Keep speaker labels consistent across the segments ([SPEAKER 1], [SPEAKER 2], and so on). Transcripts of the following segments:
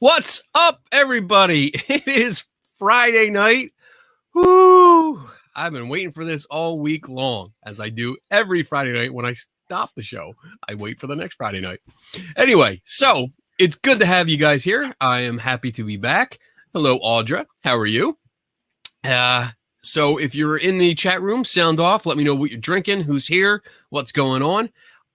[SPEAKER 1] What's up, everybody? It is Friday night. Woo! I've been waiting for this all week long, as I do every Friday night when I stop the show. I wait for the next Friday night. Anyway, so it's good to have you guys here. I am happy to be back. Hello, Audra. How are you? So if you're in the chat room, sound off. Let me know what you're drinking, who's here, what's going on.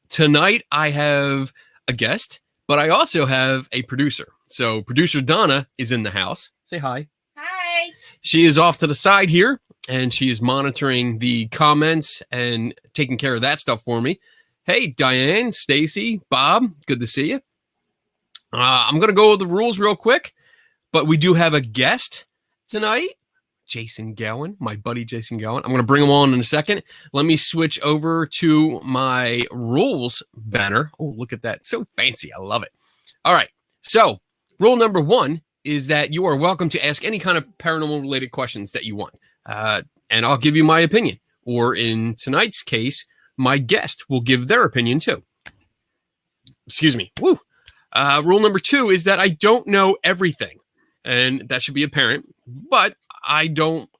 [SPEAKER 1] Tonight, I have a guest, but I also have a producer. So producer Donna is in the house. Say hi.
[SPEAKER 2] Hi.
[SPEAKER 1] She is off to the side here, and she is monitoring the comments and taking care of that stuff for me. Hey, Diane, Stacy, Bob, good to see you. I'm going to go over the rules real quick, but we do have a guest tonight, Jason Gowin, my buddy Jason Gowin. I'm going to bring him on in a second. Let me switch over to my rules banner. Oh, look at that. So fancy. I love it. All right. So rule number 1 is that you are welcome to ask any kind of paranormal related questions that you want. And I'll give you my opinion. Or in tonight's case, my guest will give their opinion too. Excuse me. Woo. Rule number 2 is that I don't know everything. And that should be apparent. But I'm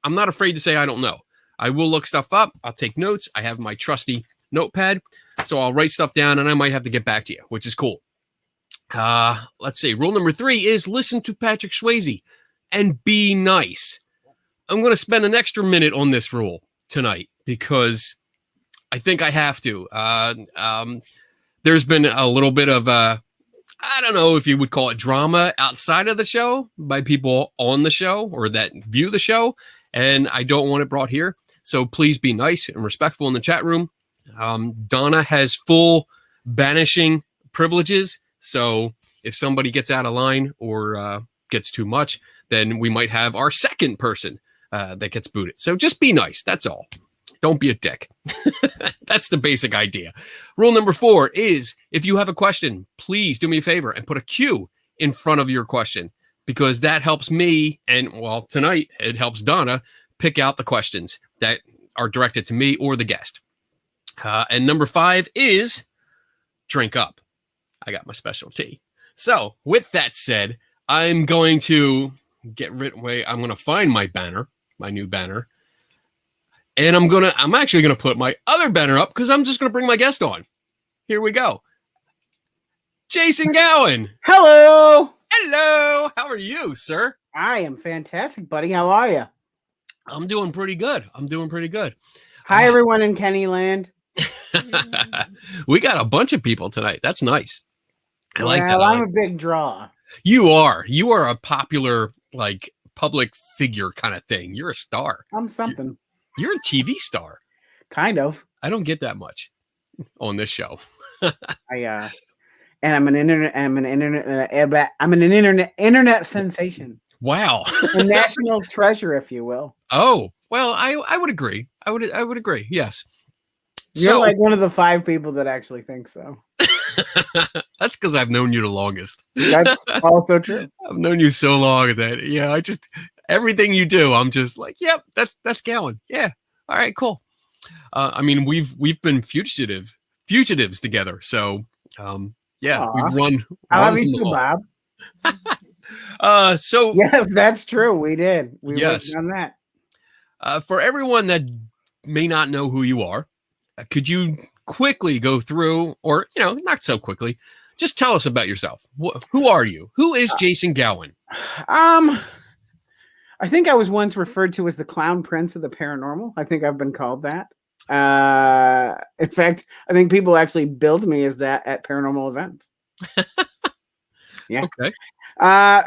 [SPEAKER 1] not afraid to say I don't know. I will look stuff up. I'll take notes. I have my trusty notepad. So I'll write stuff down and I might have to get back to you, which is cool. Let's see. Rule number 3 is listen to Patrick Swayze and be nice. I'm going to spend an extra minute on this rule tonight because I think I have to. There's been a little bit of I don't know if you would call it drama outside of the show by people on the show or that view the show. And I don't want it brought here. So please be nice and respectful in the chat room. Donna has full banishing privileges. So if somebody gets out of line or gets too much, then we might have our second person that gets booted. So just be nice. That's all. Don't be a dick. That's the basic idea. Rule number 4 is if you have a question, please do me a favor and put a Q in front of your question because that helps me. And well, tonight it helps Donna pick out the questions that are directed to me or the guest. And number 5 is drink up. I got my special tea. So with that said, I'm going to I'm going to find my banner, my new banner. And I'm actually going to put my other banner up because I'm just going to bring my guest on. Here we go. Jason Gowin.
[SPEAKER 3] Hello.
[SPEAKER 1] Hello. How are you, sir?
[SPEAKER 3] I am fantastic, buddy. How are you?
[SPEAKER 1] I'm doing pretty good.
[SPEAKER 3] Hi, everyone in Kennyland.
[SPEAKER 1] We got a bunch of people tonight. That's nice. I like that.
[SPEAKER 3] I'm a big draw.
[SPEAKER 1] You are a popular, like, public figure kind of thing. You're a star.
[SPEAKER 3] I'm something.
[SPEAKER 1] You're a TV star.
[SPEAKER 3] Kind of.
[SPEAKER 1] I don't get that much on this show.
[SPEAKER 3] And I'm an internet sensation.
[SPEAKER 1] Wow.
[SPEAKER 3] A national treasure, if you will.
[SPEAKER 1] Oh, well, I would agree. I would agree. Yes.
[SPEAKER 3] You're like one of the 5 people that actually think so.
[SPEAKER 1] That's because I've known you the longest.
[SPEAKER 3] That's also true.
[SPEAKER 1] I've known you so long that everything you do, I'm just like, yep, that's Gowin. Yeah. All right, cool. I mean, we've been fugitives together. So yeah, we've run.
[SPEAKER 3] I love you too, Bob.
[SPEAKER 1] So
[SPEAKER 3] yes, that's true. We did. We
[SPEAKER 1] yes.
[SPEAKER 3] worked on that.
[SPEAKER 1] For everyone that may not know who you are, could you quickly go through, or not so quickly, just tell us about yourself. Who are you? Who is Jason Gowin?
[SPEAKER 3] I think I was once referred to as the clown prince of the paranormal. I think I've been called that. In fact, I think people actually billed me as that at paranormal events. Yeah.
[SPEAKER 1] Okay.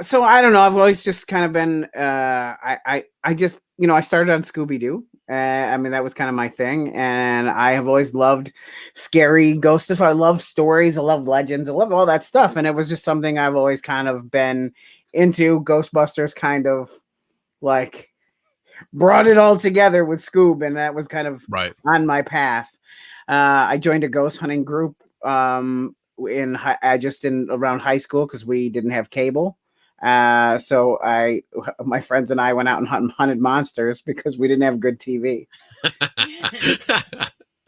[SPEAKER 3] So I don't know. I've always just kind of been. I just I started on Scooby-Doo. I mean, that was kind of my thing, and I have always loved scary ghost stuff. I love stories. I love legends. I love all that stuff, and it was just something I've always kind of been into. Ghostbusters kind of like brought it all together with Scoob, and that was kind of
[SPEAKER 1] right
[SPEAKER 3] on my path. I joined a ghost hunting group around high school because we didn't have cable. So my friends and I went out and hunted monsters because we didn't have good TV.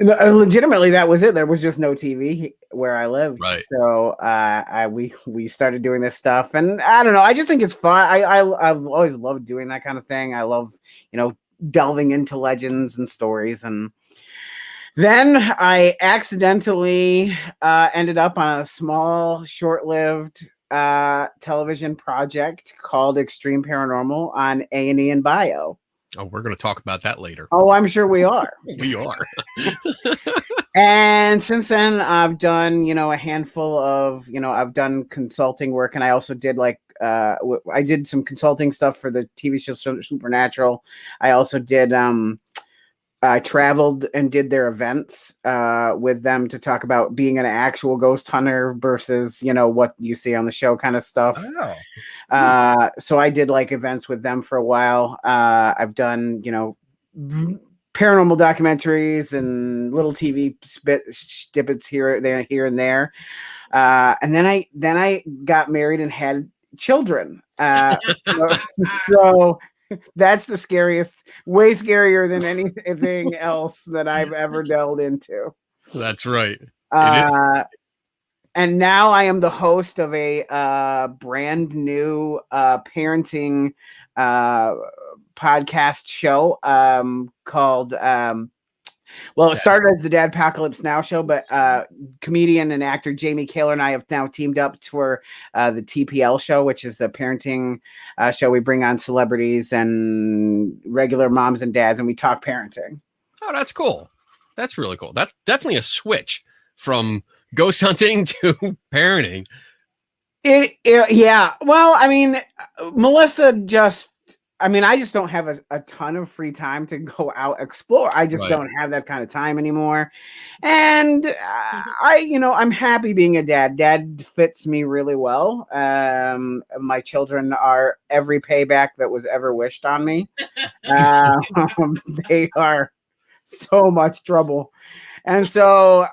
[SPEAKER 3] No, legitimately, that was it. There was just no TV where I lived,
[SPEAKER 1] Right.
[SPEAKER 3] so we started doing this stuff, and I don't know. I just think it's fun. I've always loved doing that kind of thing. I love delving into legends and stories, and then I accidentally ended up on a small, short-lived television project called Extreme Paranormal on A&E and Bio.
[SPEAKER 1] Oh, we're going to talk about that later.
[SPEAKER 3] Oh, I'm sure we are.
[SPEAKER 1] We are.
[SPEAKER 3] And since then, I've done, a handful of, I've done consulting work, and I also did I did some consulting stuff for the TV show Supernatural. I also did, I traveled and did their events with them to talk about being an actual ghost hunter versus, what you see on the show kind of stuff.
[SPEAKER 1] Oh.
[SPEAKER 3] So I did like events with them for a while. I've done, paranormal documentaries and little TV snippets here and there. And then I got married and had children. So that's the scariest, way scarier than anything else that I've ever delved into.
[SPEAKER 1] That's right. It is.
[SPEAKER 3] And now I am the host of a brand new parenting podcast show called it started as the Dad Apocalypse Now show, but comedian and actor Jamie Kaler and I have now teamed up for the TPL show, which is a parenting show. We bring on celebrities and regular moms and dads, and we talk parenting.
[SPEAKER 1] Oh, that's cool. That's really cool. That's definitely a switch from ghost hunting to parenting.
[SPEAKER 3] Yeah. Well, I mean, Melissa I just don't have a ton of free time to go out explore. I just don't have that kind of time anymore. And I'm happy being a dad. Dad fits me really well. My children are every payback that was ever wished on me. They are so much trouble. And so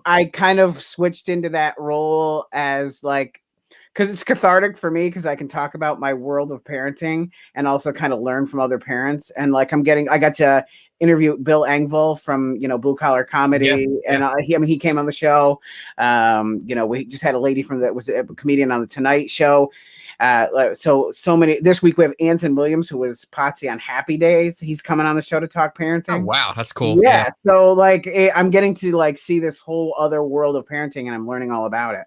[SPEAKER 3] I kind of switched into that role as because it's cathartic for me because I can talk about my world of parenting and also kind of learn from other parents. And I got to interview Bill Engvall from, Blue Collar Comedy.
[SPEAKER 1] Yeah.
[SPEAKER 3] And he came on the show. We just had a lady that was a comedian on the Tonight Show. So many, this week we have Anson Williams, who was Potsy on Happy Days. He's coming on the show to talk parenting.
[SPEAKER 1] Oh, wow. That's cool.
[SPEAKER 3] Yeah. So I'm getting to see this whole other world of parenting, and I'm learning all about it.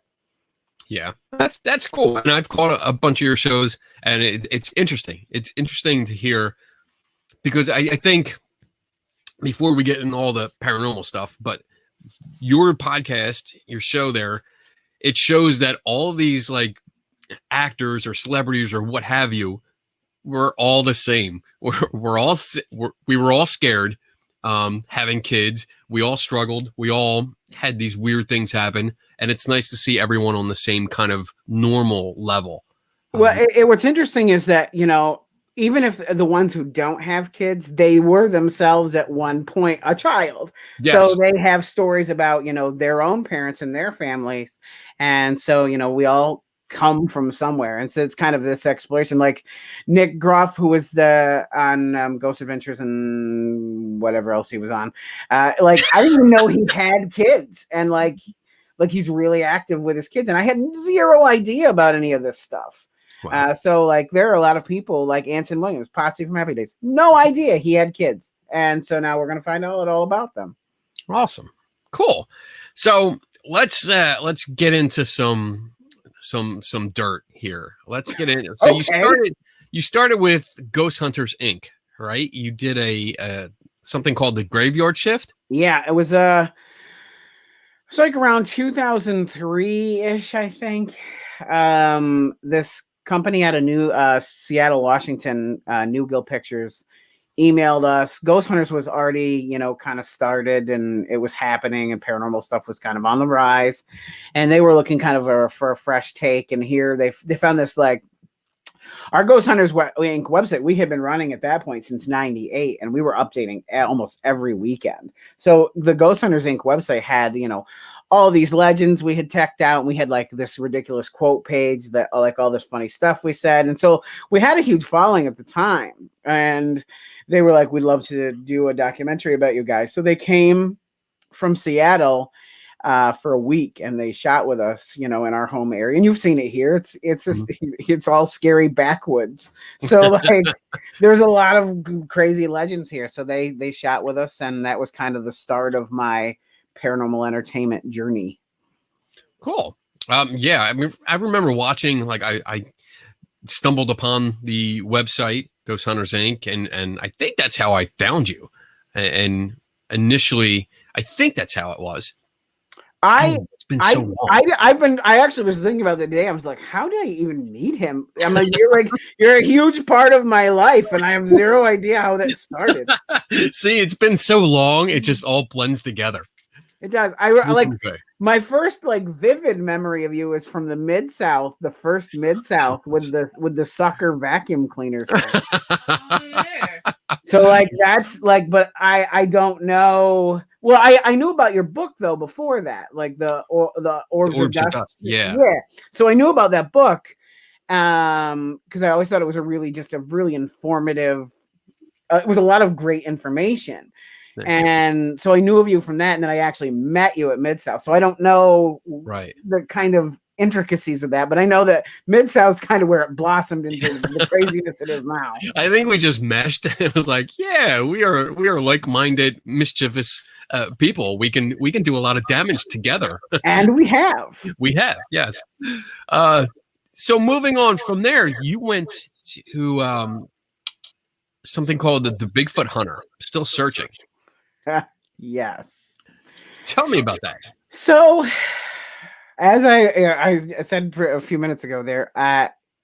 [SPEAKER 1] Yeah, that's cool. And I've caught a bunch of your shows, and it's interesting. It's interesting to hear because I think before we get into all the paranormal stuff, but your podcast, your show there, it shows that all these actors or celebrities or what have you, we're all the same. We were all scared having kids. We all struggled. We all had these weird things happen. And it's nice to see everyone on the same kind of normal level.
[SPEAKER 3] Well, what's interesting is that, even if the ones who don't have kids, they were themselves at one point a child. Yes. So they have stories about, their own parents and their families. And so, we all come from somewhere. And so it's kind of this exploration. Like Nick Groff, who was on Ghost Adventures and whatever else he was on. I didn't even know he had kids. And he's really active with his kids, and I had zero idea about any of this stuff. Wow. So there are a lot of people like Anson Williams, Potsy from Happy Days, no idea he had kids, and so now we're going to find out all about them.
[SPEAKER 1] Awesome, cool. So let's get into some dirt here. Let's get in. So okay. You started with Ghost Hunters Inc., right? You did a something called the Graveyard Shift.
[SPEAKER 3] Yeah, it was it's around 2003-ish, I think. This company out of Seattle, Washington, Newgill Pictures, emailed us. Ghost Hunters was already, kind of started, and it was happening, and paranormal stuff was kind of on the rise. And they were looking kind of for a fresh take. And here they found this our Ghost Hunters Inc. website, we had been running at that point since 98, and we were updating almost every weekend. So the Ghost Hunters Inc. website had, all these legends we had teched out, and we had this ridiculous quote page that all this funny stuff we said. And so we had a huge following at the time, and they were like, we'd love to do a documentary about you guys. So they came from Seattle for a week, and they shot with us, in our home area. And you've seen it here. It's just it's all scary backwoods. So like there's a lot of crazy legends here. So they shot with us, and that was kind of the start of my paranormal entertainment journey.
[SPEAKER 1] Cool. Yeah, I mean, I remember watching, like, I stumbled upon the website Ghost Hunters Inc. and I think that's how I found you. And initially, I think that's how it was. It's been so long.
[SPEAKER 3] I actually was thinking about the day. I was like, how did I even meet him? I'm like, you're a huge part of my life, and I have zero idea how that started.
[SPEAKER 1] See, it's been so long, it just all blends together.
[SPEAKER 3] It does. I like my first like vivid memory of you is from the Mid-South, the first Mid-South with the sucker vacuum cleaner. So like that's like, but I don't know. Well, I knew about your book though before that, like the Orbs of Dust.
[SPEAKER 1] Yeah.
[SPEAKER 3] So I knew about that book because I always thought it was a really informative. It was a lot of great information. And so I knew of you from that, and then I actually met you at Mid-South. So I don't know the kind of intricacies of that, but I know that Mid-South's kind of where it blossomed into the craziness it is now.
[SPEAKER 1] I think we just meshed. It was like, yeah, we are like-minded, mischievous people. We can do a lot of damage together,
[SPEAKER 3] and we have.
[SPEAKER 1] Yes. So moving on from there, you went to something called the Bigfoot Hunter. Still searching.
[SPEAKER 3] Yes.
[SPEAKER 1] Tell me about that.
[SPEAKER 3] So, as I said a few minutes ago there,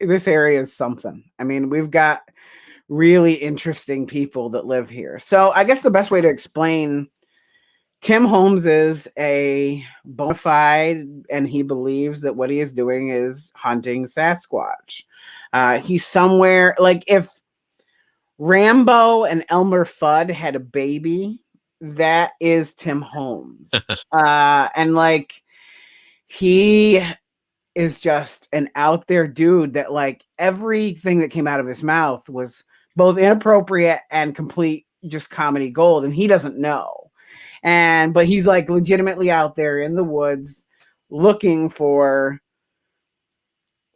[SPEAKER 3] this area is something. I mean, we've got really interesting people that live here. So I guess the best way to explain, Tim Holmes is a bona fide, and he believes that what he is doing is hunting Sasquatch. He's somewhere, like if Rambo and Elmer Fudd had a baby, that is Tim Holmes. And like he is just an out there dude that like everything that came out of his mouth was both inappropriate and complete just comedy gold, and he doesn't know. But he's like legitimately out there in the woods looking for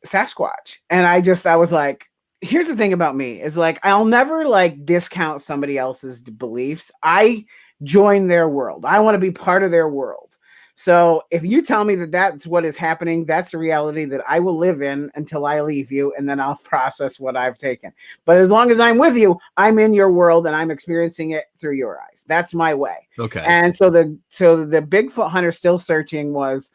[SPEAKER 3] Sasquatch. And I was like, here's the thing about me is like, I'll never like discount somebody else's beliefs. I join their world. I want to be part of their world. So if you tell me that that's what is happening, that's the reality that I will live in until I leave you, and then I'll process what I've taken. But as long as I'm with you, I'm in your world and I'm experiencing it through your eyes. That's my way.
[SPEAKER 1] Okay.
[SPEAKER 3] And so the Bigfoot Hunter Still Searching was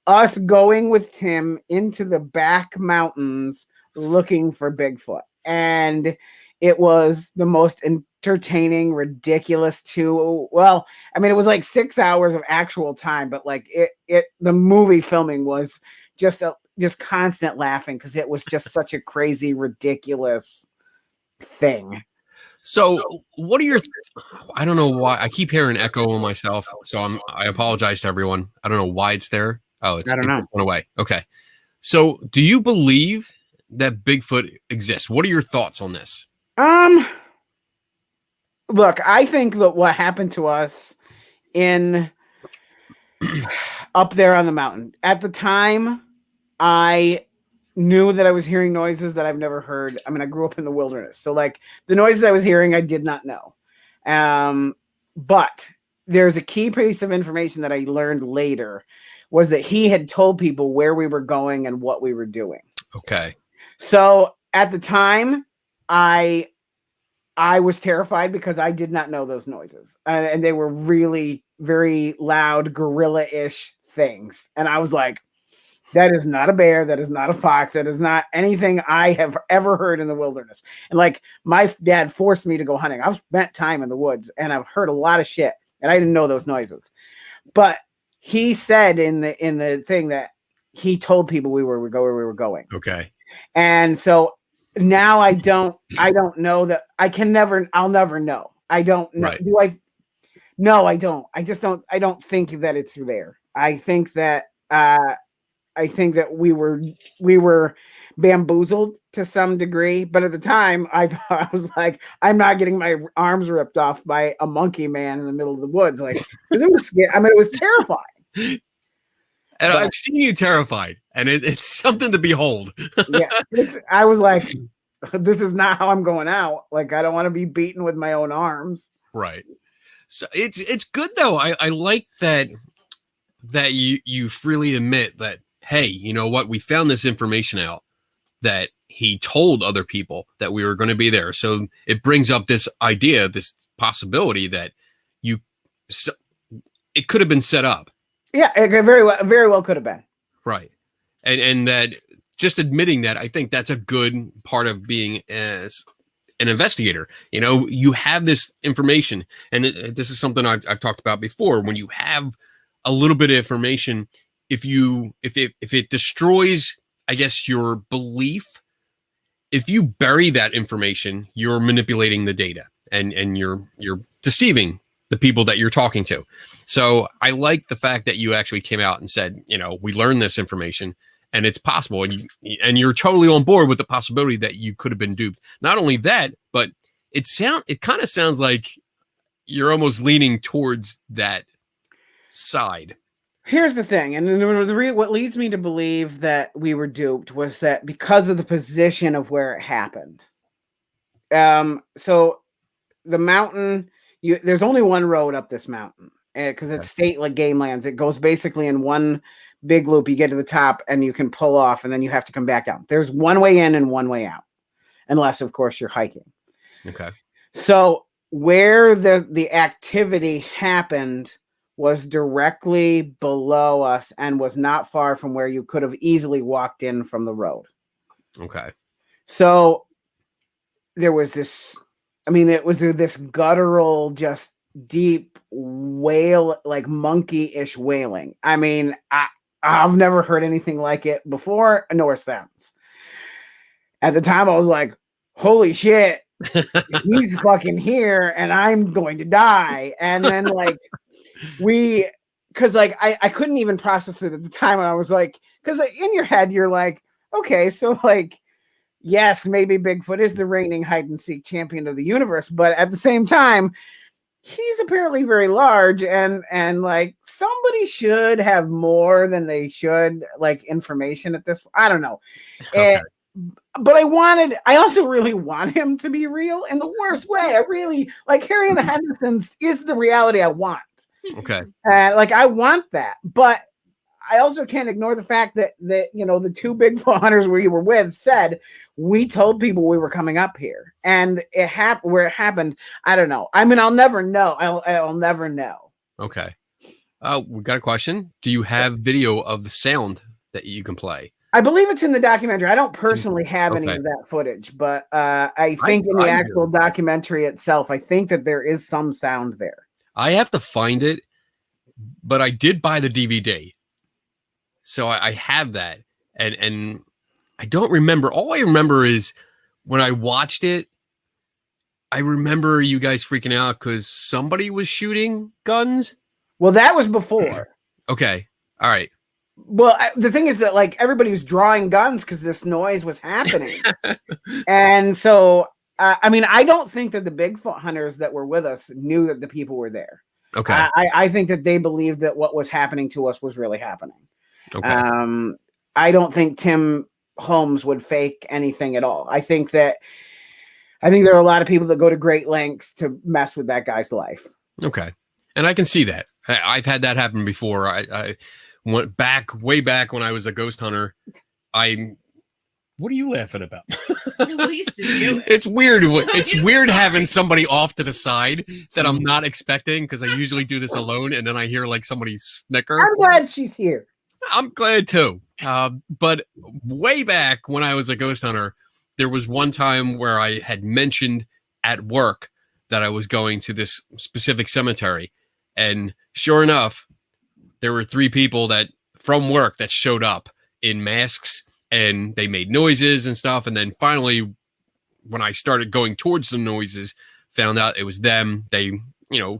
[SPEAKER 3] us going with Tim into the back mountains looking for Bigfoot. And it was the most entertaining, ridiculous well, I mean, it was like 6 hours of actual time, but like the movie filming was just constant laughing because it was just such a crazy, ridiculous thing.
[SPEAKER 1] So what are your, I don't know why I keep hearing echo on myself. So I apologize to everyone. I don't know why it's there. Oh, I don't know. Went away. Okay. So do you believe that Bigfoot exists? What are your thoughts on this?
[SPEAKER 3] Look, I think that what happened to us up there on the mountain at the time, I knew that I was hearing noises that I've never heard. I mean, I grew up in the wilderness, so like the noises I was hearing, I did not know. But there's a key piece of information that I learned later was that he had told people where we were going and what we were doing.
[SPEAKER 1] Okay. So
[SPEAKER 3] at the time, I was terrified because I did not know those noises, and they were really very loud, gorilla-ish things. And I was like, that is not a bear. That is not a fox. That is not anything I have ever heard in the wilderness. And like my dad forced me to go hunting. I've spent time in the woods and I've heard a lot of shit and I didn't know those noises. But he said in the thing that he told people where we were going.
[SPEAKER 1] Okay. And
[SPEAKER 3] so now I don't know that I'll never know. I don't know.
[SPEAKER 1] Right.
[SPEAKER 3] Do I? No, I don't. I don't think that it's there. I think that, think that we were bamboozled to some degree, but at the time I thought, I was like, I'm not getting my arms ripped off by a monkey man in the middle of the woods, like, because it was scary. I mean, it was terrifying.
[SPEAKER 1] And I've seen you terrified, and it's something to behold.
[SPEAKER 3] Yeah, I was like, this is not how I'm going out. Like, I don't want to be beaten with my own arms.
[SPEAKER 1] Right. So it's good though. I like that you freely admit that, hey, you know what, we found this information out that he told other people that we were going to be there. So it brings up this idea, this possibility that it could have been set up. Yeah,
[SPEAKER 3] it very well could have been.
[SPEAKER 1] Right. And that just admitting that, I think that's a good part of being as an investigator. You know, you have this information, and this is something I've talked about before. When you have a little bit of information, if it destroys, I guess, your belief, if you bury that information, you're manipulating the data, and you're deceiving the people that you're talking to. So I like the fact that you actually came out and said, you know, we learned this information and it's possible, and you're totally on board with the possibility that you could have been duped. Not only that, but it kind of sounds like you're almost leaning towards that side.
[SPEAKER 3] Here's the thing, and what leads me to believe that we were duped was that because of the position of where it happened. So the mountain, there's only one road up this mountain, because it's state like game lands. It goes basically in one big loop. You get to the top and you can pull off, and then you have to come back down. There's one way in and one way out, unless of course you're hiking.
[SPEAKER 1] Okay.
[SPEAKER 3] So where the activity happened was directly below us and was not far from where you could have easily walked in from the road.
[SPEAKER 1] Okay.
[SPEAKER 3] So there was this, I mean, it was this guttural, just deep wail, like monkey-ish wailing. I mean, I've never heard anything like it before nor since. At the time, I was like, holy shit, he's fucking here and I'm going to die. And then like because like I couldn't even process it at the time. And I was like, because in your head, you're like, okay, so like, yes, maybe Bigfoot is the reigning hide and seek champion of the universe. But at the same time, he's apparently very large, and like somebody should have more than they should, like, information at this. I don't know. Okay. But I also really want him to be real in the worst way. I really like Harry and the Hendersons is the reality I want.
[SPEAKER 1] Okay.
[SPEAKER 3] Like I want that, but I also can't ignore the fact that you know, the two Bigfoot hunters we were with said, we told people we were coming up here, and it happened where it happened. I don't know. I mean, I'll never know. I'll never know.
[SPEAKER 1] Okay. We got a question. Do you have video of the sound that you can play?
[SPEAKER 3] I believe it's in the documentary. I don't personally have any of that footage, but I think in the actual documentary itself, I think that there is some sound there.
[SPEAKER 1] I have to find it, but I did buy the DVD. So I have that, and I don't remember. All I remember is when I watched it, I remember you guys freaking out because somebody was shooting guns.
[SPEAKER 3] Well, that was before.
[SPEAKER 1] Okay. All right.
[SPEAKER 3] Well, the thing is that like everybody was drawing guns because this noise was happening. And so, I mean, I don't think that the Bigfoot hunters that were with us knew that the people were there.
[SPEAKER 1] Okay.
[SPEAKER 3] I think that they believed that what was happening to us was really happening.
[SPEAKER 1] Okay.
[SPEAKER 3] I don't think Tim Holmes would fake anything at all. I think there are a lot of people that go to great lengths to mess with that guy's life.
[SPEAKER 1] Okay. And I can see that. I've had that happen before. I went way back when I was a ghost hunter. What are you laughing about? It's weird. It's weird having somebody off to the side that I'm not expecting, because I usually do this alone, and then I hear like somebody snicker.
[SPEAKER 3] I'm glad she's here.
[SPEAKER 1] I'm glad too. But way back when I was a ghost hunter, there was one time where I had mentioned at work that I was going to this specific cemetery. And sure enough, there were 3 people from work that showed up in masks, and they made noises and stuff. And then finally, when I started going towards the noises, found out it was them. They,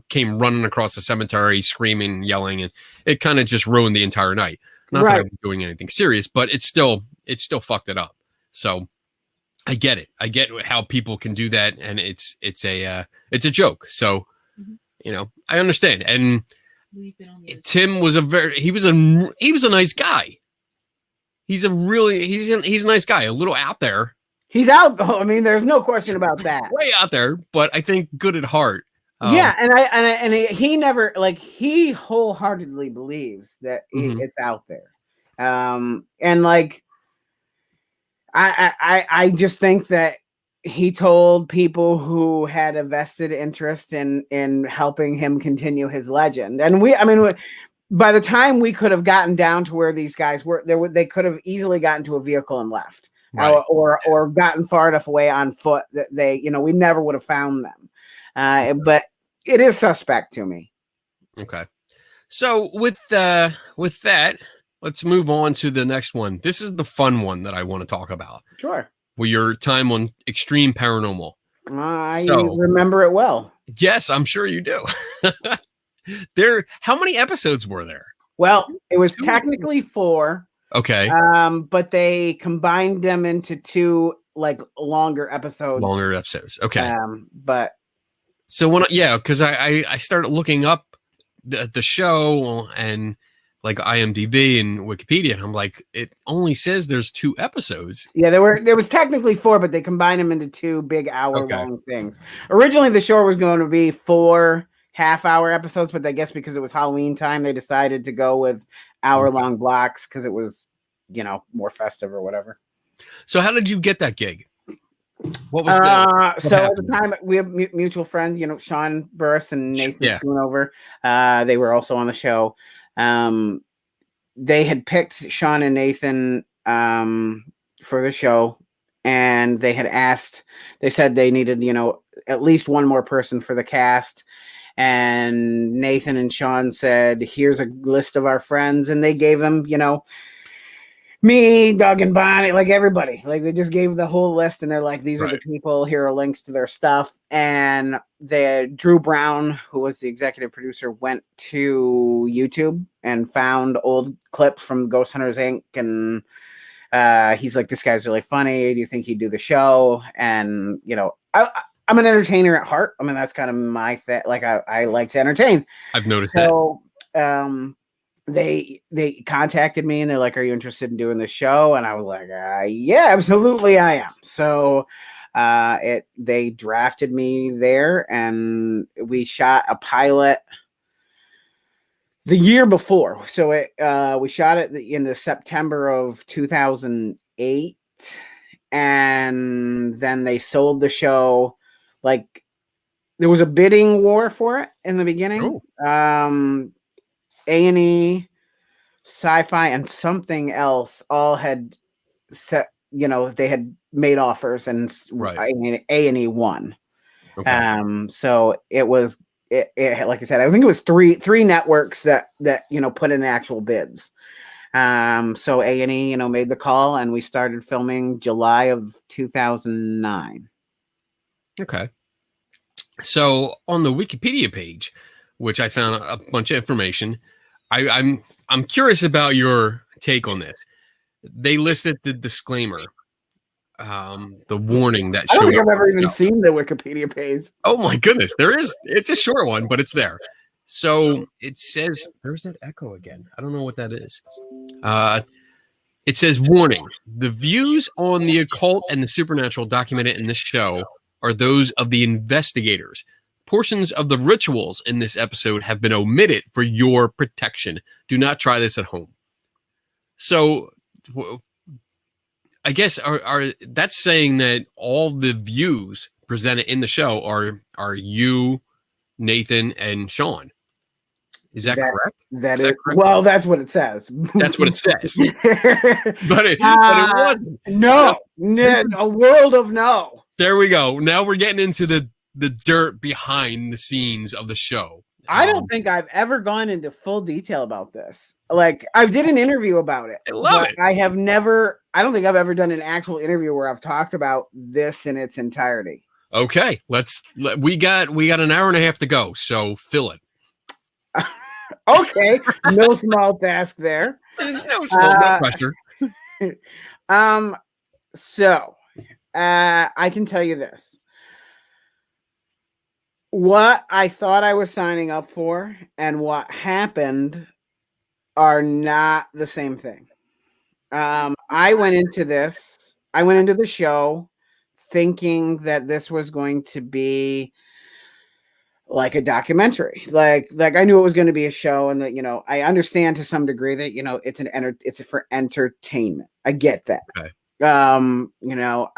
[SPEAKER 1] came running across the cemetery, screaming, yelling, and it kind of just ruined the entire night. Not that I was doing anything serious, but it still fucked it up. So I get it. I get how people can do that, and it's a joke. So I understand. And Tim was he was a nice guy. He's a nice guy. A little out there.
[SPEAKER 3] He's out though. I mean, there's no question about that.
[SPEAKER 1] Way out there, but I think good at heart.
[SPEAKER 3] Yeah, and he never he wholeheartedly believes that it's out there. And like I just think that he told people who had a vested interest in helping him continue his legend. And by the time we could have gotten down to where these guys were, they could have easily gotten to a vehicle and left, right. or gotten far enough away on foot that we never would have found them. But it is suspect to me.
[SPEAKER 1] Okay, so with that, let's move on to the next one. This is the fun one that I want to talk about.
[SPEAKER 3] Sure.
[SPEAKER 1] Well, your time on Extreme Paranormal.
[SPEAKER 3] I remember it well.
[SPEAKER 1] Yes, I'm sure you do. How many episodes were there?
[SPEAKER 3] Well, it was technically 4.
[SPEAKER 1] Okay.
[SPEAKER 3] But they combined them into 2 longer episodes.
[SPEAKER 1] Okay.
[SPEAKER 3] But
[SPEAKER 1] so because I started looking up the show and IMDb and Wikipedia, and I'm like, it only says there's 2 episodes.
[SPEAKER 3] Yeah, there was technically 4, but they combined them into 2 big hour-long things. Originally, the show was going to be 4 half-hour episodes, but I guess because it was Halloween time, they decided to go with hour-long blocks because it was, more festive or whatever.
[SPEAKER 1] So how did you get that gig? What was
[SPEAKER 3] so at the time we have mutual friends, Sean Burris and Nathan Schoonover. They were also on the show. They had picked Sean and Nathan for the show, and they said they needed, at least one more person for the cast. And Nathan and Sean said, here's a list of our friends. And they gave them, me, Doug and Bonnie, everybody. They just gave the whole list, and they're like, these are the people. Here are links to their stuff. And Drew Brown, who was the executive producer, went to YouTube and found old clips from Ghost Hunters Inc. And he's like, this guy's really funny. Do you think he'd do the show? And, I'm an entertainer at heart. I mean, that's kind of my thing. I like to entertain.
[SPEAKER 1] I've noticed that.
[SPEAKER 3] So they contacted me, and they're like, are you interested in doing the show? And I was like, yeah, absolutely I am. So they drafted me there, and we shot a pilot the year before. So we shot it in the September of 2008, and then they sold the show. There was a bidding war for it in the beginning. A&E, SyFy, and something else all had set, they had made offers, and A&E won. Okay. So it was, it like I said, I think it was three networks that put in actual bids. So A&E, made the call, and we started filming July of 2009.
[SPEAKER 1] Okay. So on the Wikipedia page, which I found a bunch of information, I'm curious about your take on this. They listed the disclaimer, the warning that
[SPEAKER 3] I don't think I've ever even seen the Wikipedia page.
[SPEAKER 1] Oh my goodness, it's a short one, but it's there. So it says, there's that echo again. I don't know what that is. It says, warning, the views on the occult and the supernatural documented in this show are those of the investigators. Portions of the rituals in this episode have been omitted for your protection. Do not try this at home. So I guess that's saying that all the views presented in the show are you, Nathan, and Sean. Is that correct?
[SPEAKER 3] That is correct? Well, that's what it says.
[SPEAKER 1] That's what it says. but it wasn't.
[SPEAKER 3] No, a world of no.
[SPEAKER 1] There we go. Now we're getting into the dirt behind the scenes of the show.
[SPEAKER 3] I don't think I've ever gone into full detail about this. I did an interview about it.
[SPEAKER 1] I love it.
[SPEAKER 3] I don't think I've ever done an actual interview where I've talked about this in its entirety.
[SPEAKER 1] Okay, we got an hour and a half to go, so fill it.
[SPEAKER 3] Okay, no small task there.
[SPEAKER 1] That was small, no pressure.
[SPEAKER 3] So I can tell you this. What I thought I was signing up for and what happened are not the same thing. I went into the show thinking that this was going to be like a documentary. Like I knew it was going to be a show, and that, you know, I understand to some degree that, you know, it's for entertainment. I get that.
[SPEAKER 1] Okay.
[SPEAKER 3] You know,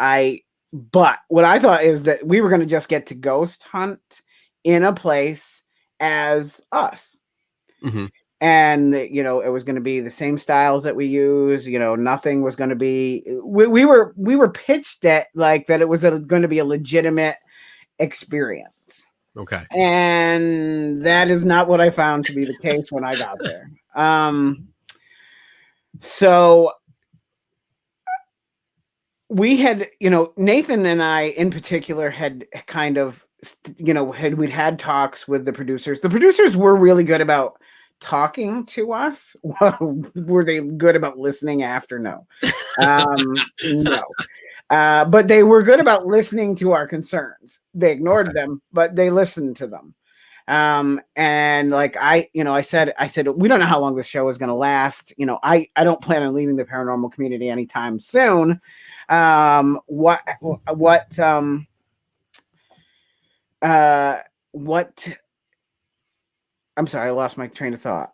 [SPEAKER 3] but what I thought is that we were going to just get to ghost hunt in a place as us.
[SPEAKER 1] Mm-hmm.
[SPEAKER 3] And, you know, it was going to be the same styles that we use. You know, nothing was going to be. We were pitched that like that it was going to be a legitimate experience.
[SPEAKER 1] Okay.
[SPEAKER 3] And that is not what I found to be the case when I got there. So we had, you know, Nathan and I in particular had kind of, you know, we'd had talks with the producers. The producers were really good about talking to us. Were they good about listening after? No. No. But they were good about listening to our concerns. They ignored them, but they listened to them. And like I said, we don't know how long this show is going to last. You know, I don't plan on leaving the paranormal community anytime soon. What I'm sorry, I lost my train of thought.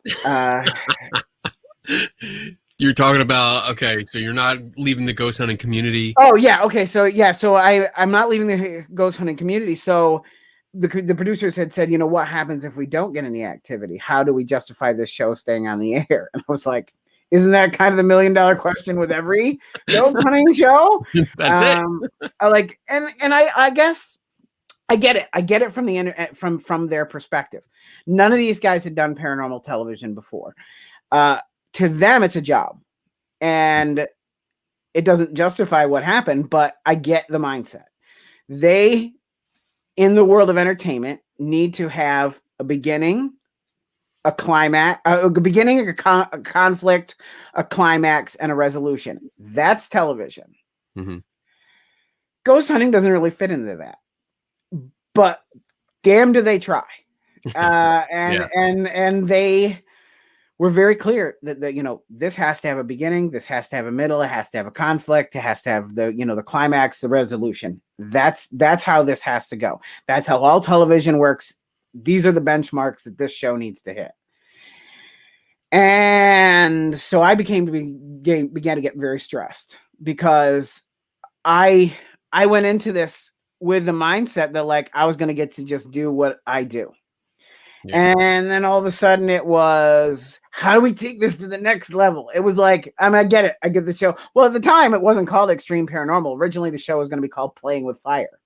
[SPEAKER 1] You're talking about, okay, so you're not leaving the ghost hunting community.
[SPEAKER 3] Oh yeah, okay, so I'm not leaving the ghost hunting community. So the producers had said, you know, what happens if we don't get any activity? How do we justify this show staying on the air? And I was like, isn't that kind of the $1 million question with every ghost hunting show?
[SPEAKER 1] That's it.
[SPEAKER 3] I guess I get it. I get it from the internet, from their perspective. None of these guys had done paranormal television before. To them, it's a job, and it doesn't justify what happened, but I get the mindset. They, in the world of entertainment, need to have a beginning, a climax, a beginning, a conflict, a climax, and a resolution. That's television.
[SPEAKER 1] Mm-hmm.
[SPEAKER 3] Ghost hunting doesn't really fit into that, but damn, do they try. And they were very clear that you know, this has to have a beginning, this has to have a middle, it has to have a conflict, it has to have the, you know, the climax, the resolution. That's how this has to go. That's how all television works. These are the benchmarks that this show needs to hit. And so I began to get very stressed, because I went into this with the mindset that like I was going to get to just do what I do. Yeah. And then all of a sudden it was, how do we take this to the next level? It was like, I mean, I get it. I get the show. Well, at the time it wasn't called Extreme Paranormal. Originally the show was going to be called Playing with Fire.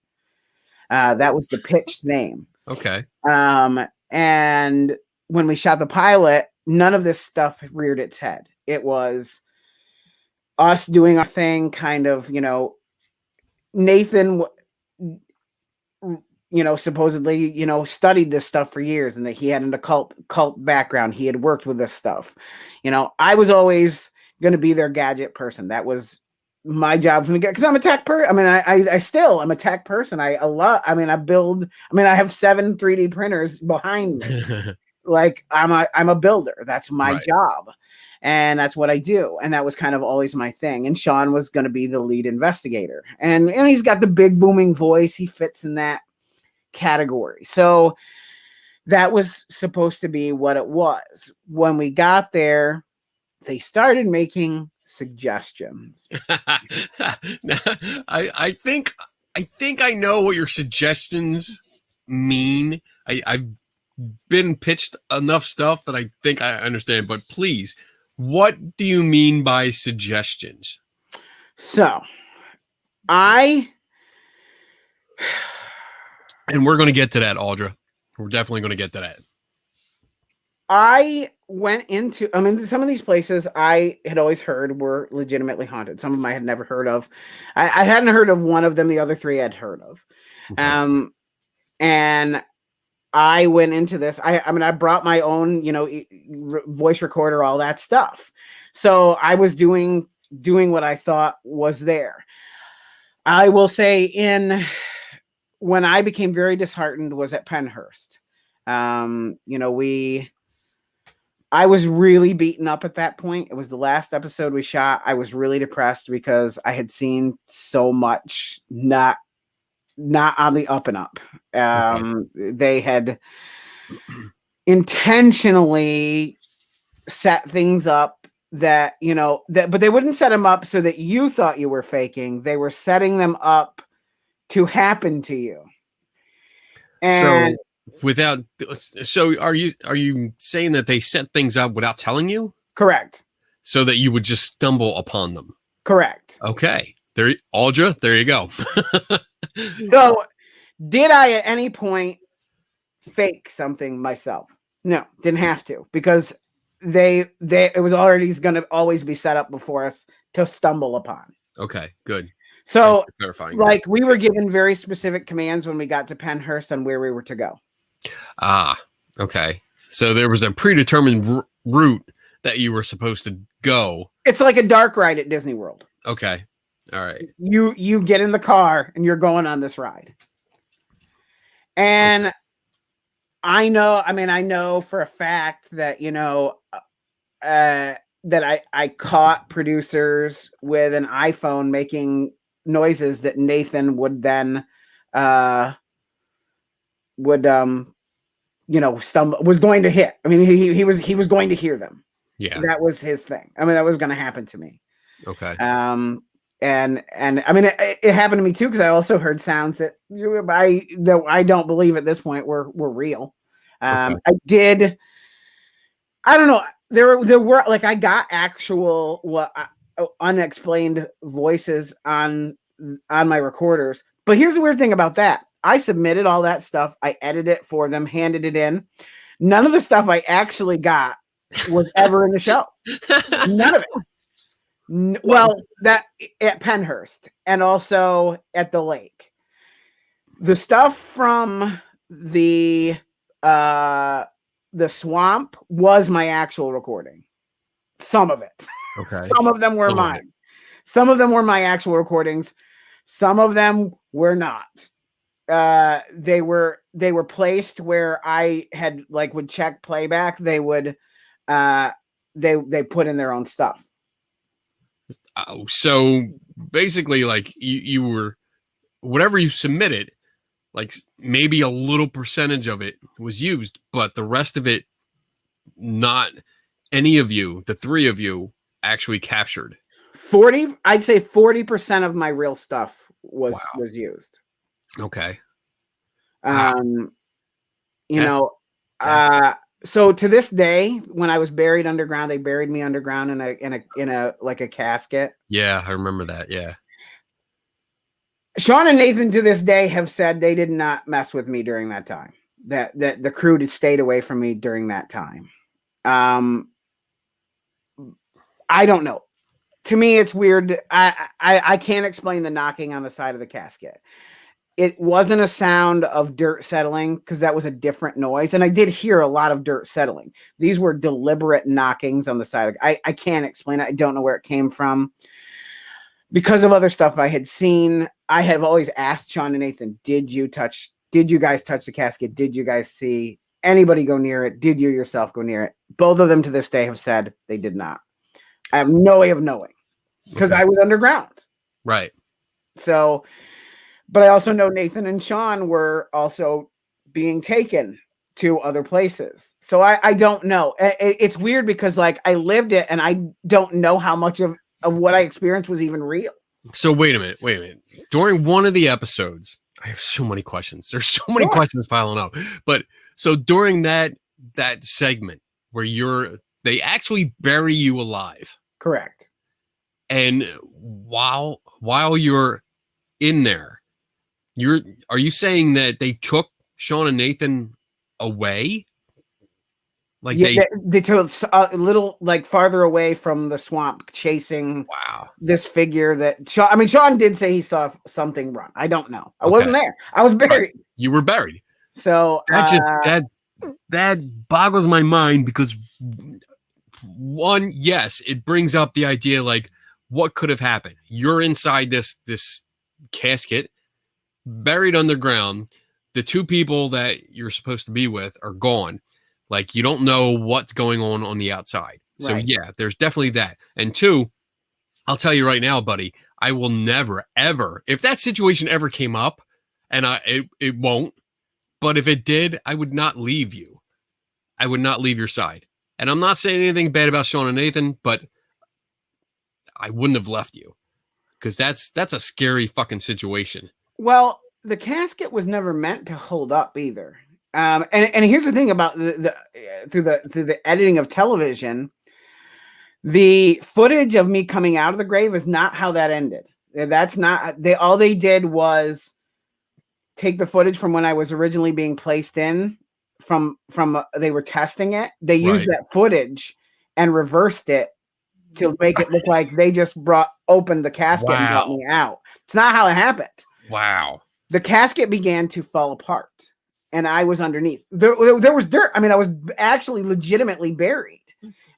[SPEAKER 3] That was the pitched name.
[SPEAKER 1] Okay.
[SPEAKER 3] And when we shot the pilot, none of this stuff reared its head. It was us doing our thing, kind of, you know, Nathan, you know, supposedly, you know, studied this stuff for years, and that he had an occult background. He had worked with this stuff. You know, I was always going to be their gadget person. That was my job from the get, because I'm a tech person. I mean, I still am a tech person. I have 7 3D printers behind me. Like I'm a builder. That's my job. And that's what I do. And that was kind of always my thing. And Sean was going to be the lead investigator. And he's got the big booming voice. He fits in that category. So that was supposed to be what it was. When we got there, they started making suggestions.
[SPEAKER 1] I think I know what your suggestions mean. I've been pitched enough stuff that I think I understand, but please, what do you mean by suggestions?
[SPEAKER 3] So
[SPEAKER 1] and we're going to get to that, Audra. We're definitely going to get to that.
[SPEAKER 3] I went into, I mean, some of these places I had always heard were legitimately haunted. Some of them I had never heard of. I hadn't heard of one of them. The other 3 I'd heard of. Okay. And I went into this. I mean, I brought my own, voice recorder, all that stuff. So I was doing what I thought was there. I will say, when I became very disheartened was at Pennhurst. I was really beaten up at that point. It was the last episode we shot. I was really depressed because I had seen so much not on the up and up. They had intentionally set things up that, but they wouldn't set them up so that you thought you were faking. They were setting them up to happen to you. And
[SPEAKER 1] so are you saying that they set things up without telling you?
[SPEAKER 3] Correct.
[SPEAKER 1] So that you would just stumble upon them.
[SPEAKER 3] Correct.
[SPEAKER 1] Okay. There, Audra, there you go.
[SPEAKER 3] So did I at any point fake something myself? No, didn't have to, because it was already going to always be set up before us to stumble upon.
[SPEAKER 1] Okay, good.
[SPEAKER 3] So
[SPEAKER 1] clarifying,
[SPEAKER 3] like, we were given very specific commands when we got to Pennhurst on where we were to go.
[SPEAKER 1] Okay. So there was a predetermined route that you were supposed to go.
[SPEAKER 3] It's like a dark ride at Disney World.
[SPEAKER 1] Okay. All right.
[SPEAKER 3] You get in the car and you're going on this ride. And I know for a fact that, that I caught producers with an iPhone making noises that Nathan would then was going to hit. I mean, he was going to hear them.
[SPEAKER 1] Yeah,
[SPEAKER 3] that was his thing. I mean, that was going to happen to me.
[SPEAKER 1] Okay.
[SPEAKER 3] And I mean, it happened to me too, because I also heard sounds that I don't believe at this point were real. I don't know. There were like, I got actual unexplained voices on my recorders. But here's the weird thing about that. I submitted all that stuff. I edited it for them, handed it in. None of the stuff I actually got was ever in the show. None of it. Well, that at Pennhurst and also at the lake. The stuff from the swamp was my actual recording. Some of it.
[SPEAKER 1] Okay.
[SPEAKER 3] Some of them were mine. Some of them were my actual recordings. Some of them were not. They were placed where I had would check playback. They would they put in their own stuff.
[SPEAKER 1] So basically, like, you were, whatever you submitted, like maybe a little percentage of it was used, but the rest of it, not any of you, the three of you, actually captured.
[SPEAKER 3] I'd say 40% of my real stuff was used.
[SPEAKER 1] Okay.
[SPEAKER 3] So to this day, when I was buried underground, they buried me underground in a like a casket.
[SPEAKER 1] Yeah, I remember that. Yeah.
[SPEAKER 3] Sean and Nathan to this day have said they did not mess with me during that time. That the crew had stayed away from me during that time. I don't know. To me, it's weird. I can't explain the knocking on the side of the casket. It wasn't a sound of dirt settling, because that was a different noise. And I did hear a lot of dirt settling. These were deliberate knockings on the side. I can't explain it. I don't know where it came from. Because of other stuff I had seen, I have always asked Sean and Nathan, did you guys touch the casket? Did you guys see anybody go near it? Did you yourself go near it? Both of them to this day have said they did not. I have no way of knowing, because I was underground.
[SPEAKER 1] Right.
[SPEAKER 3] So, but I also know Nathan and Sean were also being taken to other places. So I don't know. It's weird because I lived it and I don't know how much of what I experienced was even real.
[SPEAKER 1] So wait a minute. During one of the episodes, I have so many questions. There's so many questions piling up. But so during that segment where they actually bury you alive.
[SPEAKER 3] Correct.
[SPEAKER 1] And while you're in there, are you saying that they took Sean and Nathan away? Like,
[SPEAKER 3] yeah, they took a little farther away from the swamp, chasing this figure that Sean did say he saw something run. I don't know. I wasn't there. I was buried.
[SPEAKER 1] You were buried.
[SPEAKER 3] So
[SPEAKER 1] That just that boggles my mind because one, yes, it brings up the idea like what could have happened. You're inside this casket, buried underground. The two people that you're supposed to be with are gone. Like you don't know what's going on the outside. So
[SPEAKER 3] right.
[SPEAKER 1] yeah, there's definitely that. And two, I'll tell you right now, buddy, I will never ever, if that situation ever came up, and it won't, but if it did, I would not leave you. I would not leave your side. And I'm not saying anything bad about Sean and Nathan, but I wouldn't have left you because that's a scary fucking situation.
[SPEAKER 3] Well, the casket was never meant to hold up either. And here's the thing about through the editing of television, the footage of me coming out of the grave is not how that ended. That's not all they did was take the footage from when I was originally being placed in from they were testing it. They used that footage and reversed it to make it look like they just opened the casket and brought me out. It's not how it happened.
[SPEAKER 1] Wow.
[SPEAKER 3] The casket began to fall apart and I was underneath. There was dirt. I mean, I was actually legitimately buried.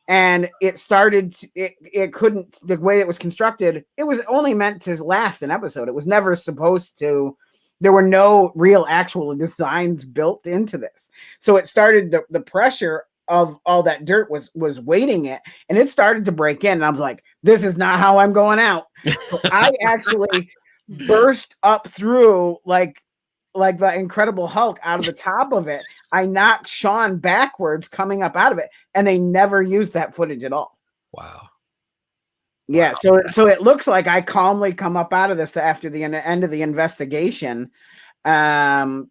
[SPEAKER 3] And it started, it couldn't, the way it was constructed, it was only meant to last an episode. It was never supposed to, there were no real actual designs built into this. So it started, the pressure of all that dirt was weighting it, and it started to break in. And I was like, this is not how I'm going out. So I actually burst up through like the Incredible Hulk out of the top of it. I knocked Sean backwards coming up out of it, and they never used that footage at all.
[SPEAKER 1] Wow.
[SPEAKER 3] Yeah, wow. So it looks like I calmly come up out of this after the end of the investigation, and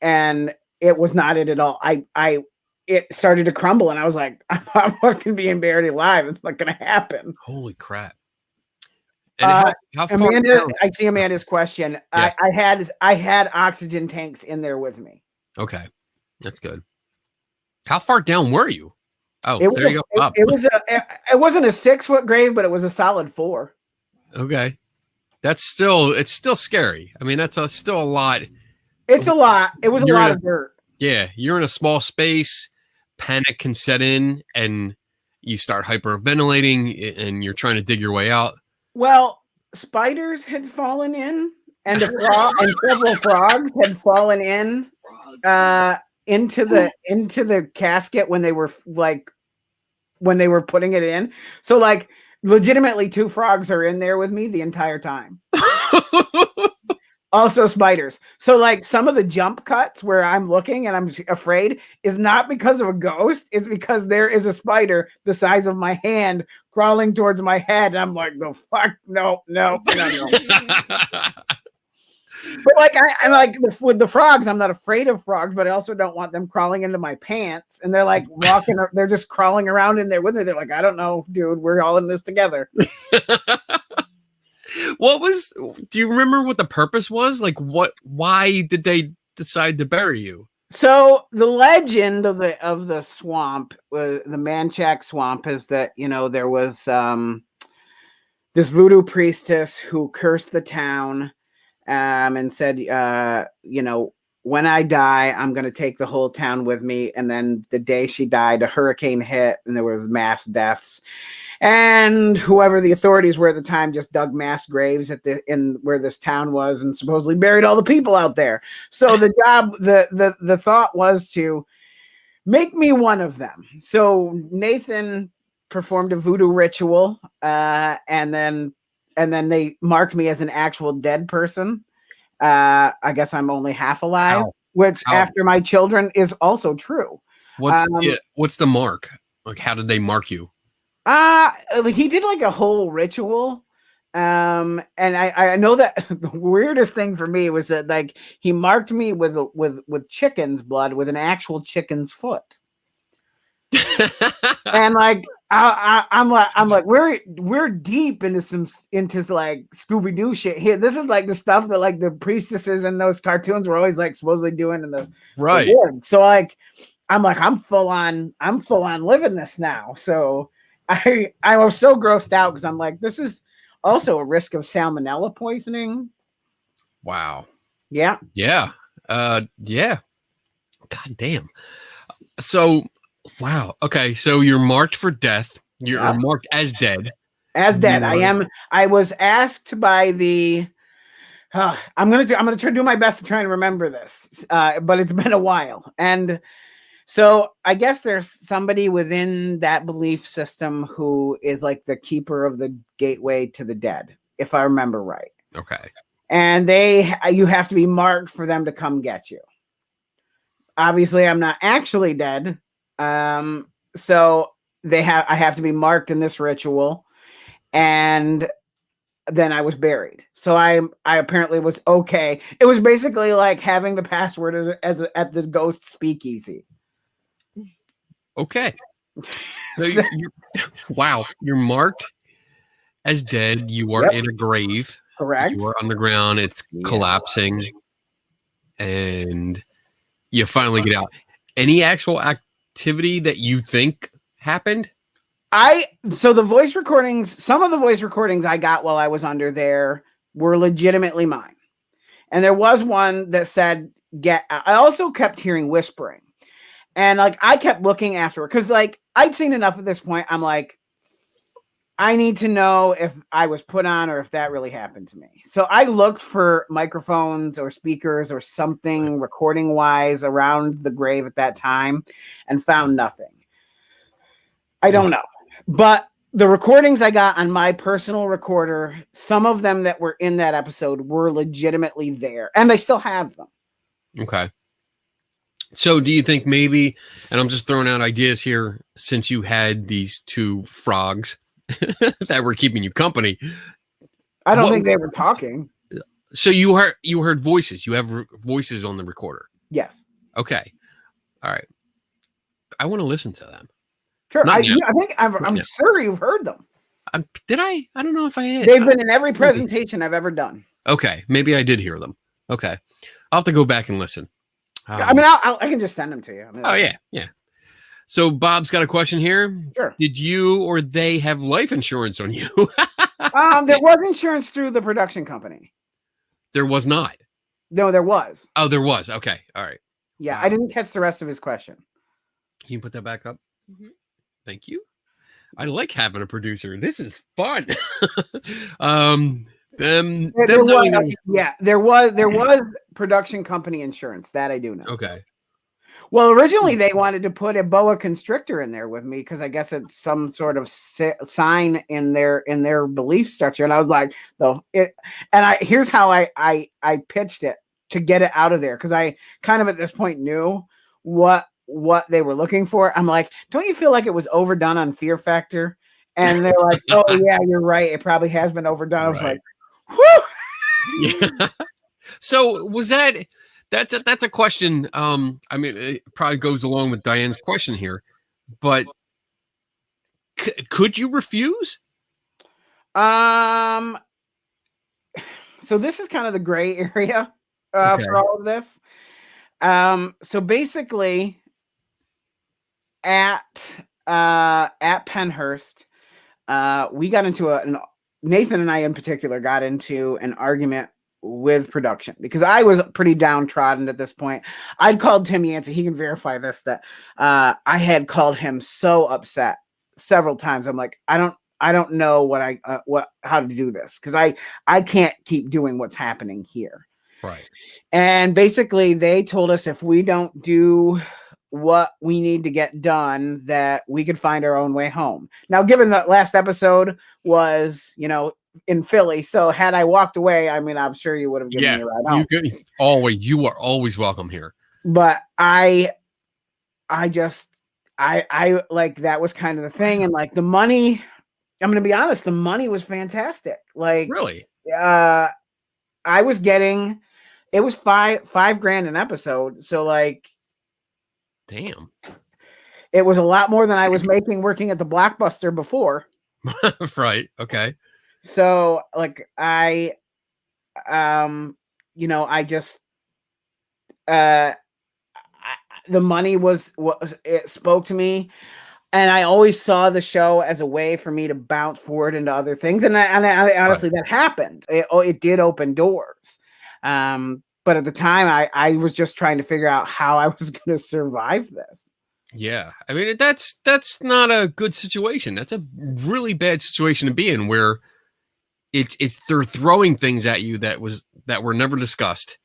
[SPEAKER 3] it was not it at all. It started to crumble, and I was like, I'm fucking being buried alive. It's not going to happen.
[SPEAKER 1] Holy crap. And how far
[SPEAKER 3] Amanda,
[SPEAKER 1] down?
[SPEAKER 3] I see Amanda's question. Yes. I had oxygen tanks in there with me.
[SPEAKER 1] Okay, that's good. How far down were you? Oh,
[SPEAKER 3] there you go. It wasn't a 6-foot grave, but it was a solid 4.
[SPEAKER 1] Okay, it's still scary. I mean, that's still a lot.
[SPEAKER 3] It's a lot. It was a lot of dirt.
[SPEAKER 1] Yeah, you're in a small space. Panic can set in, and you start hyperventilating, and you're trying to dig your way out.
[SPEAKER 3] Well, spiders had fallen in, and several frogs had fallen in into the casket when they were putting it in. So like legitimately 2 frogs are in there with me the entire time. Also spiders. So like some of the jump cuts where I'm looking and I'm afraid is not because of a ghost. It's because there is a spider the size of my hand crawling towards my head. And I'm like, the fuck, no. But like I'm like with the frogs, I'm not afraid of frogs, but I also don't want them crawling into my pants. And they're like walking, they're just crawling around in there with me. They're like, I don't know, dude, we're all in this together.
[SPEAKER 1] Do you remember what the purpose was? Like why did they decide to bury you?
[SPEAKER 3] So the legend of the swamp, the Manchac swamp, is that, there was this voodoo priestess who cursed the town and said, when I die, I'm going to take the whole town with me. And then the day she died, a hurricane hit and there was mass deaths. And whoever the authorities were at the time just dug mass graves in where this town was and supposedly buried all the people out there. So the thought was to make me one of them. So Nathan performed a voodoo ritual, and then they marked me as an actual dead person. I guess I'm only half alive, which after my children is also true.
[SPEAKER 1] What's the mark? Like, how did they mark you?
[SPEAKER 3] He did like a whole ritual. And I know that the weirdest thing for me was that like he marked me with chicken's blood with an actual chicken's foot. And like I'm like we're deep into like Scooby-Doo shit here. This is like the stuff that like the priestesses in those cartoons were always like supposedly doing in the woods. So like I'm full on living this now. So I was so grossed out because I'm like, this is also a risk of salmonella poisoning.
[SPEAKER 1] Wow.
[SPEAKER 3] Yeah.
[SPEAKER 1] Yeah. Yeah. God damn. So, wow. Okay. So you're marked for death. You're marked as dead.
[SPEAKER 3] As dead. I was asked by the. I'm gonna try to do my best to try and remember this, but it's been a while, and so I guess there's somebody within that belief system who is like the keeper of the gateway to the dead, if I remember right.
[SPEAKER 1] Okay.
[SPEAKER 3] And you have to be marked for them to come get you. Obviously, I'm not actually dead, so I have to be marked in this ritual, and then I was buried. So I apparently was okay. It was basically like having the password as at the ghost speakeasy.
[SPEAKER 1] Okay. So wow, you're marked as dead. You are in a grave.
[SPEAKER 3] Correct.
[SPEAKER 1] You are underground. It's collapsing, and you finally get out. Any actual activity that you think happened?
[SPEAKER 3] So the voice recordings, some of the voice recordings I got while I was under there were legitimately mine. And there was one that said, I also kept hearing whispering. And like, I kept looking afterward because like I'd seen enough at this point. I'm like, I need to know if I was put on or if that really happened to me. So I looked for microphones or speakers or something recording wise around the grave at that time and found nothing. I don't know. But the recordings I got on my personal recorder, some of them that were in that episode were legitimately there, and I still have them.
[SPEAKER 1] Okay. So do you think maybe, and I'm just throwing out ideas here, since you had these two frogs that were keeping you company.
[SPEAKER 3] I don't think they were talking.
[SPEAKER 1] So you heard voices. You have voices on the recorder.
[SPEAKER 3] Yes.
[SPEAKER 1] Okay. All right. I want to listen to them.
[SPEAKER 3] Sure. I'm sure you've heard them.
[SPEAKER 1] Did I? I don't know if I had.
[SPEAKER 3] They've been in every presentation I've ever done.
[SPEAKER 1] Okay. Maybe I did hear them. Okay. I'll have to go back and listen.
[SPEAKER 3] I mean, I can just send them to you. I mean,
[SPEAKER 1] yeah. So Bob's got a question here.
[SPEAKER 3] Sure.
[SPEAKER 1] Did you or they have life insurance on you?
[SPEAKER 3] There was insurance through the production company.
[SPEAKER 1] There was not.
[SPEAKER 3] No, there was.
[SPEAKER 1] Oh, there was. Okay. All right.
[SPEAKER 3] Yeah, I didn't catch the rest of his question.
[SPEAKER 1] Can you put that back up? Mm-hmm. Thank you. I like having a producer. This is fun. There
[SPEAKER 3] was production company insurance that I do know.
[SPEAKER 1] Okay.
[SPEAKER 3] Well, originally they wanted to put a boa constrictor in there with me because I guess it's some sort of sign in their belief structure, and I was like, here's how I pitched it to get it out of there because I kind of at this point knew what they were looking for. I'm like, don't you feel like it was overdone on Fear Factor? And they're like, oh yeah, you're right. It probably has been overdone. I was like, whew.
[SPEAKER 1] Yeah. So was that's a question. I mean, it probably goes along with Diane's question here, but could you refuse?
[SPEAKER 3] So this is kind of the gray area for all of this. So basically at Penhurst, we got into Nathan and I in particular got into an argument with production because I was pretty downtrodden at this point. I'd called Tim Yancey, he can verify this, that I had called him so upset several times. I'm like, I don't know how to do this because I can't keep doing what's happening here.
[SPEAKER 1] Right.
[SPEAKER 3] And basically they told us if we don't do what we need to get done, that we could find our own way home. Now, given that last episode was, in Philly, so had I walked away, I mean, I'm sure you would have given me a ride home.
[SPEAKER 1] You are always welcome here.
[SPEAKER 3] But I like, that was kind of the thing. And like the money, I'm going to be honest, the money was fantastic. Like,
[SPEAKER 1] really,
[SPEAKER 3] I was getting, it was $5,000 an episode. So like,
[SPEAKER 1] damn,
[SPEAKER 3] it was a lot more than I was making working at the Blockbuster before.
[SPEAKER 1] Right. Okay.
[SPEAKER 3] So like I just the money was it spoke to me, and I always saw the show as a way for me to bounce forward into other things, and I honestly that happened. It did open doors. But at the time, I was just trying to figure out how I was going to survive this.
[SPEAKER 1] Yeah, I mean that's not a good situation. That's a really bad situation to be in, where it's they're throwing things at you that were never discussed,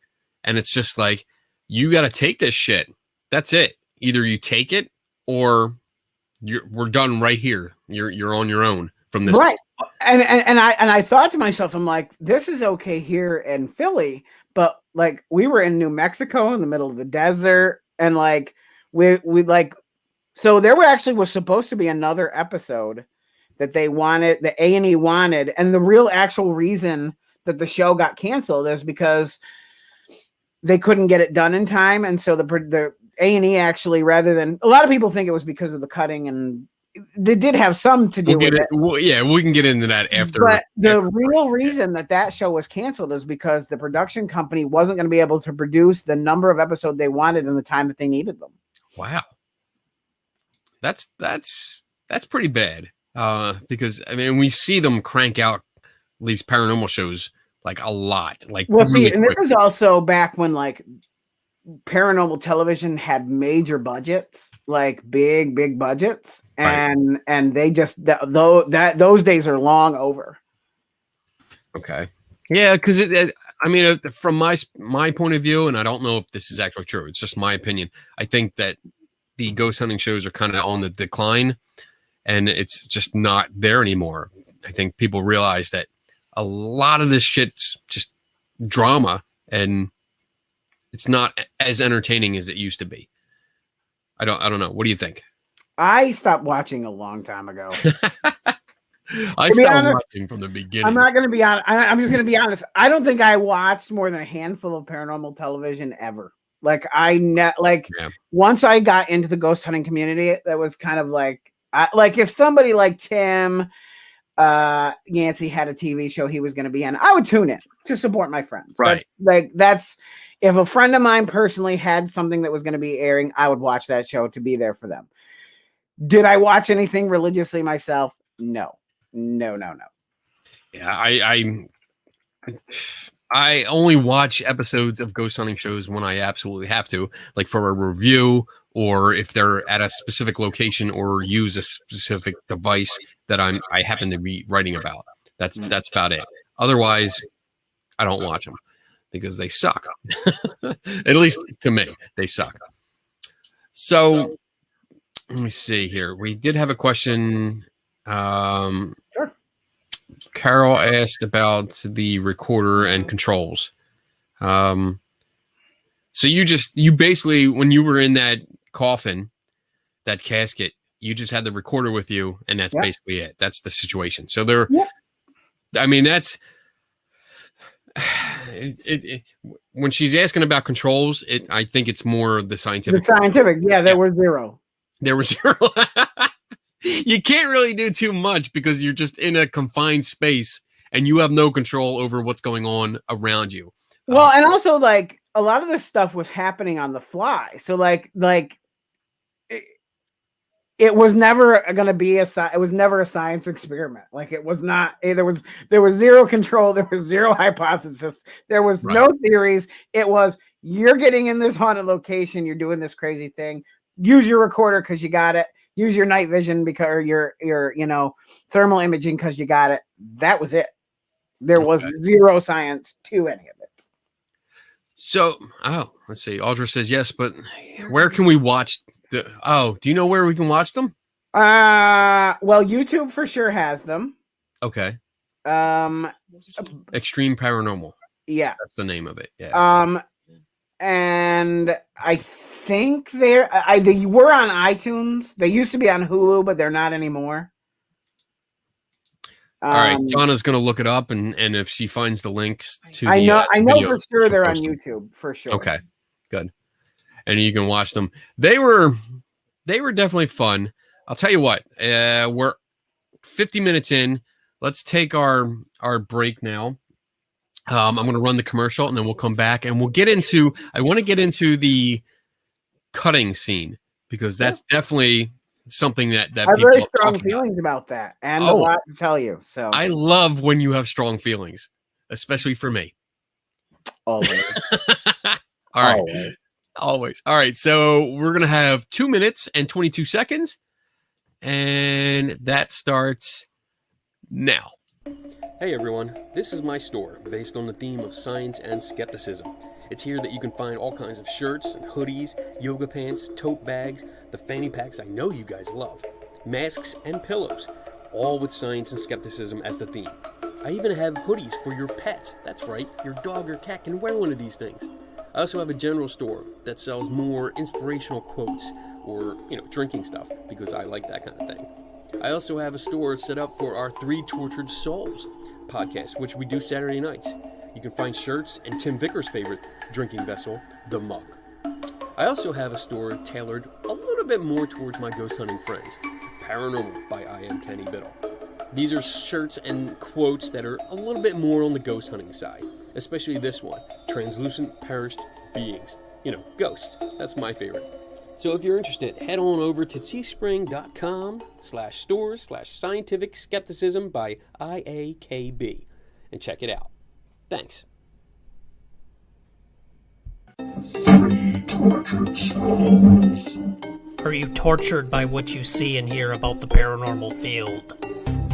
[SPEAKER 1] and it's just like, you got to take this shit. That's it. Either you take it, or we're done right here. You're on your own from this.
[SPEAKER 3] Right. And I thought to myself, I'm like, this is okay here in Philly, but like we were in New Mexico in the middle of the desert, and like we like, so there was supposed to be another episode that they wanted, the A&E wanted, and the real actual reason that the show got canceled is because they couldn't get it done in time, and so the A&E actually, rather than, a lot of people think it was because of the cutting, and they did have some to do with it.
[SPEAKER 1] Yeah, we can get into that after.
[SPEAKER 3] But the real reason that show was canceled is because the production company wasn't going to be able to produce the number of episodes they wanted in the time that they needed them.
[SPEAKER 1] Wow, that's pretty bad. Because I mean, we see them crank out these paranormal shows like a lot. Like,
[SPEAKER 3] well, see, and this is also back when like paranormal television had major budgets, like big budgets, and right. And they just those days are long over.
[SPEAKER 1] Okay, yeah, because I mean, from my point of view, and I don't know if this is actually true, it's just my opinion. I think that the ghost hunting shows are kind of on the decline, and it's just not there anymore. I think people realize that a lot of this shit's just drama, and it's not as entertaining as it used to be. I don't know. What do you think?
[SPEAKER 3] I stopped watching a long time ago.
[SPEAKER 1] I stopped watching from the beginning.
[SPEAKER 3] I'm not going to be honest. I'm just going to be honest. I don't think I watched more than a handful of paranormal television ever. Like once I got into the ghost hunting community, that was kind of like, if somebody like Tim Yancey had a TV show he was going to be in, I would tune in to support my friends.
[SPEAKER 1] Right.
[SPEAKER 3] That's if a friend of mine personally had something that was going to be airing, I would watch that show to be there for them. Did I watch anything religiously myself? No.
[SPEAKER 1] Yeah, I only watch episodes of ghost hunting shows when I absolutely have to, like for a review, or if they're at a specific location or use a specific device that I happen to be writing about. That's about it. Otherwise, I don't watch them because they suck. At least to me, they suck. So let me see here. We did have a question.
[SPEAKER 3] Sure.
[SPEAKER 1] Carol asked about the recorder and controls. So you basically, when you were in that coffin, that casket, you just had the recorder with you, and that's basically it. That's the situation. So there, I mean, that's when she's asking about controls, I think it's more the scientific.
[SPEAKER 3] The scientific, there was zero.
[SPEAKER 1] There was zero. You can't really do too much because you're just in a confined space and you have no control over what's going on around you.
[SPEAKER 3] Well, and also like a lot of this stuff was happening on the fly. So like it was never going to be it was never a science experiment. Like it was not, there was zero control. There was zero hypothesis. There was no theories. It was, you're getting in this haunted location. You're doing this crazy thing. Use your recorder because you got it. Use your night vision because, or your thermal imaging because you got it. That was it. There was zero science to any of it.
[SPEAKER 1] So, let's see. Audra says yes, but where can we watch do you know where we can watch them?
[SPEAKER 3] Well, YouTube for sure has them.
[SPEAKER 1] Okay. Extreme Paranormal.
[SPEAKER 3] Yeah.
[SPEAKER 1] That's the name of it. Yeah.
[SPEAKER 3] And I think they were on iTunes. They used to be on Hulu, but they're not anymore.
[SPEAKER 1] All right, Donna's gonna look it up, and if she finds the links to,
[SPEAKER 3] I know for sure they're on YouTube for sure.
[SPEAKER 1] Okay, good, and you can watch them. They were definitely fun. I'll tell you what, we're 50 minutes in. Let's take our break now. I'm going to run the commercial, and then we'll come back, and we'll get into. I want to get into the cutting scene because that's definitely something that
[SPEAKER 3] I have very strong feelings about that, and a lot to tell you. So
[SPEAKER 1] I love when you have strong feelings, especially for me.
[SPEAKER 3] Always.
[SPEAKER 1] All right.
[SPEAKER 3] Always.
[SPEAKER 1] Always. All right. So we're going to have 2 minutes and 22 seconds. And that starts now. Hey, everyone. This is my store based on the theme of science and skepticism. It's here that you can find all kinds of shirts and hoodies, yoga pants, tote bags, the fanny packs I know you guys love, masks and pillows, all with science and skepticism as the theme. I even have hoodies for your pets. That's right, your dog or cat can wear one of these things. I also have a general store that sells more inspirational quotes or, drinking stuff because I like that kind of thing. I also have a store set up for our Three Tortured Souls podcast, which we do Saturday nights. You can find shirts and Tim Vickers' favorite drinking vessel, the mug. I also have a store tailored a little bit more towards my ghost hunting friends, Paranormal by I Am Kenny Biddle. These are shirts and quotes that are a little bit more on the ghost hunting side, especially this one, Translucent Perished Beings. Ghost. That's my favorite. So if you're interested, head on over to teespring.com/stores/scientific skepticism by IAKB and check it out. Thanks.
[SPEAKER 2] Are you tortured by what you see and hear about the paranormal field?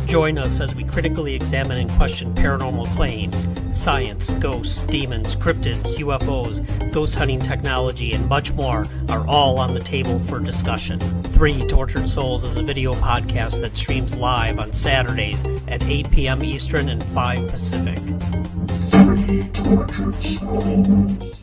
[SPEAKER 2] Join us as we critically examine and question paranormal claims, science, ghosts, demons, cryptids, UFOs, ghost hunting technology, and much more are all on the table for discussion. Three Tortured Souls is a video podcast that streams live on Saturdays at 8 p.m. Eastern and 5 Pacific. Three Tortured Souls.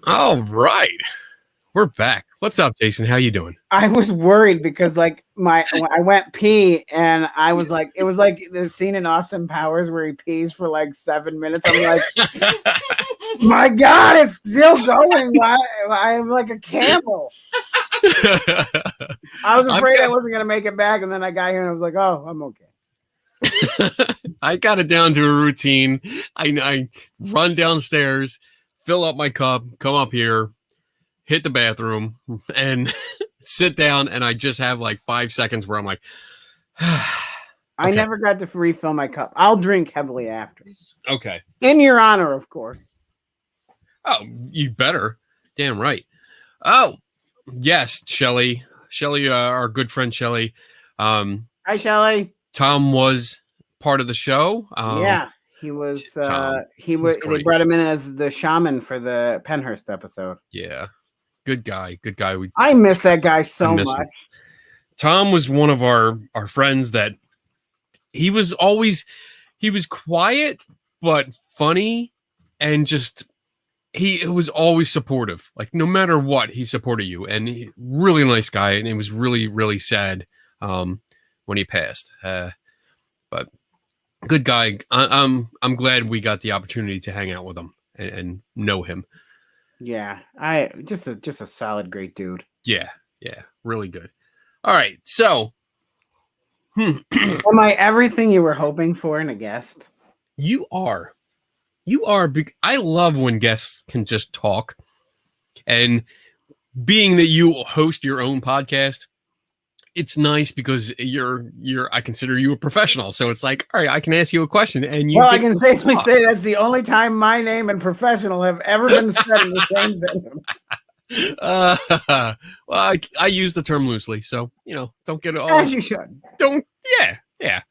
[SPEAKER 1] All right. We're back. What's up, Jason? How you doing?
[SPEAKER 3] I was worried because when I went pee and I was like, it was like the scene in Austin Powers where he pees for like 7 minutes. I'm like, my God, it's still going. I'm like a camel. I was afraid I wasn't going to make it back. And then I got here and I was like, oh, I'm okay.
[SPEAKER 1] I got it down to a routine. I run downstairs, fill up my cup, come up here, hit the bathroom, and sit down, and I just have like 5 seconds where I'm like, okay.
[SPEAKER 3] I never got to refill my cup. I'll drink heavily after.
[SPEAKER 1] Okay.
[SPEAKER 3] In your honor, of course.
[SPEAKER 1] Oh, you better. Damn right. Oh, yes, Shelly. Shelly, our good friend Shelly.
[SPEAKER 3] Hi, Shelly.
[SPEAKER 1] Tom was part of the show.
[SPEAKER 3] Yeah. He was. They brought him in as the shaman for the Penhurst episode.
[SPEAKER 1] Yeah, good guy. Good guy.
[SPEAKER 3] I miss that guy so much.
[SPEAKER 1] Him. Tom was one of our friends that he was quiet but funny, and just he was always supportive. Like no matter what, he supported you, and really nice guy. And it was really really sad when he passed. But. Good guy. I'm glad we got the opportunity to hang out with him and know him.
[SPEAKER 3] Yeah, just a solid, great dude.
[SPEAKER 1] Yeah, really good. All right, so
[SPEAKER 3] am I everything you were hoping for in a guest?
[SPEAKER 1] You are. I love when guests can just talk, and being that you host your own podcast. It's nice because I consider you a professional. So it's like, all right, I can ask you a question and
[SPEAKER 3] I can safely say that's the only time my name and professional have ever been said in the same sentence.
[SPEAKER 1] Well, I use the term loosely, so don't get it all.
[SPEAKER 3] As you should.
[SPEAKER 1] Don't. Yeah.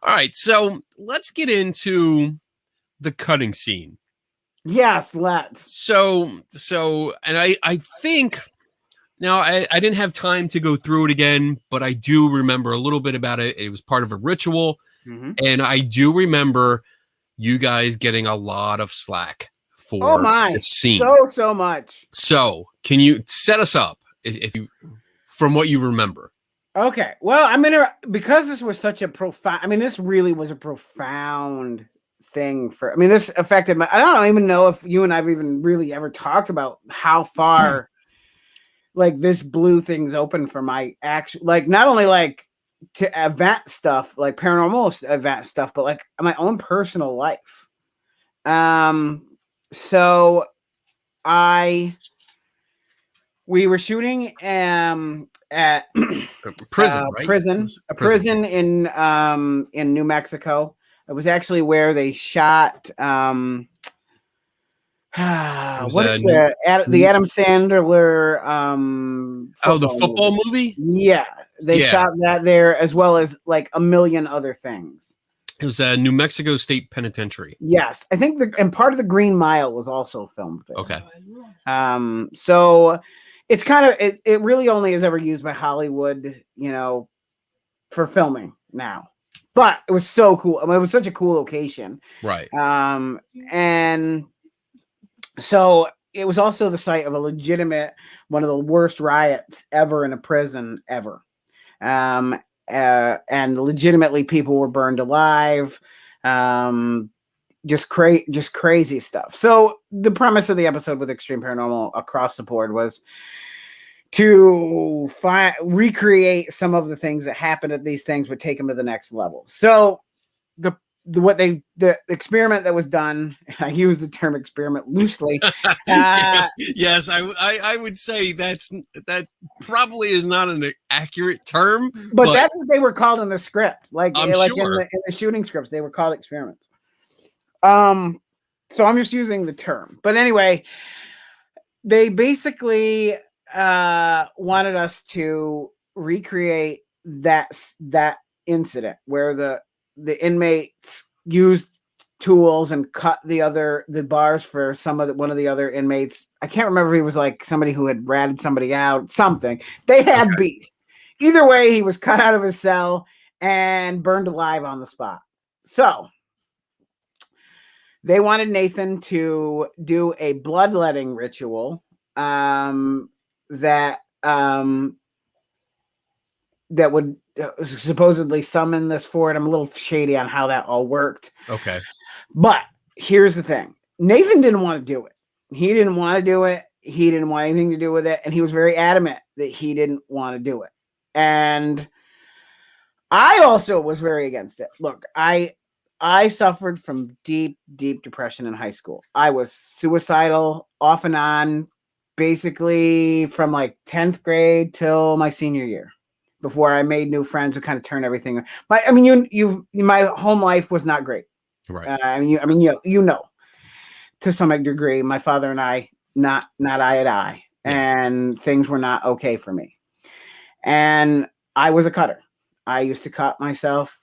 [SPEAKER 1] All right, so let's get into the cutting scene.
[SPEAKER 3] Yes, let's.
[SPEAKER 1] So, and I think. Now, I didn't have time to go through it again, but I do remember a little bit about it. It was part of a ritual, and I do remember you guys getting a lot of slack for
[SPEAKER 3] Oh my,
[SPEAKER 1] the scene.
[SPEAKER 3] so much.
[SPEAKER 1] So can you set us up if you, from what you remember?
[SPEAKER 3] Okay. Well, I'm gonna, because this was such a profound, I mean, this really was a profound thing for, I mean, this affected my, I don't even know if you and I've even really ever talked about how far like this blew things open for my action, like not only like to event stuff, like paranormal event stuff, but like my own personal life. So we were shooting at
[SPEAKER 1] Prison, right?
[SPEAKER 3] a prison in New Mexico. It was actually where they shot what is the Adam Sandler
[SPEAKER 1] the football movie?
[SPEAKER 3] Yeah, they shot that there, as well as like a million other things.
[SPEAKER 1] It was a New Mexico State Penitentiary.
[SPEAKER 3] Yes, I think and part of the Green Mile was also filmed there.
[SPEAKER 1] Okay.
[SPEAKER 3] So it's kind of it really only is ever used by Hollywood, you know, for filming now. But it was so cool. I mean, it was such a cool location.
[SPEAKER 1] Right.
[SPEAKER 3] And so it was also the site of a legitimate, one of the worst riots ever in a prison ever. And legitimately people were burned alive. Just crazy stuff. So the premise of the episode with Extreme Paranormal across the board was to recreate some of the things that happened at these things, but take them to the next level. So the experiment that was done, and I use the term experiment loosely.
[SPEAKER 1] Yes, I would say that probably is not an accurate term,
[SPEAKER 3] but that's what they were called in the script. Like,
[SPEAKER 1] I'm
[SPEAKER 3] like
[SPEAKER 1] sure.
[SPEAKER 3] in the shooting scripts, they were called experiments. So I'm just using the term. But anyway, they basically wanted us to recreate that incident where the inmates used tools and cut the bars for one of the other inmates. I can't remember if he was like somebody who had ratted somebody out, something. They had beef. Either way, he was cut out of his cell and burned alive on the spot. So they wanted Nathan to do a bloodletting ritual that would supposedly summon this forward. I'm a little shady on how that all worked.
[SPEAKER 1] Okay.
[SPEAKER 3] But here's the thing. Nathan didn't want to do it. He didn't want to do it. He didn't want anything to do with it. And he was very adamant that he didn't want to do it. And I also was very against it. Look, I suffered from deep, deep depression in high school. I was suicidal off and on, basically from like 10th grade till my senior year, before I made new friends who kind of turned everything. My home life was not great.
[SPEAKER 1] Right.
[SPEAKER 3] You know, to some degree, my father and I, not eye to eye, and things were not okay for me. And I was a cutter. I used to cut myself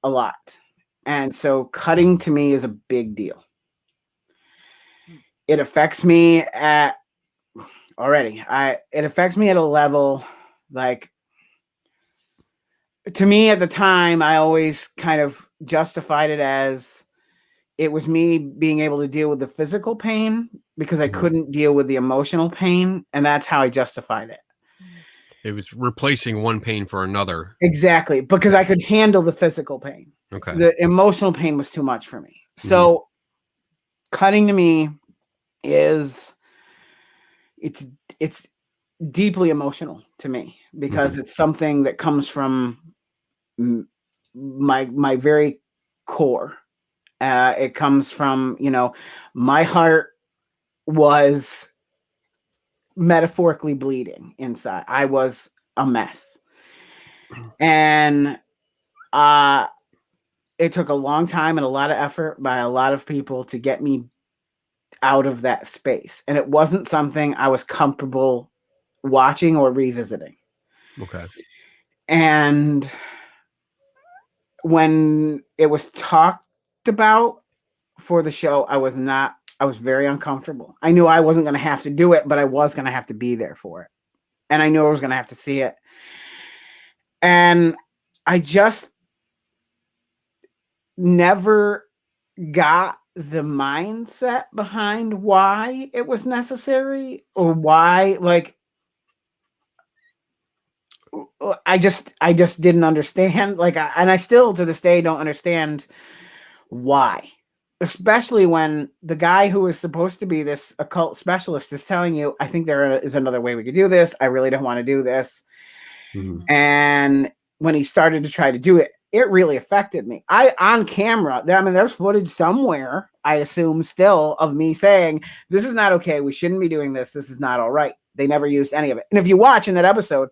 [SPEAKER 3] a lot. And so cutting to me is a big deal. It affects me at a level, like, to me at the time, I always kind of justified it as it was me being able to deal with the physical pain because I couldn't deal with the emotional pain. And that's how I justified it.
[SPEAKER 1] It was replacing one pain for another.
[SPEAKER 3] Exactly. Because I could handle the physical pain.
[SPEAKER 1] Okay.
[SPEAKER 3] The emotional pain was too much for me. So cutting to me it's deeply emotional to me because it's something that comes from my very core. It comes from, my heart was metaphorically bleeding inside. I was a mess. And it took a long time and a lot of effort by a lot of people to get me out of that space. And it wasn't something I was comfortable watching or revisiting.
[SPEAKER 1] Okay.
[SPEAKER 3] And when it was talked about for the show, I was very uncomfortable. I knew I wasn't going to have to do it, but I was going to have to be there for it. And I knew I was going to have to see it. And I just never got the mindset behind why it was necessary, or why, like, I just didn't understand. Like, and I still to this day don't understand why. Especially when the guy who is supposed to be this occult specialist is telling you, I think there is another way we could do this. I really don't want to do this.
[SPEAKER 1] Mhm.
[SPEAKER 3] And when he started to try to do it, it really affected me. On camera, I mean, there's footage somewhere, I assume still, of me saying, this is not okay. We shouldn't be doing this. This is not all right. They never used any of it. And if you watch in that episode,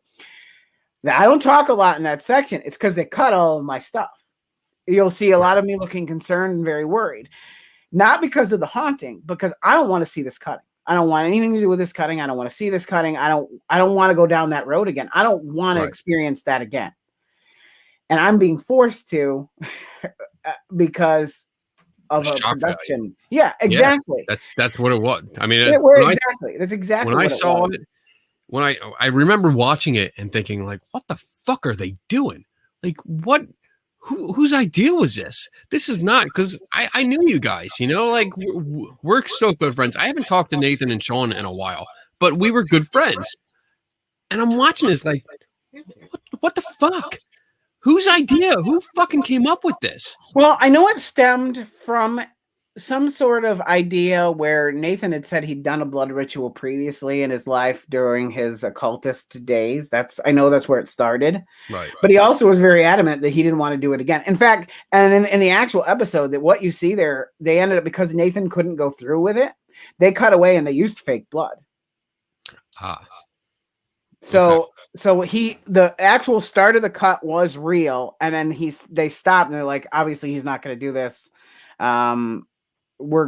[SPEAKER 3] I don't talk a lot in that section. It's because they cut all of my stuff. You'll see a lot of me looking concerned and very worried. Not because of the haunting, because I don't want to see this cutting. I don't want anything to do with this cutting. I don't want to see this cutting. I don't want to go down that road again. I don't want to experience that again. And I'm being forced to because of a production. Value. Yeah, exactly.
[SPEAKER 1] Yeah, that's what it was. I mean,
[SPEAKER 3] that's exactly
[SPEAKER 1] when
[SPEAKER 3] what
[SPEAKER 1] I saw
[SPEAKER 3] it.
[SPEAKER 1] When I remember watching it and thinking, like, what the fuck are they doing? Like, what? Whose idea was this? This is not, because I knew you guys, you know, like we're still good friends. I haven't talked to Nathan and Sean in a while, but we were good friends. And I'm watching this like, what the fuck? Whose idea? Who fucking came up with this?
[SPEAKER 3] Well, I know it stemmed from some sort of idea where Nathan had said he'd done a blood ritual previously in his life during his occultist days. I know that's where it started.
[SPEAKER 1] Right.
[SPEAKER 3] But he also was very adamant that he didn't want to do it again. In fact, and in the actual episode, that what you see there, they ended up, because Nathan couldn't go through with it, they cut away and they used fake blood. So the actual start of the cut was real, and then they stopped and they're like, obviously he's not going to do this. We'll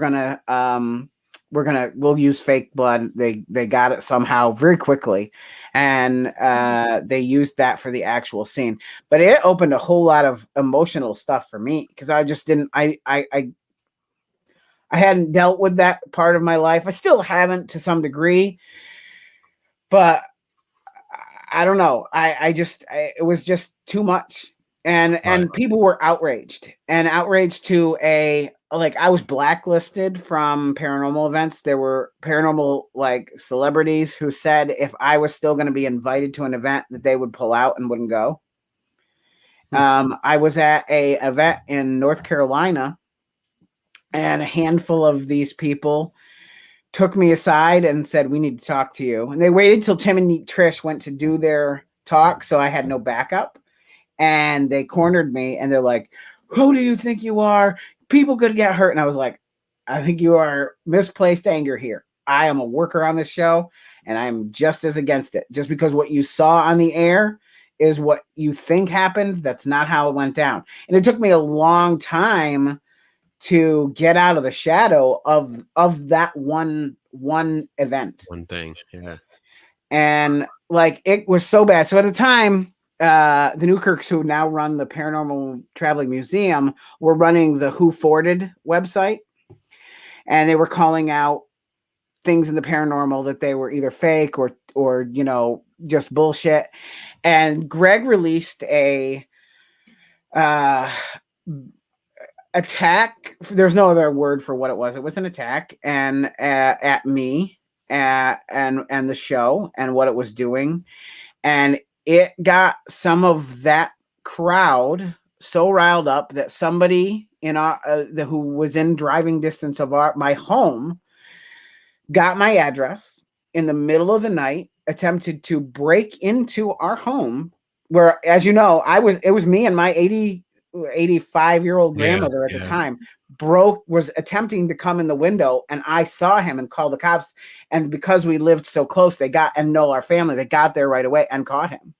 [SPEAKER 3] use fake blood. They got it somehow very quickly, and they used that for the actual scene. But it opened a whole lot of emotional stuff for me, because I just didn't. I hadn't dealt with that part of my life. I still haven't to some degree, but I don't know. It was just too much. And people were outraged to I was blacklisted from paranormal events. There were paranormal celebrities who said if I was still going to be invited to an event that they would pull out and wouldn't go. I was at a event in North Carolina, and a handful of these people took me aside and said, we need to talk to you. And they waited till Tim and Trish went to do their talk, so I had no backup. And they cornered me, and they're like, who do you think you are? People could get hurt. And I was like, I think you are misplaced anger here. I am a worker on this show, and I'm just as against it. Just because what you saw on the air is what you think happened, that's not how it went down. And it took me a long time to get out of the shadow of that one event.
[SPEAKER 1] One thing, yeah.
[SPEAKER 3] And it was so bad. So at the time, the Newkirks, who now run the Paranormal Traveling Museum, were running the Who Forted website, and they were calling out things in the paranormal that they were either fake or just bullshit. And Greg released a attack. There's no other word for what it was. It was an attack and at me and the show and what it was doing, and it got some of that crowd so riled up that somebody who was in driving distance of my home got my address in the middle of the night, attempted to break into our home, where, as you know, it was me and my 85-year-old grandmother at the time was attempting to come in the window, and I saw him and called the cops. And because we lived so close, our family, they got there right away and caught him.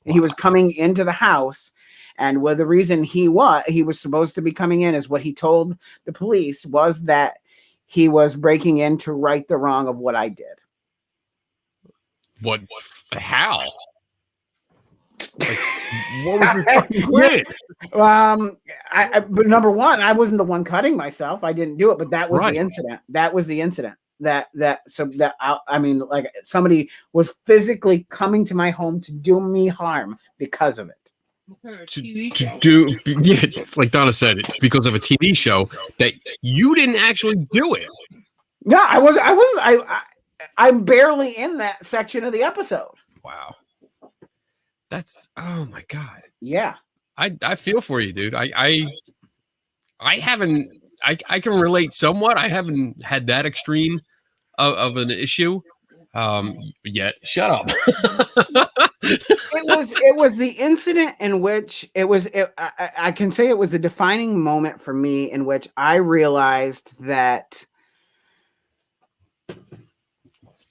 [SPEAKER 3] Wow. He was coming into the house, and the reason he was supposed to be coming in, is what he told the police, was that he was breaking in to right the wrong of what I did.
[SPEAKER 1] What? How? What was your fucking plan?
[SPEAKER 3] But number one, I wasn't the one cutting myself. I didn't do it, but that was the incident. That was the incident. Somebody was physically coming to my home to do me harm because of it.
[SPEAKER 1] to do, yeah, like Donna said, it's because of a TV show that you didn't actually do it.
[SPEAKER 3] No, I wasn't. I'm barely in that section of the episode.
[SPEAKER 1] Wow. That's, oh my God.
[SPEAKER 3] Yeah.
[SPEAKER 1] I feel for you, dude. I haven't, I can relate somewhat. I haven't had that extreme of an issue yet. Shut up.
[SPEAKER 3] It was the incident in which I can say it was a defining moment for me in which I realized that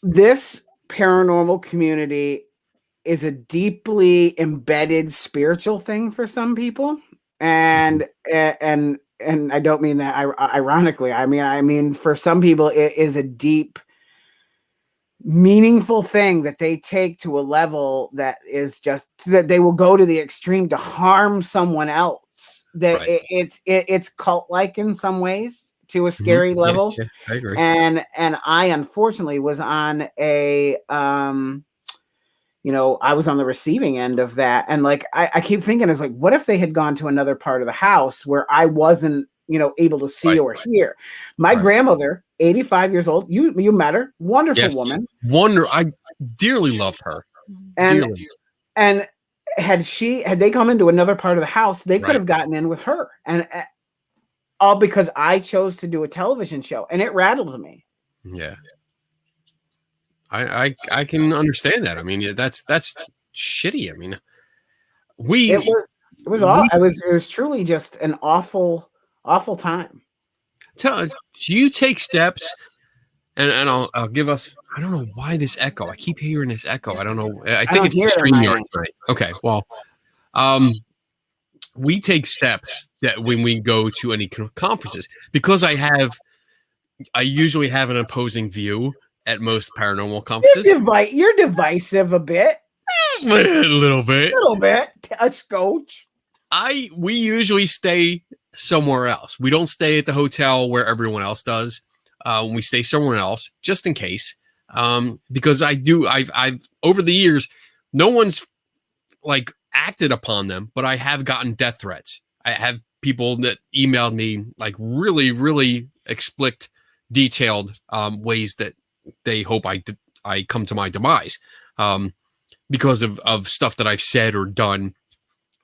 [SPEAKER 3] this paranormal community is a deeply embedded spiritual thing for some people, and I don't mean that ironically. I mean for some people it is a deep, meaningful thing that they take to a level that is just that they will go to the extreme to harm someone else. That right. It's cult-like in some ways to a scary level.
[SPEAKER 1] Yeah, I agree.
[SPEAKER 3] And I unfortunately was on a I was on the receiving end of that. And like, I keep thinking, it's like, what if they had gone to another part of the house where I wasn't, able to see or hear? My grandmother, 85 years old, you met her, wonderful woman.
[SPEAKER 1] I dearly love her.
[SPEAKER 3] And had they come into another part of the house, they could have gotten in with her. And all because I chose to do a television show, and it rattled me.
[SPEAKER 1] Yeah. I can understand that. I mean, that's shitty. I mean, it was truly just an awful time. Do you take steps? And I'll give us. I don't know why this echo. I keep hearing this echo. I don't know. I think it's the StreamYard tonight. Okay, well, we take steps that when we go to any conferences, because I usually have an opposing view at most paranormal conferences.
[SPEAKER 3] You're divisive a bit.
[SPEAKER 1] A little bit.
[SPEAKER 3] A scotch.
[SPEAKER 1] We usually stay somewhere else. We don't stay at the hotel where everyone else does. We stay somewhere else just in case. Because I've over the years, no one's like acted upon them, but I have gotten death threats. I have people that emailed me like really, really explicit, detailed ways that they hope I come to my demise because of stuff that I've said or done.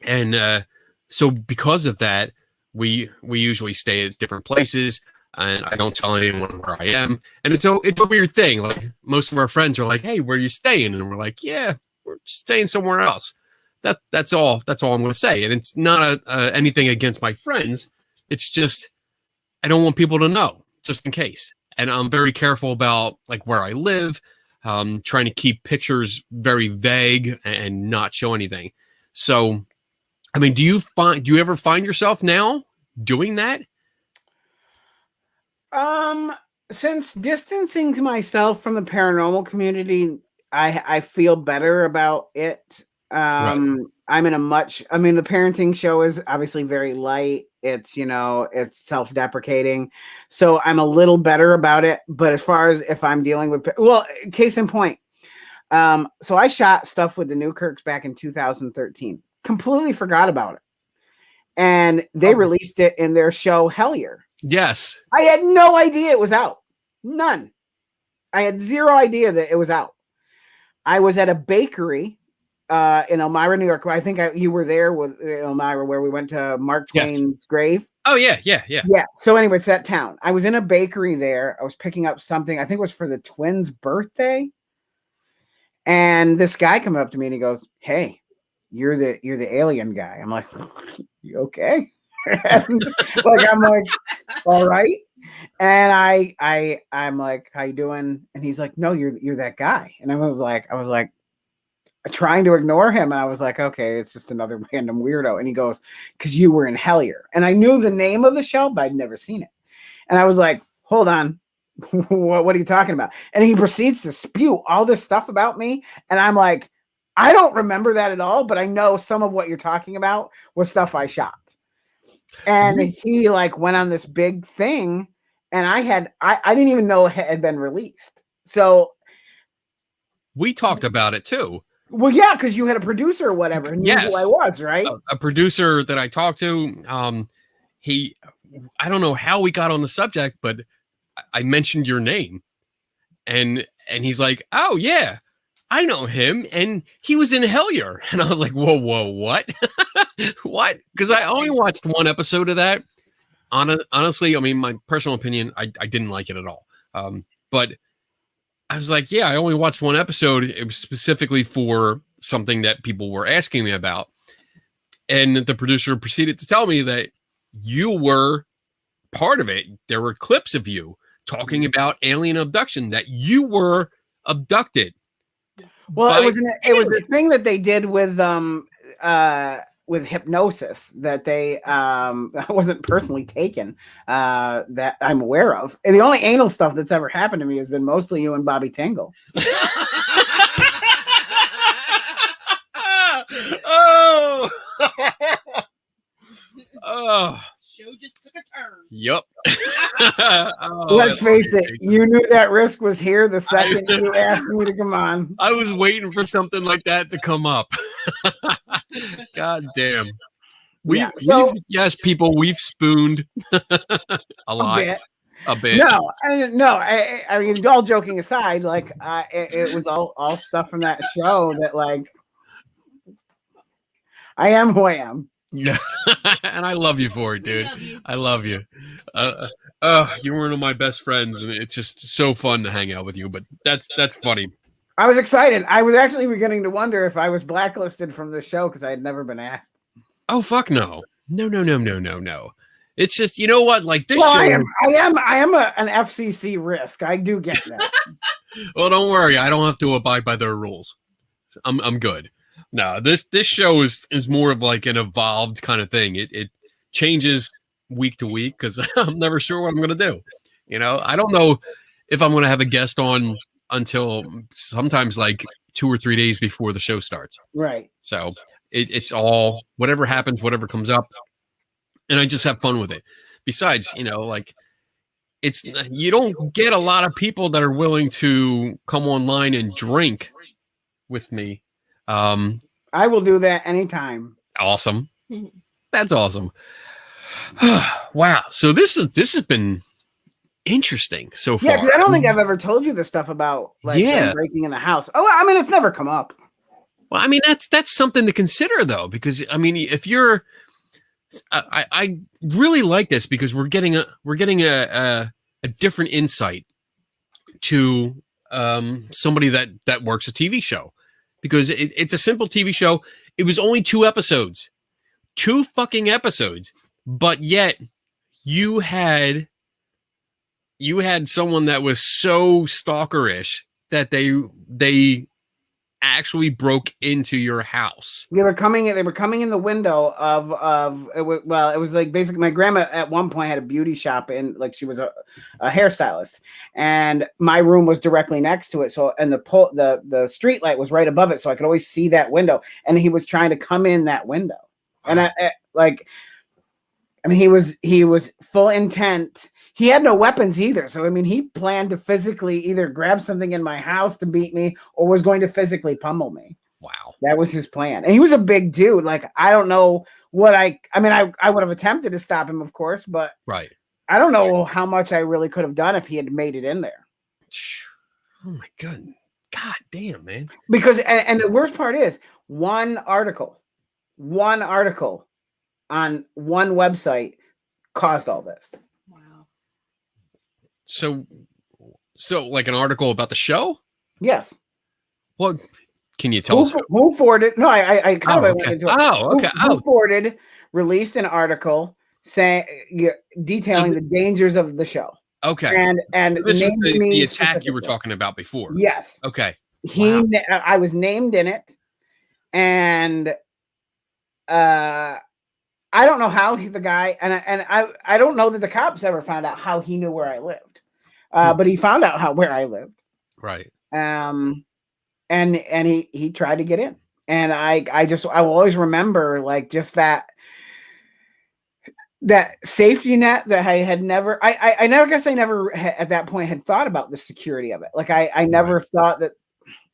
[SPEAKER 1] And so because of that, we usually stay at different places, and I don't tell anyone where I am. And it's a weird thing. Like, most of our friends are like, "Hey, where are you staying?" And we're like, "Yeah, we're staying somewhere else." That's all I'm going to say. And it's not anything against my friends. It's just I don't want people to know, just in case. And I'm very careful about like where I live, trying to keep pictures very vague and not show anything. So, I mean, do you ever find yourself now doing that?
[SPEAKER 3] Since distancing myself from the paranormal community, I feel better about it. I'm in the parenting show is obviously very light. It's, it's self-deprecating. So I'm a little better about it. But as far as if I'm dealing with, case in point, so I shot stuff with the Newkirks back in 2013. Completely forgot about it. And they released it in their show Hellier.
[SPEAKER 1] Yes.
[SPEAKER 3] I had no idea it was out. None. I had zero idea that it was out. I was at a bakery in Elmira, New York. I think you were there with Elmira, where we went to Mark Twain's grave.
[SPEAKER 1] Oh, yeah.
[SPEAKER 3] So anyway, it's that town. I was in a bakery there. I was picking up something. I think it was for the twins' birthday. And this guy came up to me and he goes, "Hey, you're the alien guy." I'm like, "You okay?" I'm like, "All right." And I'm like, "How you doing?" And he's like, "No, you're that guy." And I was like trying to ignore him, and I was like, "Okay, it's just another random weirdo." And he goes, "Because you were in Hellier." And I knew the name of the show, but I'd never seen it. And I was like, "Hold on, what are you talking about?" And he proceeds to spew all this stuff about me, and I'm like, "I don't remember that at all, but I know some of what you're talking about was stuff I shot." And he like went on this big thing, and I didn't even know it had been released. So
[SPEAKER 1] we talked about it too.
[SPEAKER 3] Well, yeah, because you had a producer or whatever and knew who I
[SPEAKER 1] Yes.
[SPEAKER 3] was, right?
[SPEAKER 1] A producer that I talked to, I don't know how we got on the subject, but I mentioned your name, and he's like, "Oh yeah, I know him, and he was in Hellier." And I was like, "Whoa, what? What?" Because I only watched one episode of that. Honestly, I mean, my personal opinion, I didn't like it at all. But I was like, "Yeah, I only watched one episode. It was specifically for something that people were asking me about." And the producer proceeded to tell me that you were part of it. There were clips of you talking about alien abduction, that you were abducted.
[SPEAKER 3] Well, it was a thing that they did with hypnosis that they I wasn't personally taken that I'm aware of. And the only anal stuff that's ever happened to me has been mostly you and Bobby Tingle.
[SPEAKER 1] Oh. Oh.
[SPEAKER 4] Show just took a turn.
[SPEAKER 1] Yep.
[SPEAKER 3] Let's face it, you knew that risk was here the second you asked me to come on.
[SPEAKER 1] I was waiting for something like that to come up. God damn. Yes, people, we've spooned a lot. A bit.
[SPEAKER 3] No. I mean, all joking aside, like it was all stuff from that show that, like, I am who I am.
[SPEAKER 1] Yeah. And I love you for it, dude. I love you. You're one of my best friends, and it's just so fun to hang out with you. But that's funny.
[SPEAKER 3] I was excited. I was actually beginning to wonder if I was blacklisted from the show because I had never been asked.
[SPEAKER 1] Oh fuck no. No. It's just, you know what? Like this show.
[SPEAKER 3] I am an FCC risk. I do get that.
[SPEAKER 1] Well, don't worry. I don't have to abide by their rules. I'm good. No, this show is more of like an evolved kind of thing. It changes week to week because I'm never sure what I'm going to do. You know, I don't know if I'm going to have a guest on until sometimes like 2 or 3 days before the show starts.
[SPEAKER 3] Right.
[SPEAKER 1] So it's all whatever happens, whatever comes up, and I just have fun with it. Besides, you know, like you don't get a lot of people that are willing to come online and drink with me.
[SPEAKER 3] I will do that anytime.
[SPEAKER 1] Awesome. That's awesome. Wow. So this has been interesting so far.
[SPEAKER 3] Yeah, because I don't think I've ever told you this stuff about them breaking in the house. Oh, I mean, it's never come up.
[SPEAKER 1] Well, I mean, that's something to consider though, because I mean, if you're, I really like this because we're getting a different insight to somebody that works a TV show. Because it's a simple TV show. It was only 2 episodes. 2 fucking episodes. But yet you had someone that was so stalkerish that they actually broke into your house.
[SPEAKER 3] They were coming in the window of it was like basically my grandma at one point had a beauty shop and like she was a hairstylist, and my room was directly next to it. So and the street light was right above it, so I could always see that window. And he was trying to come in that window, and I mean he was full intent. He had no weapons either. So, I mean, he planned to physically either grab something in my house to beat me or was going to physically pummel me.
[SPEAKER 1] Wow.
[SPEAKER 3] That was his plan. And he was a big dude. Like, I don't know what I would have attempted to stop him, of course, but
[SPEAKER 1] right.
[SPEAKER 3] I don't know how much I really could have done if he had made it in there.
[SPEAKER 1] Oh, my God. God damn, man.
[SPEAKER 3] Because, and the worst part is one article on one website caused all this.
[SPEAKER 1] So like an article about the show?
[SPEAKER 3] Yes.
[SPEAKER 1] Well, can you tell us
[SPEAKER 3] who forwarded? No, I kind of went into it.
[SPEAKER 1] Oh, okay.
[SPEAKER 3] Who forwarded released an article detailing the dangers of the show.
[SPEAKER 1] Okay.
[SPEAKER 3] And
[SPEAKER 1] this was the attack you were talking about before.
[SPEAKER 3] Yes.
[SPEAKER 1] Okay.
[SPEAKER 3] I was named in it, and I don't know how the guy and I don't know that the cops ever found out how he knew where I lived. But he found out where I lived.
[SPEAKER 1] Right.
[SPEAKER 3] And he tried to get in. And I will always remember like just that safety net that I had never at that point had thought about the security of it. Like I never thought that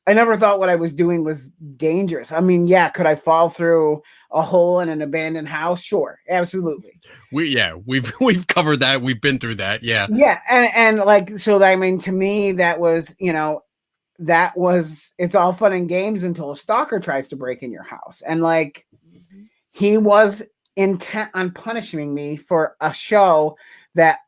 [SPEAKER 3] I never thought what I was doing was dangerous. I mean, yeah, could I fall through a hole in an abandoned house? Sure, absolutely.
[SPEAKER 1] We've covered that. We've been through that. Yeah.
[SPEAKER 3] Yeah, and like, so I mean, to me, that was, it's all fun and games until a stalker tries to break in your house. And like, he was intent on punishing me for a show that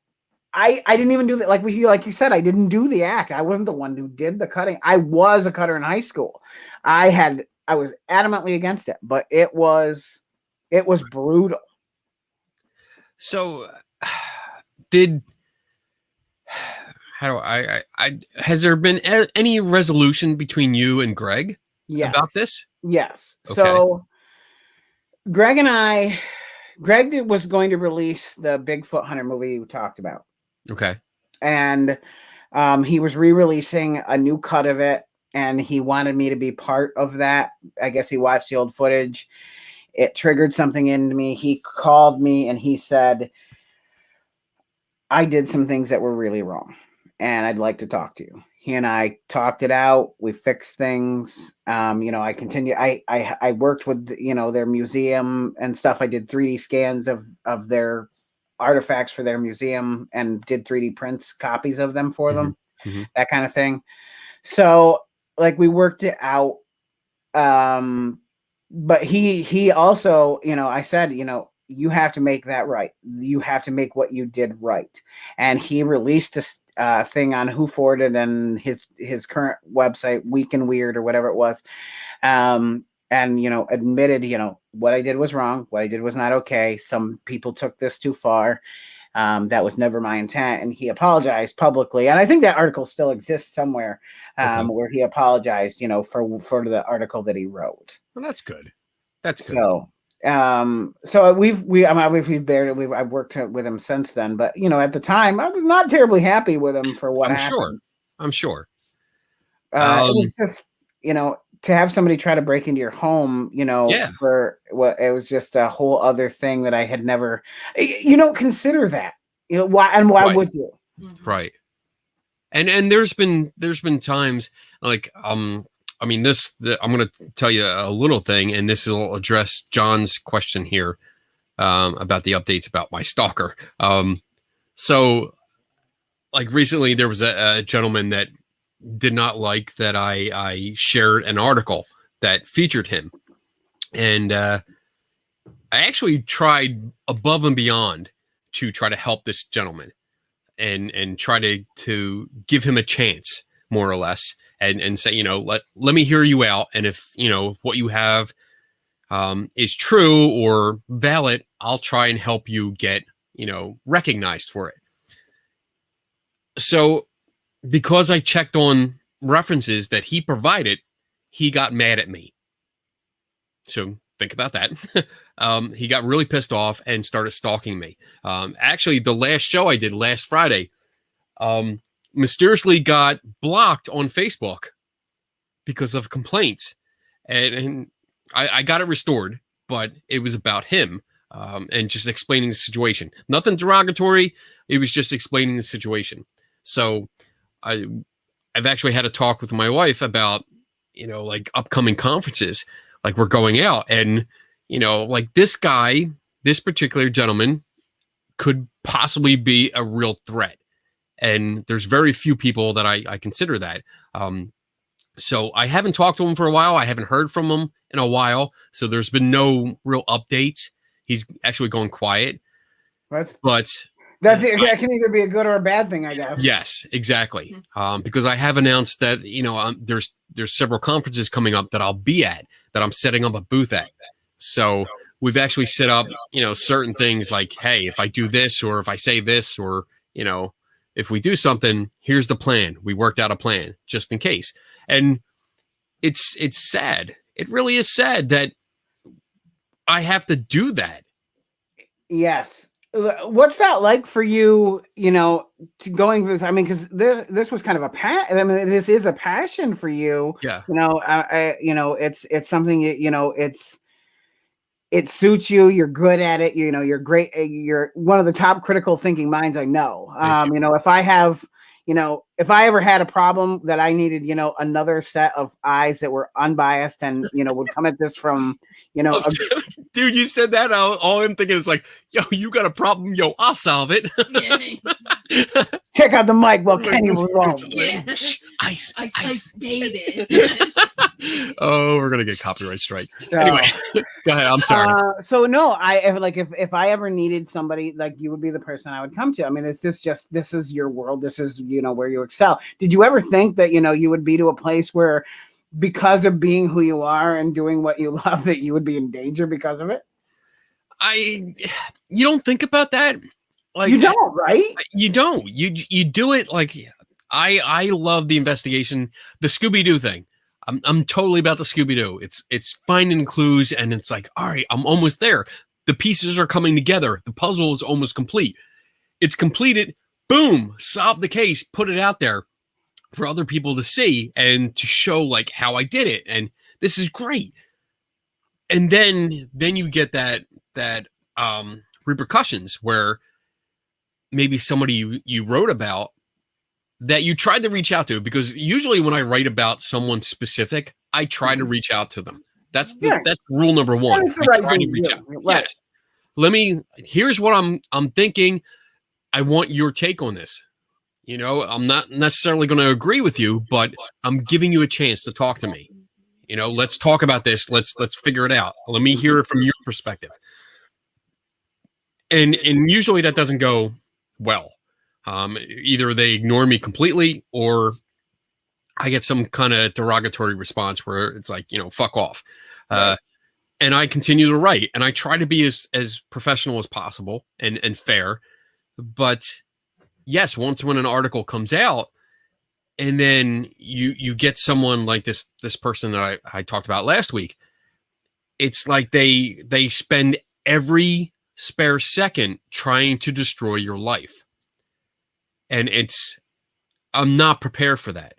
[SPEAKER 3] I didn't even do that. Like you said, I didn't do the act. I wasn't the one who did the cutting. I was a cutter in high school. I was adamantly against it, but it was brutal.
[SPEAKER 1] So has there been any resolution between you and Greg about this?
[SPEAKER 3] Yes.
[SPEAKER 1] Okay.
[SPEAKER 3] So Greg was going to release the Bigfoot Hunter movie we talked about.
[SPEAKER 1] Okay.
[SPEAKER 3] And he was re-releasing a new cut of it, and he wanted me to be part of that. I guess he watched the old footage. It triggered something in me. He called me and he said, I did some things that were really wrong, and I'd like to talk to you. He and I talked it out. We fixed things. I continue. I worked with, their museum and stuff. I did 3D scans of their artifacts for their museum and did 3D prints, copies of them for them, that kind of thing. So like, we worked it out. But he also, I said, you have to make that right. You have to make what you did right. And he released this thing on Who Forwarded and his current website, Weak and Weird or whatever it was. And, admitted, what I did was wrong. What I did was not okay. Some people took this too far. That was never my intent. And he apologized publicly. And I think that article still exists somewhere, where he apologized, for the article that he wrote.
[SPEAKER 1] Well, that's good. That's good.
[SPEAKER 3] So I've worked with him since then, but at the time I was not terribly happy with him for what happened.
[SPEAKER 1] I'm sure.
[SPEAKER 3] It was just, to have somebody try to break into your home, for what it was just a whole other thing that I had never, you don't consider that, why
[SPEAKER 1] right.
[SPEAKER 3] would you?
[SPEAKER 1] Right. And there's been times like, I'm going to tell you a little thing, and this will address John's question here, about the updates about my stalker. So like recently there was a gentleman that did not like that I shared an article that featured him. And I actually tried above and beyond to try to help this gentleman and try to give him a chance, more or less, and say, let me hear you out. And if what you have is true or valid, I'll try and help you get, recognized for it. So because I checked on references that he provided, he got mad at me. So think about that. He got really pissed off and started stalking me. Actually, the last show I did last Friday, mysteriously got blocked on Facebook because of complaints. And I got it restored, but it was about him, and just explaining the situation. Nothing derogatory. It was just explaining the situation. So I've actually had a talk with my wife about, like upcoming conferences, like we're going out, and, like this guy, this particular gentleman could possibly be a real threat. And there's very few people that I consider that. So I haven't talked to him for a while. I haven't heard from him in a while. So there's been no real updates. He's actually gone quiet.
[SPEAKER 3] That can either be a good or a bad thing, I guess.
[SPEAKER 1] Yes, exactly. Because I have announced that, there's several conferences coming up that I'll be at, that I'm setting up a booth at. So we've actually set up, certain things like, hey, if I do this, or if I say this, or, if we do something, here's the plan. We worked out a plan just in case. And it's sad. It really is sad that I have to do that.
[SPEAKER 3] Yes. What's that like for you, to going with, because this was kind of this is a passion for you.
[SPEAKER 1] Yeah.
[SPEAKER 3] It's something, it suits you. You're good at it. You're great. You're one of the top critical thinking minds I know. If I have, if I ever had a problem that I needed, another set of eyes that were unbiased and, would come at this from,
[SPEAKER 1] Dude, you said that. All I'm thinking is like, yo, you got a problem. Yo, I'll solve it.
[SPEAKER 3] check out the mic while Kenny was wrong.
[SPEAKER 4] Yeah.
[SPEAKER 1] Ice,
[SPEAKER 4] baby.
[SPEAKER 1] Oh, we're gonna get copyright strike. Anyway, go ahead. I'm sorry.
[SPEAKER 3] So no, if I ever needed somebody, like, you would be the person I would come to. I mean, this is your world. This is, where you excel. Did you ever think that, you would be to a place where, because of being who you are and doing what you love, that you would be in danger because of it?
[SPEAKER 1] You don't think about that. Like,
[SPEAKER 3] you don't, right?
[SPEAKER 1] You don't. You do it like I love the investigation, the Scooby-Doo thing. I'm totally about the Scooby-Doo. It's finding clues, and it's like, all right, I'm almost there. The pieces are coming together. The puzzle is almost complete. It's completed. Boom, solve the case, put it out there for other people to see and to show like how I did it. And this is great. And then you get that repercussions where maybe somebody you wrote about that you tried to reach out to, because usually when I write about someone specific, I try to reach out to them. That's rule number one. I try to reach out. Yes. Here's what I'm thinking. I want your take on this. I'm not necessarily going to agree with you, but I'm giving you a chance to talk to me. Let's talk about this. Let's figure it out. Let me hear it from your perspective. And usually that doesn't go well. Either they ignore me completely, or I get some kind of derogatory response where it's like, fuck off. Right. And I continue to write, and I try to be as professional as possible and fair. But yes, once when an article comes out, and then you get someone like this person that I talked about last week, it's like they spend every spare second trying to destroy your life. And I'm not prepared for that.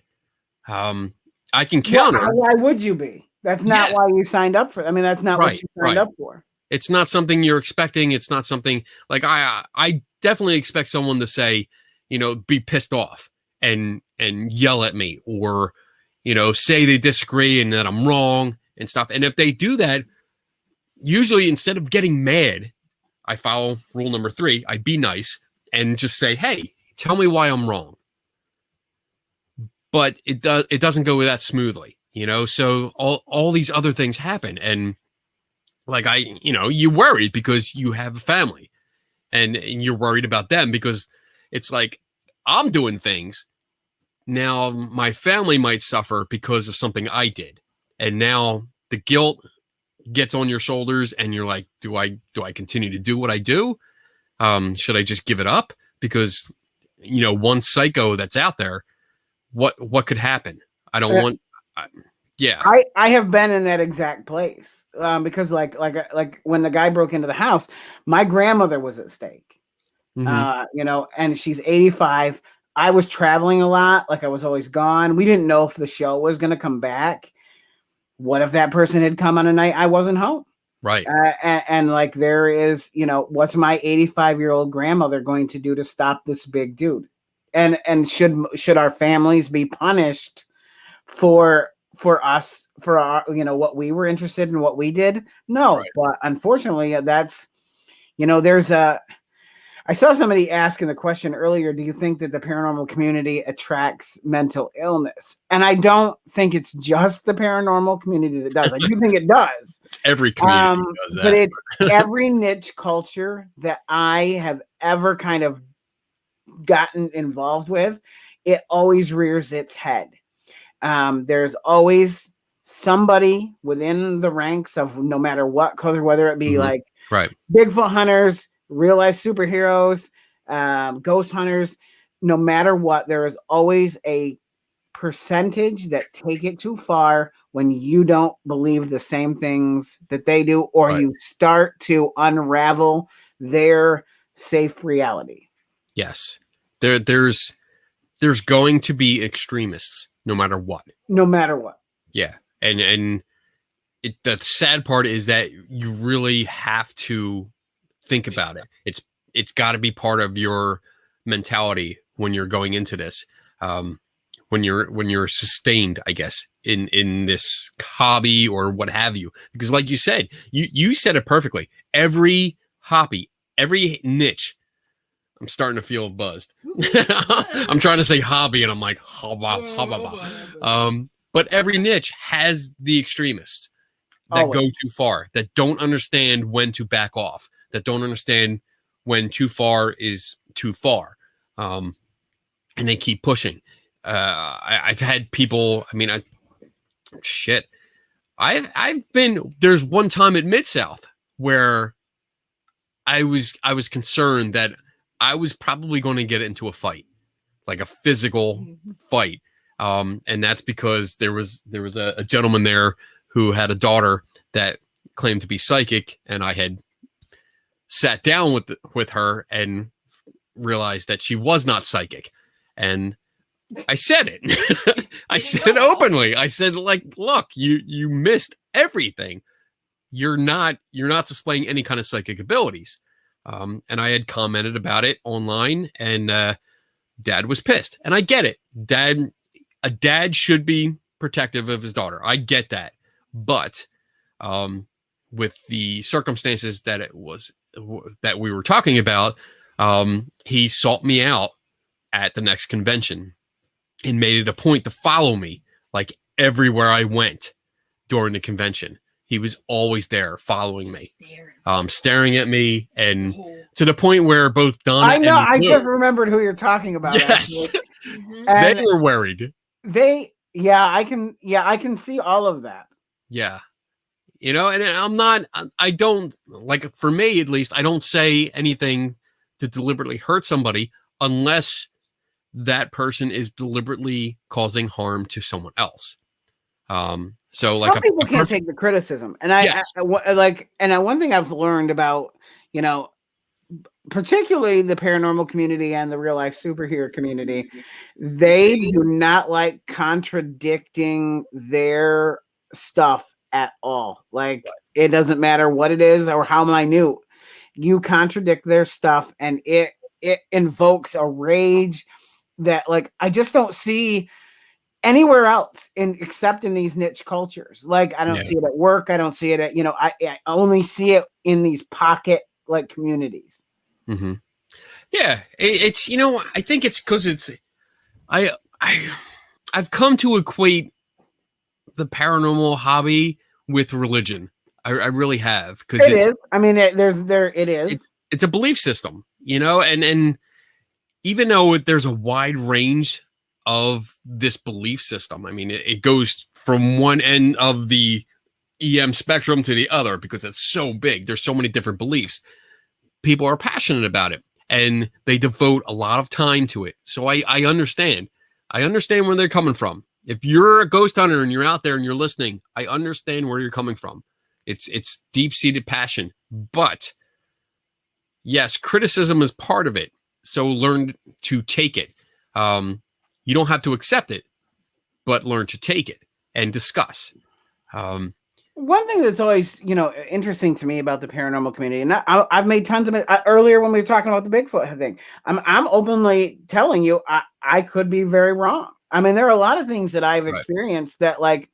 [SPEAKER 1] I can counter.
[SPEAKER 3] Why would you be? That's not why you signed up for. I mean, that's not what you signed up for.
[SPEAKER 1] It's not something you're expecting. It's not something like I definitely expect someone to say, be pissed off and yell at me, or, say they disagree and that I'm wrong and stuff. And if they do that, usually instead of getting mad, I follow rule number 3. I be nice and just say, hey, tell me why I'm wrong. But it doesn't go that smoothly, so all these other things happen. And like, you worried because you have a family, and you're worried about them because it's like, I'm doing things now, my family might suffer because of something I did. And now the guilt gets on your shoulders, and you're like, do I continue to do what I do? Should I just give it up? Because, one psycho that's out there, what could happen? I don't want.
[SPEAKER 3] I have been in that exact place because like when the guy broke into the house, my grandmother was at stake. And she's 85. I was traveling a lot. Like, I was always gone. We didn't know if the show was going to come back. What if that person had come on a night I wasn't home?
[SPEAKER 1] Right.
[SPEAKER 3] And like, there is, what's my 85-year-old grandmother going to do to stop this big dude? And should our families be punished for us, for our, what we were interested in, what we did? No. Right. But unfortunately, that's, I saw somebody asking the question earlier, do you think that the paranormal community attracts mental illness? And I don't think it's just the paranormal community that does. I do think it does.
[SPEAKER 1] It's every community does that.
[SPEAKER 3] But it's every niche culture that I have ever kind of gotten involved with, it always rears its head. There's always somebody within the ranks of no matter what color, whether it be like Bigfoot hunters, real life superheroes, ghost hunters, no matter what, there is always a percentage that take it too far when you don't believe the same things that they do, or you start to unravel their safe reality.
[SPEAKER 1] Yes. There's going to be extremists no matter what.
[SPEAKER 3] No matter what.
[SPEAKER 1] Yeah. And the sad part is that you really have to think about it. It's got to be part of your mentality when you're going into this, when you're sustained, I guess, in this hobby or what have you. Because like you said, you said it perfectly. Every hobby, every niche. I'm starting to feel buzzed. I'm trying to say hobby, and I'm like, but every niche has the extremists that go too far, that don't understand when to back off, that don't understand when too far is too far, and they keep pushing. I've had people. I mean, I've been. There's one time at Mid-South where I was concerned that I was probably going to get into a fight, like a physical fight. And that's because there was a gentleman there who had a daughter that claimed to be psychic, and I had sat down with her and realized that she was not psychic. And I said it. I said openly. I said, like, look, you missed everything. You're not displaying any kind of psychic abilities. And I had commented about it online, and Dad was pissed. And I get it. A dad should be protective of his daughter. I get that. But with the circumstances that we were talking about, he sought me out at the next convention and made it a point to follow me like everywhere I went during the convention. He was always there following me, staring at me, and to the point where both Donna
[SPEAKER 3] I know,
[SPEAKER 1] and
[SPEAKER 3] I
[SPEAKER 1] Luke,
[SPEAKER 3] just remembered who you're talking about.
[SPEAKER 1] yes, they were worried.
[SPEAKER 3] I can see all of that.
[SPEAKER 1] Yeah. You know, and I don't, like, for me at least, I don't say anything to deliberately hurt somebody unless that person is deliberately causing harm to someone else. So like
[SPEAKER 3] some people can't take the criticism, and one thing I've learned about, you know, particularly the paranormal community and the real life superhero community, they do not like contradicting their stuff at all. Like, it doesn't matter what it is or how minute, you contradict their stuff, and it invokes a rage that, like, I just don't see anywhere else except in these niche cultures. Like, I don't see it at work. I don't see it at, I only see it in these pocket like communities.
[SPEAKER 1] Mm-hmm. Yeah. It's, I think it's because I've come to equate the paranormal hobby with religion. I really have. Because
[SPEAKER 3] it is. I mean, it is.
[SPEAKER 1] It's a belief system, and even though there's a wide range of this belief system, I mean, it goes from one end of the EM spectrum to the other because it's so big. There's so many different beliefs. People are passionate about it, and they devote a lot of time to it. So I understand. I understand where they're coming from. If you're a ghost hunter and you're out there and you're listening, I understand where you're coming from. It's deep-seated passion. But yes, criticism is part of it. So learn to take it. You don't have to accept it, but learn to take it and discuss.
[SPEAKER 3] One thing that's always, interesting to me about the paranormal community, and I've made tons of it earlier when we were talking about the Bigfoot thing. I'm openly telling you, I could be very wrong. I mean, there are a lot of things that I've experienced that, like,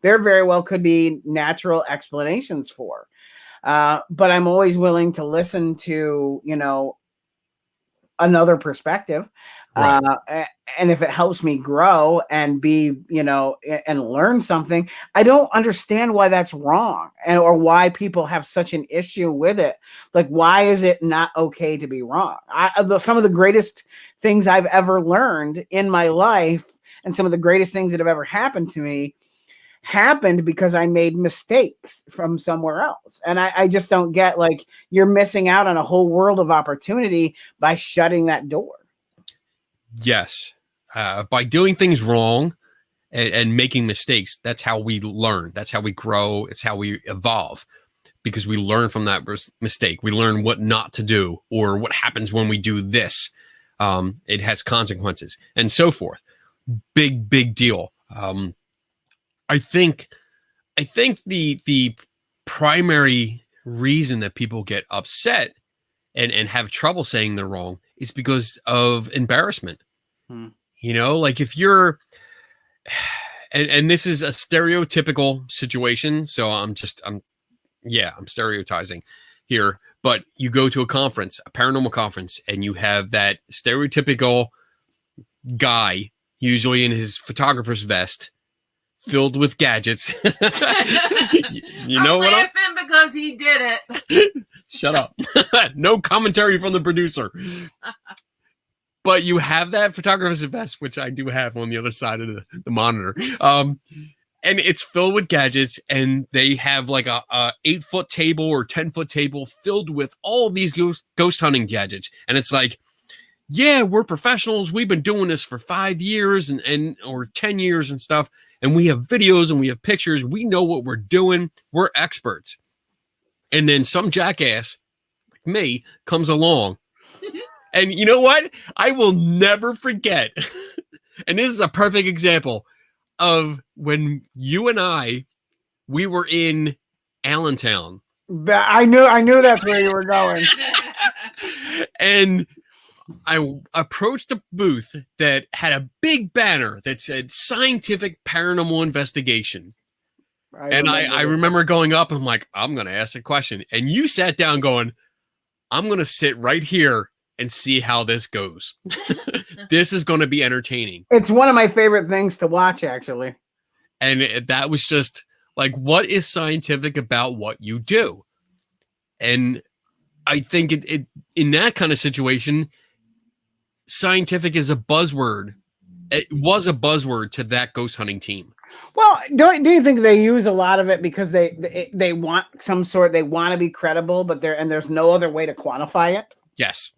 [SPEAKER 3] there very well could be natural explanations for. But I'm always willing to listen to, another perspective. Right. And if it helps me grow and be, and learn something, I don't understand why that's wrong, or why people have such an issue with it. Like, why is it not okay to be wrong? Some of the greatest things I've ever learned in my life, and some of the greatest things that have ever happened to me, happened because I made mistakes from somewhere else. And I just don't get, like, you're missing out on a whole world of opportunity by shutting that door.
[SPEAKER 1] Yes. By doing things wrong and making mistakes, that's how we learn. That's how we grow. It's how we evolve, because we learn from that mistake. We learn what not to do, or what happens when we do this. It has consequences and so forth. Big deal. I think the primary reason that people get upset and have trouble saying they're wrong is because of embarrassment. You know, like if you're, and this is a stereotypical situation. So I'm stereotyping here, but you go to a conference, a paranormal conference, and you have that stereotypical guy, usually in his photographer's vest, filled with gadgets. You know what?
[SPEAKER 4] I'm laughing because he did it.
[SPEAKER 1] Shut up. No commentary from the producer. But you have that photographer's vest, which I do have on the other side of the monitor. And it's filled with gadgets, and they have like a 8-foot table or 10-foot table filled with all of these ghost hunting gadgets. And it's like, yeah, we're professionals. We've been doing this for 5 years and or 10 years and stuff. And we have videos and we have pictures. We know what we're doing. We're experts. And then some jackass like me comes along. And you know what? I will never forget. And this is a perfect example of when you and we were in Allentown.
[SPEAKER 3] I knew that's where you were going.
[SPEAKER 1] And I approached a booth that had a big banner that said scientific paranormal investigation. I remember going up and I'm like, I'm going to ask a question. And you sat down going, I'm going to sit right here and see how this goes. This is going to be entertaining.
[SPEAKER 3] It's one of my favorite things to watch, actually.
[SPEAKER 1] And that was just like, what is scientific about what you do? And I think it in that kind of situation, scientific is a buzzword. It was a buzzword to that ghost hunting team.
[SPEAKER 3] Well, do you think they use a lot of it because they want they want to be credible, but there's no other way to quantify it?
[SPEAKER 1] Yes.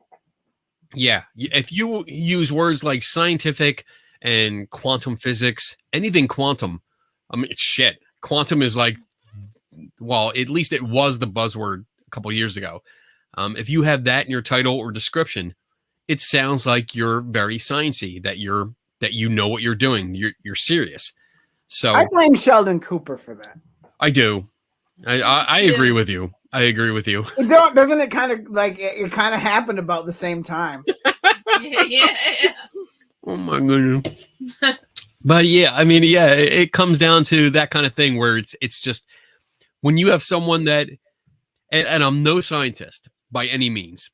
[SPEAKER 1] Yeah. If you use words like scientific and quantum physics, anything quantum, I mean, shit. Quantum is like, well, at least it was the buzzword a couple years ago. If you have that in your title or description, it sounds like you're very sciencey, that you know what you're doing. You're serious. So
[SPEAKER 3] I blame Sheldon Cooper for that.
[SPEAKER 1] I do. I agree with you. I agree with you.
[SPEAKER 3] Doesn't it kind of like it kind of happened about the same time?
[SPEAKER 4] Yeah.
[SPEAKER 1] Oh my goodness. But yeah, I mean, yeah, it comes down to that kind of thing where it's just when you have someone that, and I'm no scientist by any means,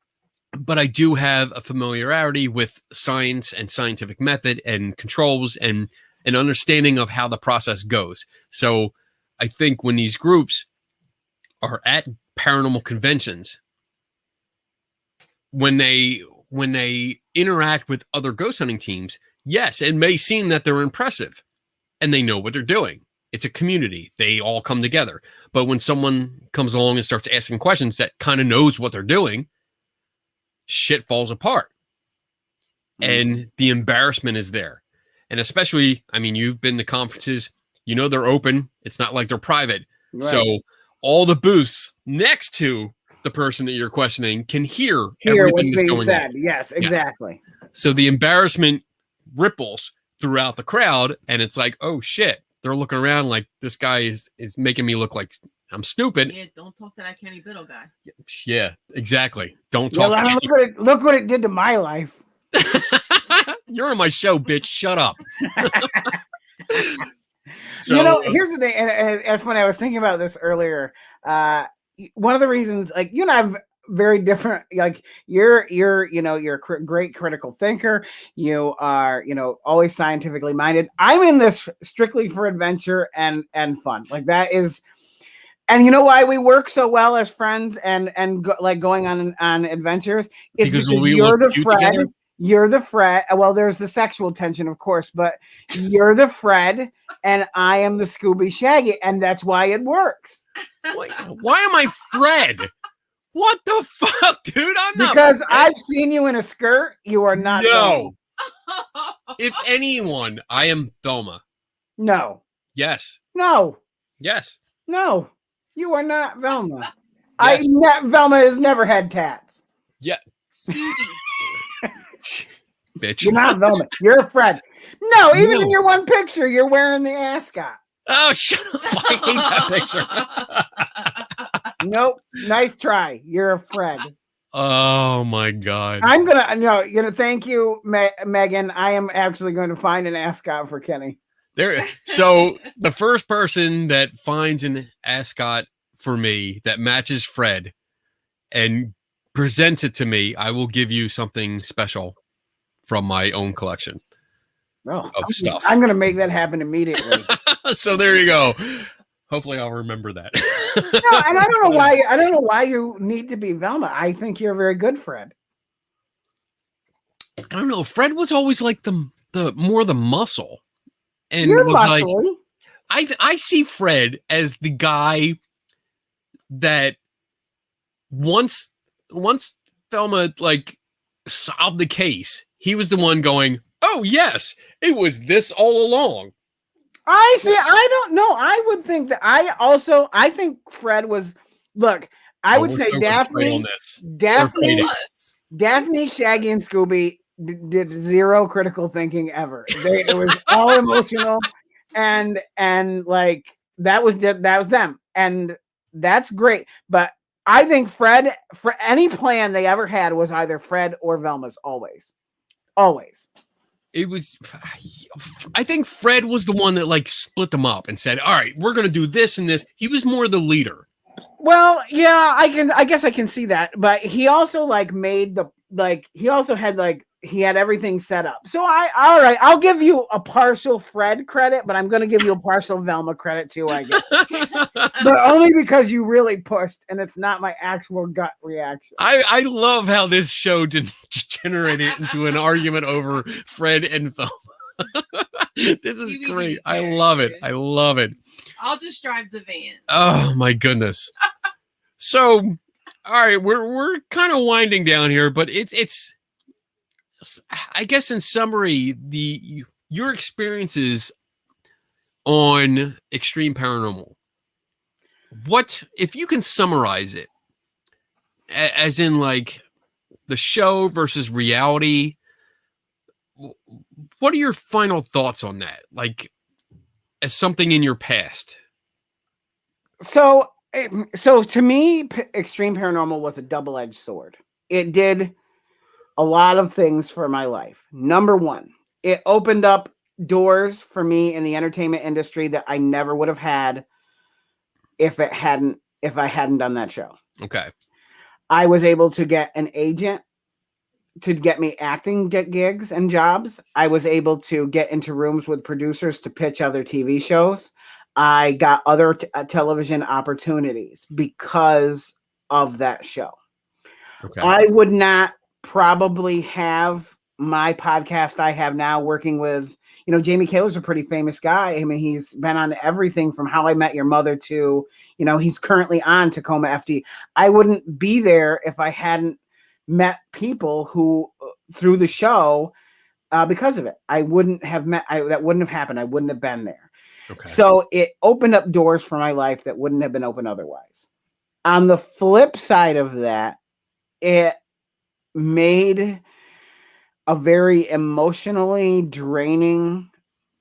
[SPEAKER 1] but I do have a familiarity with science and scientific method and controls and an understanding of how the process goes. So I think when these groups are at paranormal conventions, when they interact with other ghost hunting teams, yes, it may seem that they're impressive and they know what they're doing. It's a community. They all come together. But when someone comes along and starts asking questions that kind of knows what they're doing, shit falls apart. And the embarrassment is there. And especially, I mean, you've been to conferences, you know, they're open. It's not like they're private. Right. So all the booths next to the person that you're questioning can hear everything that's going on.
[SPEAKER 3] Yes, exactly.
[SPEAKER 1] Yes. So the embarrassment ripples throughout the crowd, and it's like, oh shit, they're looking around like this guy is making me look like I'm stupid.
[SPEAKER 4] Yeah, don't talk to that Kenny Biddle guy.
[SPEAKER 1] Yeah, exactly. Don't talk.
[SPEAKER 3] Yeah, look what it did to my life.
[SPEAKER 1] You're on my show, bitch. Shut up.
[SPEAKER 3] So, you know, here's the thing, and it's funny. I was thinking about this earlier. One of the reasons, like, you and I have very different. Like, you're a great critical thinker. You are, always scientifically minded. I'm in this strictly for adventure and fun. Like, that is. And you know why we work so well as friends and going on adventures is because you're the Fred. Together? You're the Fred. Well, there's the sexual tension, of course, but you're the Fred and I am the Scooby Shaggy, and that's why it works.
[SPEAKER 1] Why am I Fred? What the fuck, dude? I'm not.
[SPEAKER 3] Because I've seen you in a skirt. You are not.
[SPEAKER 1] No. If anyone, I am Thelma.
[SPEAKER 3] No.
[SPEAKER 1] Yes.
[SPEAKER 3] No.
[SPEAKER 1] Yes.
[SPEAKER 3] No. You are not Velma.
[SPEAKER 1] Yes.
[SPEAKER 3] Velma has never had tats.
[SPEAKER 1] Yeah. Bitch.
[SPEAKER 3] You're not Velma. You're a Fred. No, even in your one picture, you're wearing the ascot.
[SPEAKER 1] Oh, shut up. I hate that picture.
[SPEAKER 3] Nope. Nice try. You're a Fred.
[SPEAKER 1] Oh my God.
[SPEAKER 3] I'm gonna thank you, Megan. I am actually going to find an ascot for Kenny.
[SPEAKER 1] So the first person that finds an ascot for me that matches Fred and presents it to me, I will give you something special from my own collection of stuff.
[SPEAKER 3] I'm gonna make that happen immediately.
[SPEAKER 1] So there you go. Hopefully I'll remember that.
[SPEAKER 3] No, and I don't know why you need to be Velma. I think you're very good, Fred.
[SPEAKER 1] I don't know. Fred was always like the more the muscle. And
[SPEAKER 3] You're
[SPEAKER 1] was
[SPEAKER 3] muscly.
[SPEAKER 1] like, I see Fred as the guy that once Thelma like solved the case, he was the one going, "Oh yes, it was this all along."
[SPEAKER 3] I see. I don't know. I would think that I think Fred was. Look, I would say Daphne, Shaggy, and Scooby did zero critical thinking ever. It was all emotional, and like that was them, and that's great. But I think Fred, for any plan they ever had, was either Fred or Velma's. Always.
[SPEAKER 1] It was. I think Fred was the one that like split them up and said, "All right, we're going to do this and this." He was more the leader.
[SPEAKER 3] Well, yeah, I guess I can see that, but he also he had everything set up. So all right, I'll give you a partial Fred credit, but I'm going to give you a partial Velma credit too, I guess. But only because you really pushed, and it's not my actual gut reaction.
[SPEAKER 1] I love how this show degenerated into an argument over Fred and Velma. This is great. I love it.
[SPEAKER 4] I'll just drive the van.
[SPEAKER 1] Oh my goodness. So, all right, we're kind of winding down here, but it's I guess in summary, your experiences on Extreme Paranormal. What if you can summarize it as in like the show versus reality? What are your final thoughts on that? Like as something in your past?
[SPEAKER 3] So to me, Extreme Paranormal was a double-edged sword. It did a lot of things for my life. Number one, it opened up doors for me in the entertainment industry that I never would have had if I hadn't done that show.
[SPEAKER 1] Okay.
[SPEAKER 3] I was able to get an agent to get me acting gigs and jobs. I was able to get into rooms with producers to pitch other TV shows. I got other television opportunities because of that show.
[SPEAKER 1] Okay.
[SPEAKER 3] I would not probably have my podcast I have now working with, Jamie Kaler's a pretty famous guy. I mean, he's been on everything from How I Met Your Mother to, he's currently on Tacoma FD. I wouldn't be there if I hadn't met people who through the show because of it. That wouldn't have happened. I wouldn't have been there.
[SPEAKER 1] Okay.
[SPEAKER 3] So it opened up doors for my life that wouldn't have been open otherwise. On the flip side of that, it made a very emotionally draining,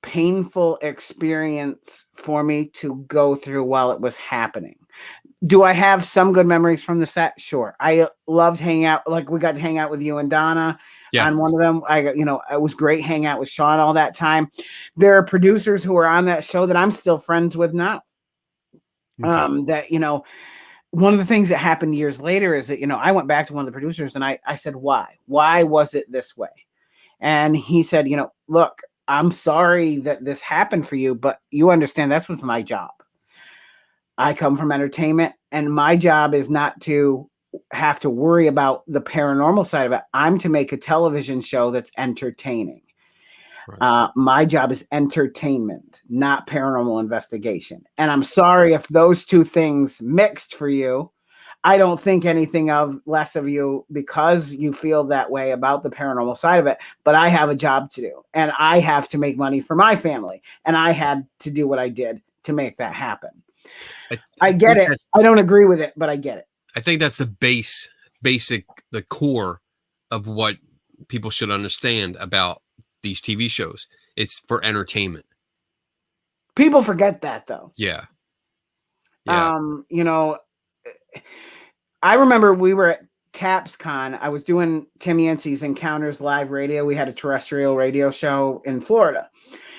[SPEAKER 3] painful experience for me to go through while it was happening. Do I have some good memories from the set? Sure. I loved hanging out. Like we got to hang out with you and Donna on one of them. It was great hanging out with Sean all that time. There are producers who are on that show that I'm still friends with now. Okay. One of the things that happened years later is that, I went back to one of the producers and I said, why was it this way? And he said, look, I'm sorry that this happened for you, but you understand that's what's my job. I come from entertainment and my job is not to have to worry about the paranormal side of it. I'm to make a television show that's entertaining. Right. My job is entertainment, not paranormal investigation. And I'm sorry if those two things mixed for you. I don't think anything less of you because you feel that way about the paranormal side of it, but I have a job to do and I have to make money for my family. And I had to do what I did to make that happen. I get it. I don't agree with it, but I get it.
[SPEAKER 1] I think that's the the core of what people should understand about these TV shows. It's for entertainment.
[SPEAKER 3] People forget that though.
[SPEAKER 1] Yeah.
[SPEAKER 3] I remember we were at TapsCon. I was doing Tim Yancey's Encounters Live Radio. We had a terrestrial radio show in Florida,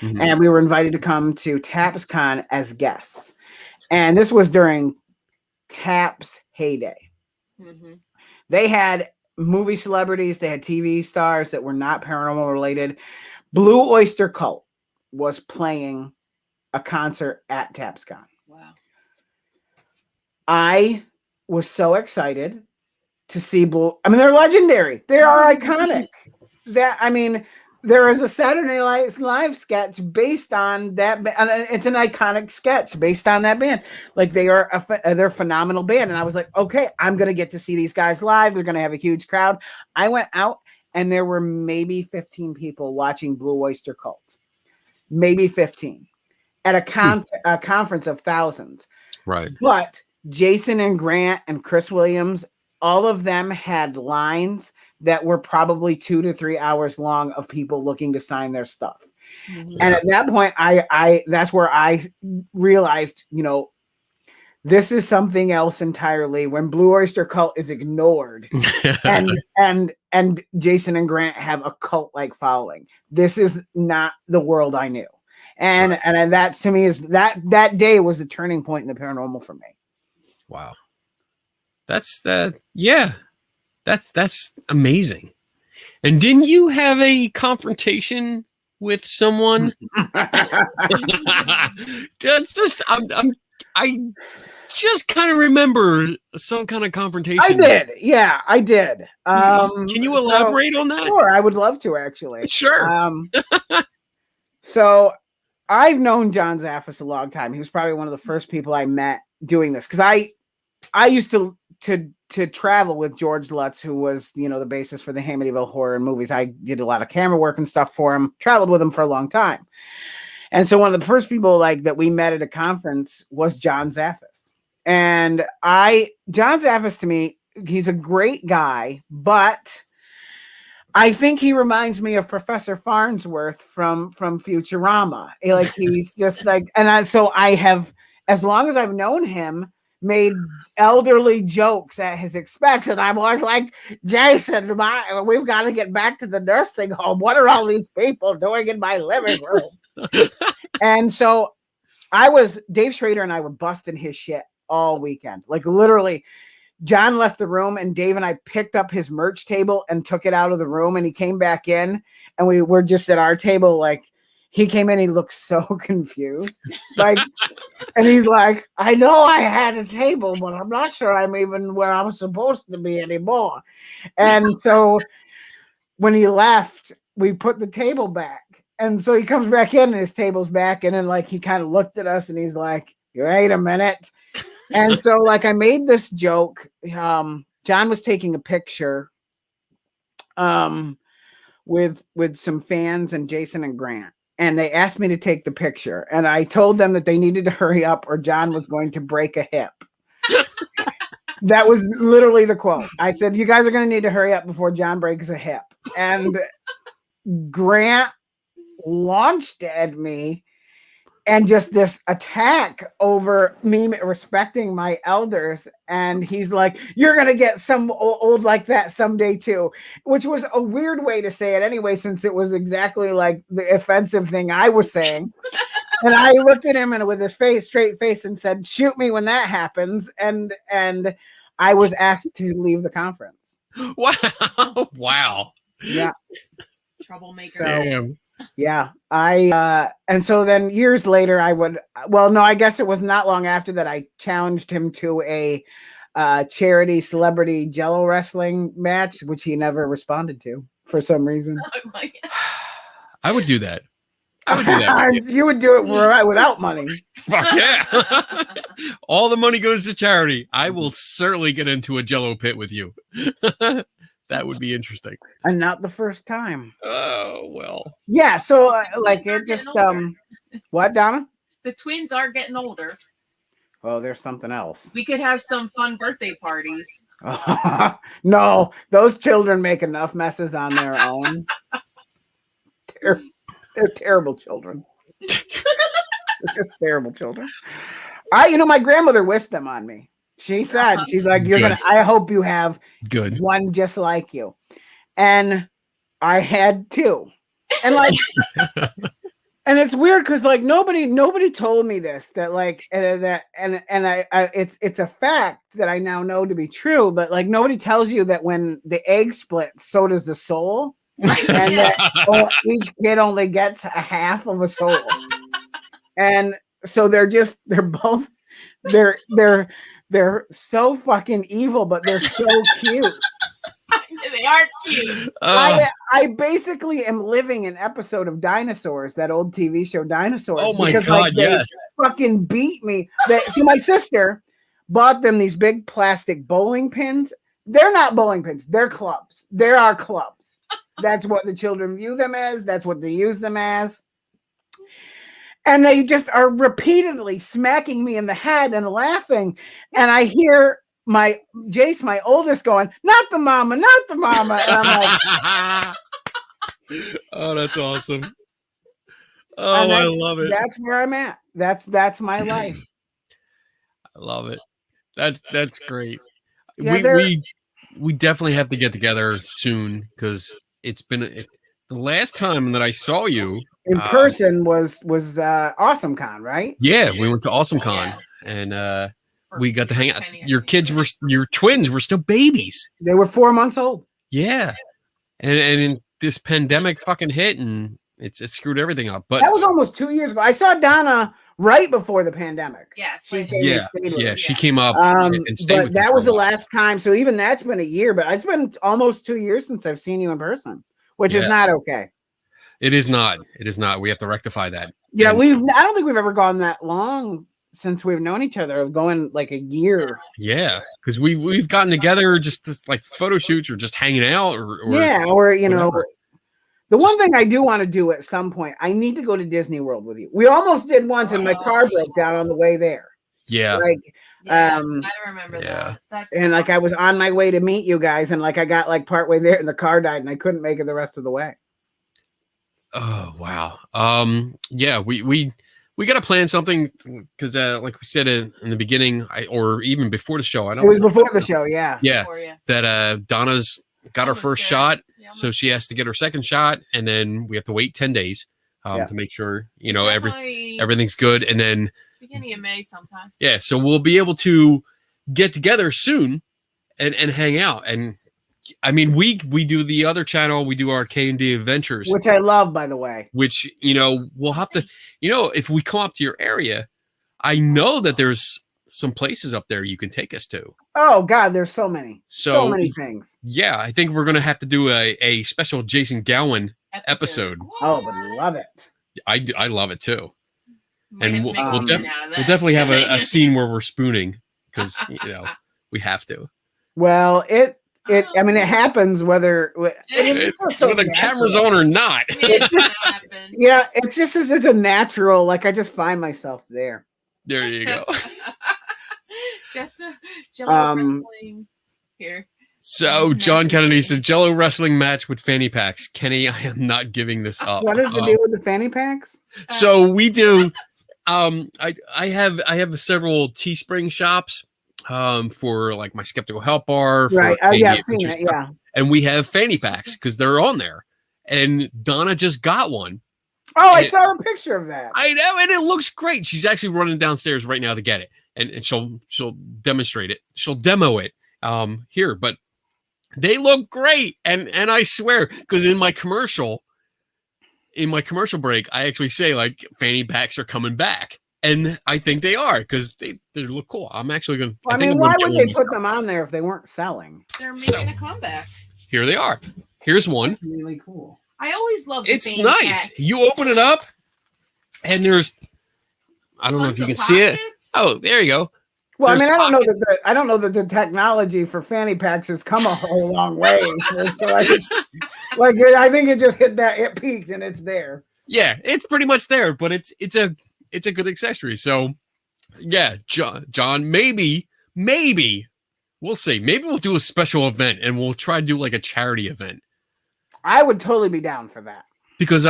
[SPEAKER 3] and we were invited to come to TapsCon as guests. And this was during Taps heyday. They had movie celebrities, they had TV stars that were not paranormal related. Blue Oyster Cult was playing a concert at TapsCon.
[SPEAKER 4] Wow.
[SPEAKER 3] I was so excited to see Blue. I mean, they're legendary. They are iconic. There is a Saturday Night Live sketch based on that. It's an iconic sketch based on that band. Like they're a phenomenal band. And I was like, okay, I'm going to get to see these guys live. They're going to have a huge crowd. I went out and there were maybe 15 people watching Blue Oyster Cult. Maybe 15 at a conference of thousands.
[SPEAKER 1] Right.
[SPEAKER 3] But Jason and Grant and Chris Williams, all of them had lines that were probably 2 to 3 hours long of people looking to sign their stuff. And at that point, that's where I realized, this is something else entirely when Blue Oyster Cult is ignored and Jason and Grant have a cult-like following. This is not the world I knew. And that to me is that day was the turning point in the paranormal for me.
[SPEAKER 1] Wow. That's amazing. And didn't you have a confrontation with someone? That's just I just kind of remember some kind of confrontation.
[SPEAKER 3] I did. Yeah, I did.
[SPEAKER 1] Can you elaborate on that?
[SPEAKER 3] Sure, I would love to actually.
[SPEAKER 1] Sure.
[SPEAKER 3] So I've known John Zaffis a long time. He was probably one of the first people I met doing this because I used to travel with George Lutz, who was, the basis for the Amityville Horror movies. I did a lot of camera work and stuff for him, traveled with him for a long time. And so one of the first people that we met at a conference was John Zaffis. And John Zaffis to me, he's a great guy, but I think he reminds me of Professor Farnsworth from Futurama. He's just so I have, as long as I've known him, made elderly jokes at his expense. And I'm always like, Jason, we've got to get back to the nursing home. What are all these people doing in my living room? And so Dave Schrader and I were busting his shit all weekend. Like literally, John left the room and Dave and I picked up his merch table and took it out of the room, and he came back in and we were just at our table. He came in, he looked so confused. And he's like, I know I had a table, but I'm not sure I'm even where I was supposed to be anymore. And so when he left, we put the table back. And so he comes back in and his table's back. And then he kind of looked at us and he's like, wait a minute. And so I made this joke. John was taking a picture with some fans and Jason and Grant. And they asked me to take the picture. And I told them that they needed to hurry up or John was going to break a hip. That was literally the quote. I said, you guys are going to need to hurry up before John breaks a hip. And Grant launched at me and just this attack over me respecting my elders. And he's like, you're going to get some old like that someday too, which was a weird way to say it anyway, since it was exactly like the offensive thing I was saying. And I looked at him and with his straight face and said, shoot me when that happens. And I was asked to leave the conference.
[SPEAKER 1] Wow. Wow.
[SPEAKER 3] Yeah.
[SPEAKER 4] Troublemaker.
[SPEAKER 3] So,
[SPEAKER 1] Damn.
[SPEAKER 3] yeah, and so then years later I guess it was not long after that I challenged him to a charity celebrity Jello wrestling match, which he never responded to for some reason.
[SPEAKER 4] Oh my God.
[SPEAKER 1] I would do that.
[SPEAKER 3] You would do it without money.
[SPEAKER 1] Fuck yeah. All the money goes to charity. I will certainly get into a Jello pit with you. That would be interesting.
[SPEAKER 3] And not the first time.
[SPEAKER 1] Oh, well.
[SPEAKER 3] Yeah, so it just what, Donna?
[SPEAKER 4] The twins are getting older.
[SPEAKER 3] Well, there's something else.
[SPEAKER 4] We could have some fun birthday parties.
[SPEAKER 3] No, those children make enough messes on their own. They're terrible children. They're just terrible children. My grandmother whisked them on me. She said, she's like,
[SPEAKER 1] Good.
[SPEAKER 3] I hope you have
[SPEAKER 1] Good.
[SPEAKER 3] one just like you. And I had two. And like, and it's weird because like nobody told me this, that like it's a fact that I now know to be true, but like nobody tells you that when the egg splits, so does the soul. And that each kid only gets a half of a soul. And so they're so fucking evil, but they're so cute.
[SPEAKER 4] They are cute.
[SPEAKER 3] I basically am living an episode of Dinosaurs, that old TV show Dinosaurs.
[SPEAKER 1] Oh my
[SPEAKER 3] because,
[SPEAKER 1] God,
[SPEAKER 3] like, they
[SPEAKER 1] yes.
[SPEAKER 3] fucking beat me. See, my sister bought them these big plastic bowling pins. They're not bowling pins. They're clubs. They're our clubs. That's what the children view them as. That's what they use them as. And they just are repeatedly smacking me in the head and laughing. And I hear my oldest, going, "Not the mama, not the mama." And I'm like,
[SPEAKER 1] oh, that's awesome. Oh, I love it.
[SPEAKER 3] That's where I'm at. That's my life.
[SPEAKER 1] I love it. That's great.
[SPEAKER 3] Yeah,
[SPEAKER 1] we definitely have to get together soon, because it's been the last time that I saw you
[SPEAKER 3] in person was Awesome Con, right?
[SPEAKER 1] Yeah, we went to Awesome Con,
[SPEAKER 4] Yes.
[SPEAKER 1] and we got to hang out. Your twins were still babies.
[SPEAKER 3] They were 4 months old.
[SPEAKER 1] Yeah, and this pandemic fucking hit, and it screwed everything up. But
[SPEAKER 3] that was almost 2 years ago. I saw Donna right before the pandemic.
[SPEAKER 4] Yes.
[SPEAKER 3] She came and stayed with us.
[SPEAKER 1] she came up and stayed
[SPEAKER 3] but
[SPEAKER 1] with
[SPEAKER 3] that
[SPEAKER 1] us
[SPEAKER 3] was
[SPEAKER 1] for a
[SPEAKER 3] the
[SPEAKER 1] while.
[SPEAKER 3] last time. So even that's been a year, but it's been almost 2 years since I've seen you in person, which is not okay.
[SPEAKER 1] It is not. It is not. We have to rectify that.
[SPEAKER 3] Yeah,
[SPEAKER 1] And-
[SPEAKER 3] I don't think we've ever gone that long since we've known each other, going like a year.
[SPEAKER 1] Yeah, because we've gotten together just like photo shoots or just hanging out or
[SPEAKER 3] you know.
[SPEAKER 1] whatever.
[SPEAKER 3] The one thing I do want to do at some point, I need to go to Disney World with you. We almost did once, and my car broke down on the way there.
[SPEAKER 1] Yeah.
[SPEAKER 3] Like,
[SPEAKER 4] I remember
[SPEAKER 1] Yeah.
[SPEAKER 4] that.
[SPEAKER 3] and like I was on my way to meet you guys, and like I got like partway there, and the car died, and I couldn't make it the rest of the way.
[SPEAKER 1] Oh wow. Yeah, we got to plan something, because like we said in the beginning, or even before the show, I don't.
[SPEAKER 3] It was before the show, yeah.
[SPEAKER 1] Yeah,
[SPEAKER 4] For you.
[SPEAKER 1] that Donna's got her
[SPEAKER 4] Almost
[SPEAKER 1] first
[SPEAKER 4] there.
[SPEAKER 1] shot,
[SPEAKER 4] Yeah,
[SPEAKER 1] so she has to get her second shot, and then we have to wait 10 days to make sure
[SPEAKER 4] Definitely
[SPEAKER 1] everything's good, and then
[SPEAKER 4] beginning of May sometime.
[SPEAKER 1] yeah, so we'll be able to get together soon and hang out. And I mean, we do the other channel, we do our K&D Adventures,
[SPEAKER 3] Which I love, by the way.
[SPEAKER 1] which we'll have to, if we come up to your area, I know that there's some places up there you can take us to.
[SPEAKER 3] Oh God, there's so many, so
[SPEAKER 1] So
[SPEAKER 3] many things.
[SPEAKER 1] yeah, I think we're gonna have to do a special Jason Gowin episode.
[SPEAKER 3] Oh, but love it.
[SPEAKER 1] I love it too.
[SPEAKER 4] Might
[SPEAKER 1] And
[SPEAKER 4] have to
[SPEAKER 1] we'll,
[SPEAKER 4] make a
[SPEAKER 1] we'll,
[SPEAKER 4] movie
[SPEAKER 1] def-
[SPEAKER 4] out of
[SPEAKER 1] we'll
[SPEAKER 4] that.
[SPEAKER 1] definitely have a scene where we're spooning, because we have to.
[SPEAKER 3] Well, I mean, it happens whether it's so
[SPEAKER 1] Whether the
[SPEAKER 3] natural.
[SPEAKER 1] camera's on or not.
[SPEAKER 4] It's just happen.
[SPEAKER 3] Yeah, it's just it's a natural. Like I just find myself there.
[SPEAKER 1] There you go.
[SPEAKER 4] Just wrestling here.
[SPEAKER 1] So John Kennedy says Jello wrestling match with fanny packs. Kenny, I am not giving this up.
[SPEAKER 3] What is the deal with the fanny packs?
[SPEAKER 1] So we do. I have several Teespring shops for like my Skeptical Help Bar. For
[SPEAKER 3] Right. Oh yeah, I've
[SPEAKER 1] K&D
[SPEAKER 3] seen
[SPEAKER 1] Adventures
[SPEAKER 3] it.
[SPEAKER 1] stuff.
[SPEAKER 3] Yeah.
[SPEAKER 1] And we have fanny packs because they're on there. And Donna just got one.
[SPEAKER 3] Oh, I
[SPEAKER 1] And
[SPEAKER 3] saw a picture of that.
[SPEAKER 1] I know, and it looks great. She's actually running downstairs right now to get it, and she'll demonstrate it. She'll demo it here, but they look great. And I swear, because in my commercial break, I actually say like fanny packs are coming back, and I think they are, because they look cool. I'm actually gonna.
[SPEAKER 3] Well, I
[SPEAKER 1] think
[SPEAKER 3] mean,
[SPEAKER 1] I'm
[SPEAKER 3] why
[SPEAKER 1] gonna
[SPEAKER 3] would
[SPEAKER 1] get
[SPEAKER 3] they
[SPEAKER 1] one
[SPEAKER 3] put
[SPEAKER 1] myself.
[SPEAKER 3] them on there if they weren't selling?
[SPEAKER 4] They're making a comeback.
[SPEAKER 1] Here they are. Here's one.
[SPEAKER 3] It's really cool.
[SPEAKER 4] I always love the
[SPEAKER 1] It's
[SPEAKER 4] fanny
[SPEAKER 1] nice.
[SPEAKER 4] pack.
[SPEAKER 1] You open it up, and there's. I don't know if
[SPEAKER 4] Tons
[SPEAKER 1] you
[SPEAKER 4] of
[SPEAKER 1] can see it.
[SPEAKER 4] pockets.
[SPEAKER 1] Oh, there you go.
[SPEAKER 3] Well, I
[SPEAKER 1] There's
[SPEAKER 3] mean, I don't know that the technology for fanny packs has come a whole long way. So I think it just it peaked and it's there.
[SPEAKER 1] Yeah, it's pretty much there, but it's a good accessory. So yeah, John, maybe we'll see. Maybe we'll do a special event and we'll try to do like a charity event,
[SPEAKER 3] I would totally be down for that.
[SPEAKER 1] because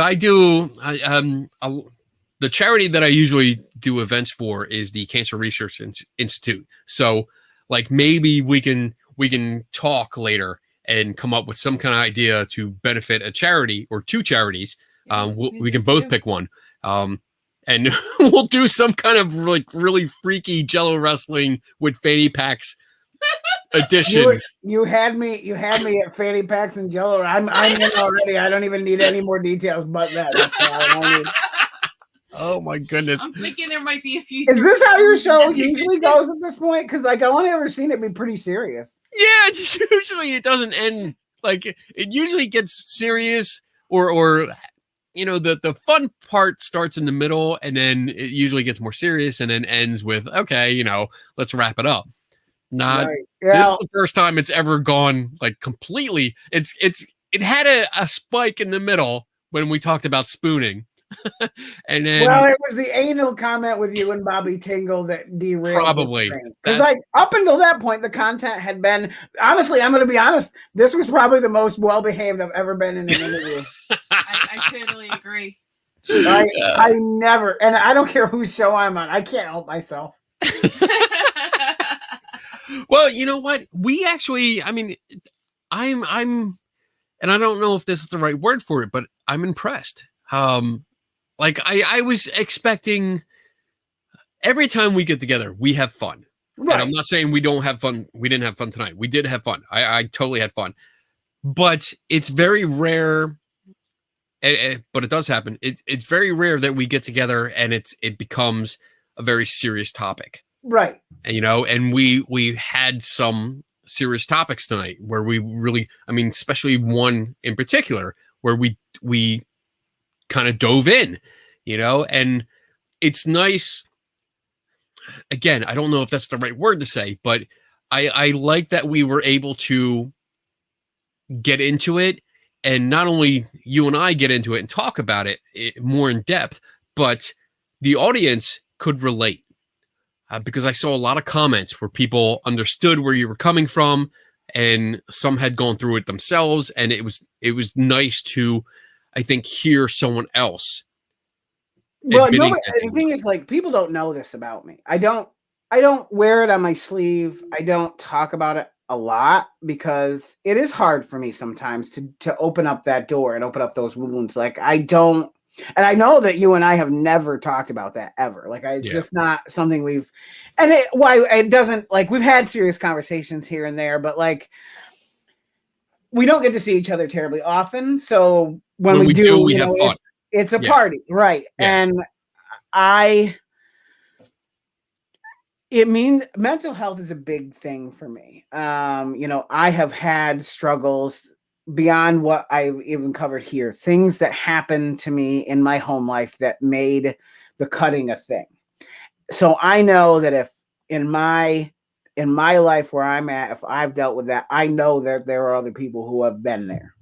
[SPEAKER 1] the charity that I usually do events for is the Cancer Research Institute. So like maybe we can talk later and come up with some kind of idea to benefit a charity or two charities. We can both pick one. And we'll do some kind of like really freaky Jello wrestling with fanny packs edition.
[SPEAKER 3] You had me at fanny packs and Jello. I'm in already. I don't even need any more details but that. That's all I need.
[SPEAKER 1] Oh my goodness!
[SPEAKER 4] I'm thinking there might be a few.
[SPEAKER 3] Is this how your show usually goes at this point? Because like I only ever seen it be pretty serious.
[SPEAKER 1] Yeah, usually it doesn't end like it usually gets serious or the fun part starts in the middle and then it usually gets more serious and then ends with okay, let's wrap it up. Not
[SPEAKER 3] right. Yeah.
[SPEAKER 1] This is the first time it's ever gone like completely. It had a spike in the middle when we talked about spooning. And then
[SPEAKER 3] it was the anal comment with you and Bobby Tingle that derailed.
[SPEAKER 1] Probably
[SPEAKER 3] because like up until that point the content had been, honestly, I'm going to be honest, this was probably the most well behaved I've ever been in an interview.
[SPEAKER 4] I totally agree.
[SPEAKER 3] I never, and I don't care whose show I'm on, I can't help myself.
[SPEAKER 1] Well, you know what? We actually, I mean, I'm, and I don't know if this is the right word for it, but I'm impressed. Like I was expecting every time we get together, we have fun. Right. And I'm not saying we don't have fun. We didn't have fun tonight. We did have fun. I totally had fun, but it's very rare. But it does happen. It's very rare that we get together and it becomes a very serious topic.
[SPEAKER 3] Right.
[SPEAKER 1] And, and we had some serious topics tonight where we really, I mean, especially one in particular where we kind of dove in, and it's nice. Again, I don't know if that's the right word to say, but I like that we were able to get into it. And not only you and I get into it and talk about it more in depth, but the audience could relate. Because I saw a lot of comments where people understood where you were coming from and some had gone through it themselves. And it was nice to, I think, hear someone else.
[SPEAKER 3] Well, the thing is, like, people don't know this about me. I don't wear it on my sleeve. I don't talk about it a lot because it is hard for me sometimes to open up that door and open up those wounds. Like I don't, and I know that you and I have never talked about that ever. Like it's just not something it doesn't, like, we've had serious conversations here and there, but like we don't get to see each other terribly often. So when we do, we have fun. It's a party. Right. Yeah. And it means mental health is a big thing for me. I have had struggles beyond what I've even covered here, things that happened to me in my home life that made the cutting a thing. So I know that if in my life where I'm at, if I've dealt with that, I know that there are other people who have been there.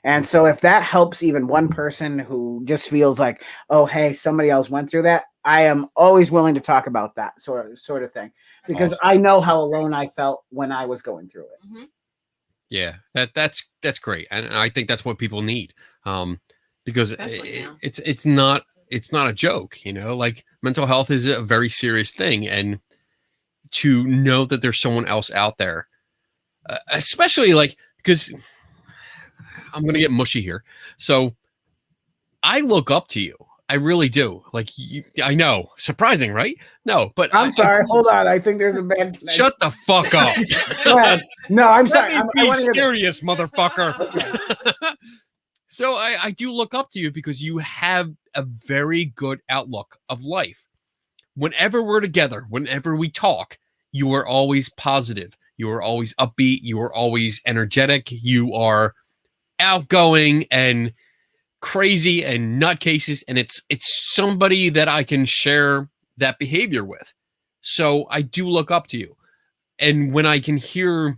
[SPEAKER 3] And so if that helps even one person who just feels like, oh, hey, somebody else went through that, I am always willing to talk about that sort of thing, because awesome. I know how alone I felt when I was going through it.
[SPEAKER 4] Mm-hmm.
[SPEAKER 1] Yeah, that's great, and I think that's what people need, because it's not a joke, like mental health is a very serious thing, and to know that there's someone else out there, especially like, because I'm gonna get mushy here, so I look up to you. I really do. Like, I know, surprising, right? No, but
[SPEAKER 3] I'm sorry. Hold on. I think there's a bad.
[SPEAKER 1] Shut the fuck up.
[SPEAKER 3] Go ahead. No, I'm sorry.
[SPEAKER 1] Be serious, motherfucker. So I do look up to you because you have a very good outlook of life. Whenever we're together, whenever we talk, you are always positive. You are always upbeat. You are always energetic. You are outgoing and crazy and nutcases, and it's somebody that I can share that behavior with. So I do look up to you, and when I can hear,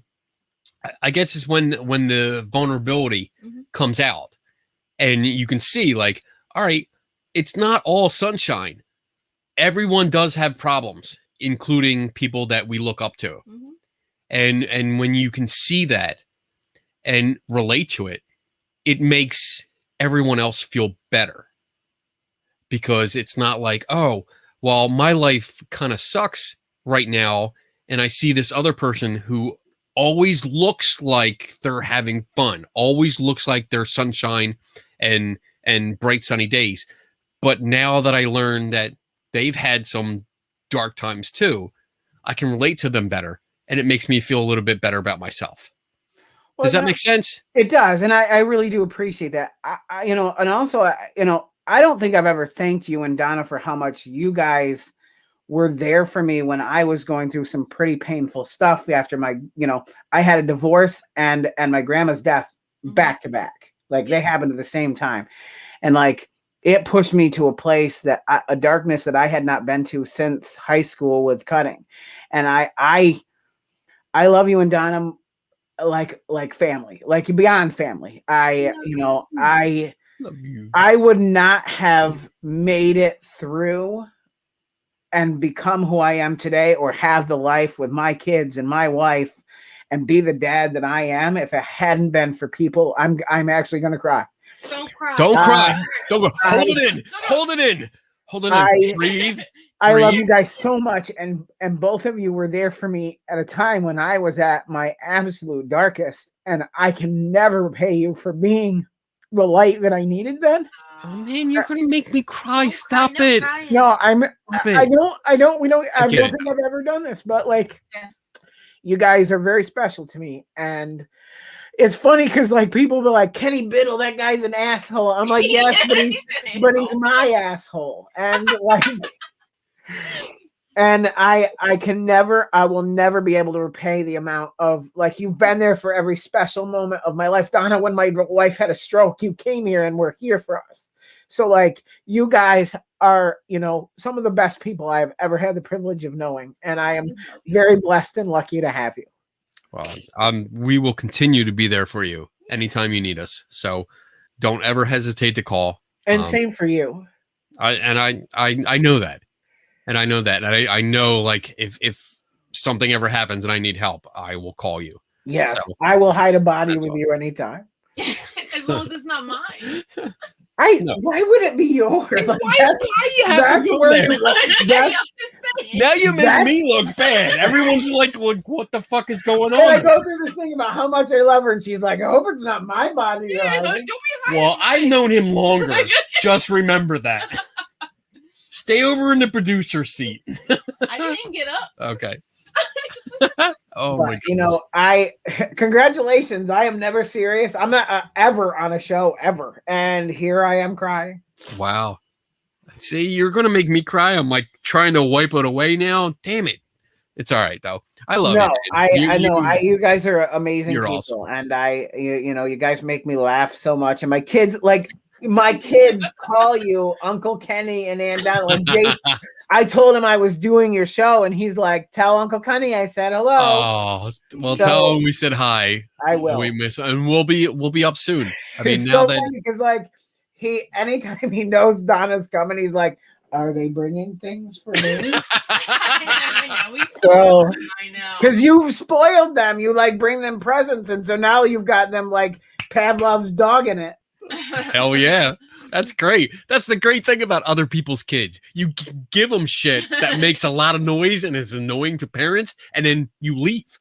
[SPEAKER 1] I guess it's when the vulnerability comes out, and you can see, like, all right, it's not all sunshine. Everyone does have problems, including people that we look up to, and when you can see that and relate to it, it makes everyone else feel better, because it's not like, oh, well, my life kind of sucks right now and I see this other person who always looks like they're having fun, always looks like they're sunshine and bright sunny days. But now that I learned that they've had some dark times too, I can relate to them better, and it makes me feel a little bit better about myself.
[SPEAKER 3] Well,
[SPEAKER 1] Does that make sense?
[SPEAKER 3] It does, and I really do appreciate that. You know, and also, you know, I don't think I've ever thanked you and Donna for how much you guys were there for me when I was going through some pretty painful stuff after my, you know, I had a divorce and my grandma's death back to back. Like they happened at the same time. And like it pushed me to a place that a darkness that I had not been to since high school with cutting. And I love you and Donna like family, like beyond family. I
[SPEAKER 1] Love you.
[SPEAKER 3] I would not have made it through and become who I am today, or have the life with my kids and my wife and be the dad that I am if it hadn't been for people. I'm actually going to cry.
[SPEAKER 4] Don't cry.
[SPEAKER 1] Don't cry. Don't go. Hold it in. Hold it in. Hold it in. Breathe.
[SPEAKER 3] I love you guys so much, and both of you were there for me at a time when I was at my absolute darkest, and I can never repay you for being the light that I needed then.
[SPEAKER 1] Oh man, you're gonna make me cry.
[SPEAKER 4] Don't
[SPEAKER 1] Stop
[SPEAKER 4] cry,
[SPEAKER 1] it.
[SPEAKER 4] crying.
[SPEAKER 3] No, I
[SPEAKER 1] it.
[SPEAKER 3] don't
[SPEAKER 1] I get
[SPEAKER 3] think
[SPEAKER 1] it.
[SPEAKER 3] I've ever done this, but like,
[SPEAKER 4] Yeah.
[SPEAKER 3] you guys are very special to me, and it's funny because like people be like, Kenny Biddle, that guy's an asshole. I'm like, yes, but he's my asshole, and like. And I will never be able to repay the amount of, like, you've been there for every special moment of my life. Donna, when my wife had a stroke, you came here and were here for us. So like, you guys are, you know, some of the best people I've ever had the privilege of knowing. And I am very blessed and lucky to have you.
[SPEAKER 1] Well, we will continue to be there for you anytime you need us. So don't ever hesitate to call.
[SPEAKER 3] And same for you.
[SPEAKER 1] I know that. And I know that. And I know, like, if something ever happens and I need help, I will call you.
[SPEAKER 3] Yes,
[SPEAKER 1] So,
[SPEAKER 3] I will hide a body with
[SPEAKER 1] all.
[SPEAKER 3] you anytime.
[SPEAKER 4] As long as it's not mine.
[SPEAKER 1] No.
[SPEAKER 3] Why would it be yours? Like,
[SPEAKER 1] Why you have to go there?
[SPEAKER 3] That's,
[SPEAKER 1] Now you make me look bad. Everyone's like, look, what the fuck is going
[SPEAKER 3] so I
[SPEAKER 1] on?
[SPEAKER 3] go through this thing about how much I love her, and she's like, I hope it's not my body. you're
[SPEAKER 4] Yeah, don't
[SPEAKER 3] hiding."
[SPEAKER 4] be hiding.
[SPEAKER 1] Well, I've known him longer. Just remember that. Stay over in the producer seat.
[SPEAKER 4] I didn't get up.
[SPEAKER 1] Okay. Oh
[SPEAKER 3] But,
[SPEAKER 1] my goodness.
[SPEAKER 3] you know, congratulations. I am never serious. I'm not ever on a show ever, and here I am crying.
[SPEAKER 1] Wow. See, you're gonna make me cry. I'm like trying to wipe it away now. Damn it. It's all right though. I love
[SPEAKER 3] No,
[SPEAKER 1] it.
[SPEAKER 3] I know. You guys are amazing
[SPEAKER 1] You're
[SPEAKER 3] people,
[SPEAKER 1] awesome.
[SPEAKER 3] and you know, you guys make me laugh so much. And my kids call you Uncle Kenny and Aunt Donna. Like Jason, I told him I was doing your show, and he's like, "Tell Uncle Kenny I said hello."
[SPEAKER 1] Oh, well,
[SPEAKER 3] So,
[SPEAKER 1] tell him we said hi.
[SPEAKER 3] I will.
[SPEAKER 1] We miss, and we'll be up soon. I mean,
[SPEAKER 3] It's
[SPEAKER 1] now
[SPEAKER 3] so
[SPEAKER 1] that
[SPEAKER 3] funny because like anytime he knows Donna's coming, he's like, "Are they bringing things for me?"
[SPEAKER 4] I know.
[SPEAKER 3] So,
[SPEAKER 4] I know.
[SPEAKER 3] because you've spoiled them, you like bring them presents, and so now you've got them like Pavlov's dog in it.
[SPEAKER 1] hell yeah, that's great. That's the great thing about other people's kids. You give them shit that makes a lot of noise and is annoying to parents, and then you leave.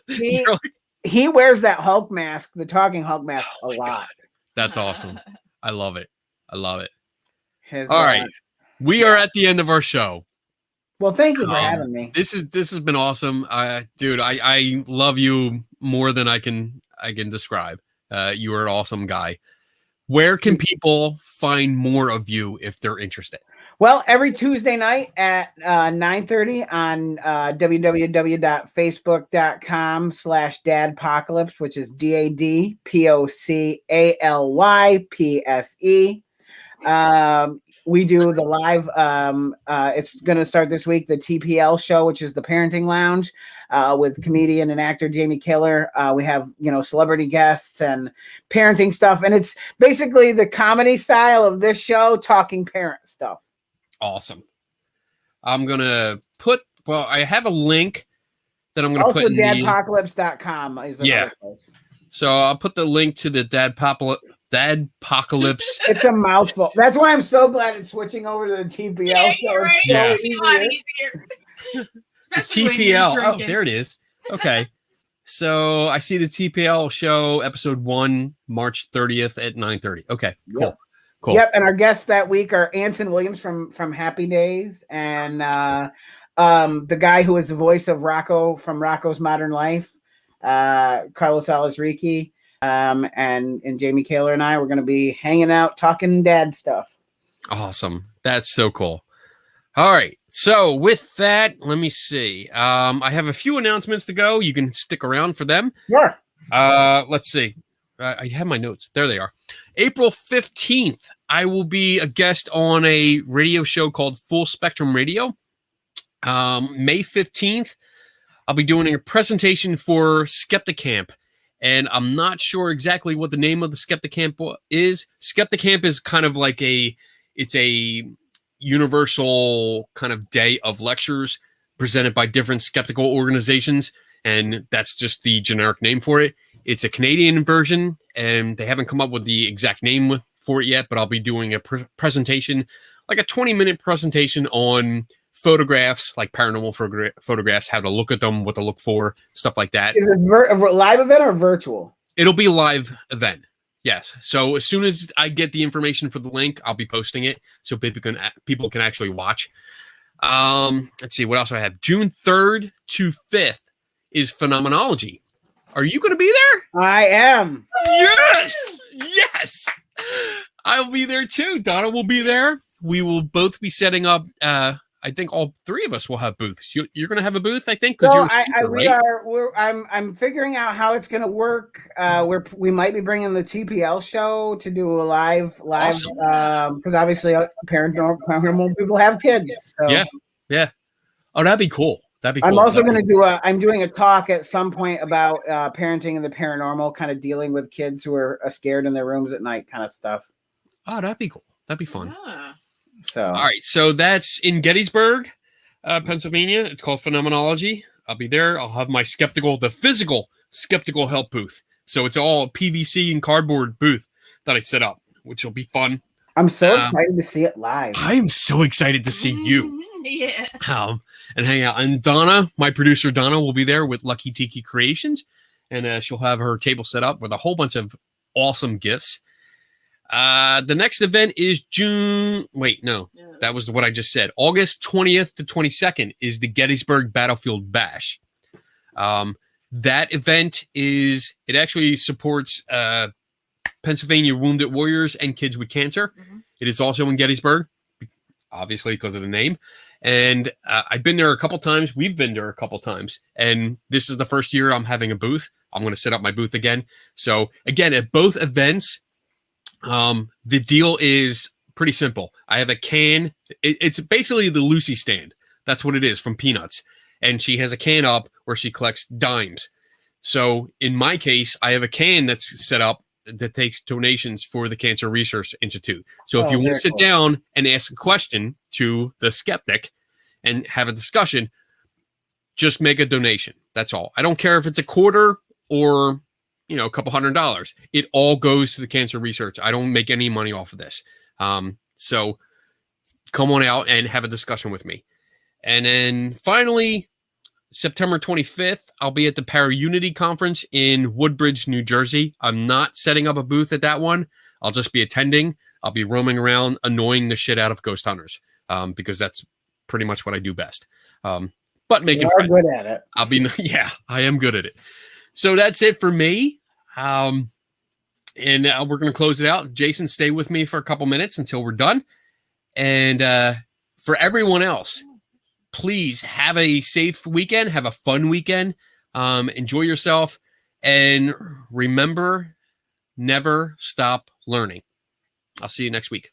[SPEAKER 3] He,
[SPEAKER 1] You're like,
[SPEAKER 3] he wears that Hulk mask, the talking Hulk mask, a lot.
[SPEAKER 1] that's awesome. I love it. I love it.
[SPEAKER 3] His,
[SPEAKER 1] All right, we are at the end of our show.
[SPEAKER 3] Well, thank you for having me.
[SPEAKER 1] This has been awesome, dude. I love you more than I can describe. You are an awesome guy. Where can people find more of you if they're interested?
[SPEAKER 3] Well, every Tuesday night at 9:30 on www.facebook.com/dadpocalypse, which is DADPOCALYPSE. We do the live. It's going to start this week. The TPL show, which is the Parenting Lounge, with comedian and actor Jamie Killer. We have, you know, celebrity guests and parenting stuff, and it's basically the comedy style of this show, talking parent stuff.
[SPEAKER 1] Awesome. I'm gonna put. Well, I have a link that I'm gonna
[SPEAKER 3] Also,
[SPEAKER 1] put. In
[SPEAKER 3] dadpocalypse.com is another place.
[SPEAKER 1] So I'll put the link to the Dadpocalypse.
[SPEAKER 3] It's a mouthful. That's why I'm so glad it's switching over to the TPL show.
[SPEAKER 4] Right.
[SPEAKER 3] It's so
[SPEAKER 1] Yeah.
[SPEAKER 4] It's a lot
[SPEAKER 3] easier.
[SPEAKER 4] easier. Especially when you're
[SPEAKER 1] TPL. Oh,
[SPEAKER 4] drinking.
[SPEAKER 1] there it is. Okay. So I see the TPL show episode 1, March 30th at 9:30. Okay, cool.
[SPEAKER 3] Yep.
[SPEAKER 1] Cool.
[SPEAKER 3] Yep, and our guests that week are Anson Williams from Happy Days, and the guy who is the voice of Rocco from Rocco's Modern Life, Carlos Alazriki, and Jamie Kaler and I were going to be hanging out talking dad stuff.
[SPEAKER 1] Awesome. That's so cool. All right. So with that, let me see. I have a few announcements to go. You can stick around for them.
[SPEAKER 3] Sure.
[SPEAKER 1] Let's see. I have my notes. There they are. April 15th, I will be a guest on a radio show called Full Spectrum Radio. May 15th, I'll be doing a presentation for Skeptic Camp. And I'm not sure exactly what the name of the Skeptic Camp is. Skeptic Camp is kind of like it's a universal kind of day of lectures presented by different skeptical organizations. And that's just the generic name for it. It's a Canadian version, and they haven't come up with the exact name for it yet, but I'll be doing a presentation, like a 20-minute presentation on photographs, like paranormal photographs, how to look at them, what to look for, stuff like that.
[SPEAKER 3] Is it a live event or virtual?
[SPEAKER 1] It'll be a live event. Yes. So as soon as I get the information for the link, I'll be posting it so people can actually watch. Let's see what else I have. June 3rd to 5th is Phenomenology. Are you going to be there?
[SPEAKER 3] I am.
[SPEAKER 1] Yes. Yes. I'll be there too. Donna will be there. We will both be setting up. I think all three of us will have booths. You're going to have a booth, I think, because you're a speaker, right?
[SPEAKER 3] I'm figuring out how it's going to work. We might be bringing the TPL show to do a live,
[SPEAKER 1] Awesome.
[SPEAKER 3] because obviously paranormal people have kids. So.
[SPEAKER 1] Yeah. Oh, that'd be cool. That'd be cool.
[SPEAKER 3] I'm also going to do I'm doing a talk at some point about parenting and the paranormal, kind of dealing with kids who are scared in their rooms at night, kind of stuff.
[SPEAKER 1] Oh, that'd be cool. That'd be fun.
[SPEAKER 4] Yeah.
[SPEAKER 3] So,
[SPEAKER 1] all right. So that's in Gettysburg, Pennsylvania. It's called Phenomenology. I'll be there. I'll have my the physical skeptical help booth. So it's all PVC and cardboard booth that I set up, which will be fun.
[SPEAKER 3] I'm so excited to see it live.
[SPEAKER 1] I am so excited to see you.
[SPEAKER 4] Yeah.
[SPEAKER 1] And hang out. And Donna, my producer Donna, will be there with Lucky Tiki Creations, and she'll have her table set up with a whole bunch of awesome gifts. The next event is June. Wait, no, that was what I just said. August 20th to 22nd is the Gettysburg Battlefield Bash. That event it actually supports Pennsylvania Wounded Warriors and kids with cancer. Mm-hmm. It is also in Gettysburg, obviously because of the name. And I've been there a couple times. We've been there a couple times. And this is the first year I'm having a booth. I'm going to set up my booth again. So again, at both events, the deal is pretty simple. I have a can. It's basically the Lucy stand. That's what it is from Peanuts. And she has a can up where she collects dimes. So in my case, I have a can that's set up that takes donations for the Cancer Research Institute. So if you want to sit down and ask a question to the skeptic and have a discussion, just make a donation. That's all. I don't care if it's a quarter or, a couple $100. It all goes to the cancer research. I don't make any money off of this. So come on out and have a discussion with me. And then finally, September 25th, I'll be at the Para-Unity Conference in Woodbridge, New Jersey. I'm not setting up a booth at that one. I'll just be attending. I'll be roaming around, annoying the shit out of ghost hunters, because that's pretty much what I do best. But making friends.
[SPEAKER 3] Good at it.
[SPEAKER 1] I am good at it. So that's it for me. And we're going to close it out. Jason, stay with me for a couple minutes until we're done. And for everyone else, please have a safe weekend. Have a fun weekend. Enjoy yourself. And remember, never stop learning. I'll see you next week.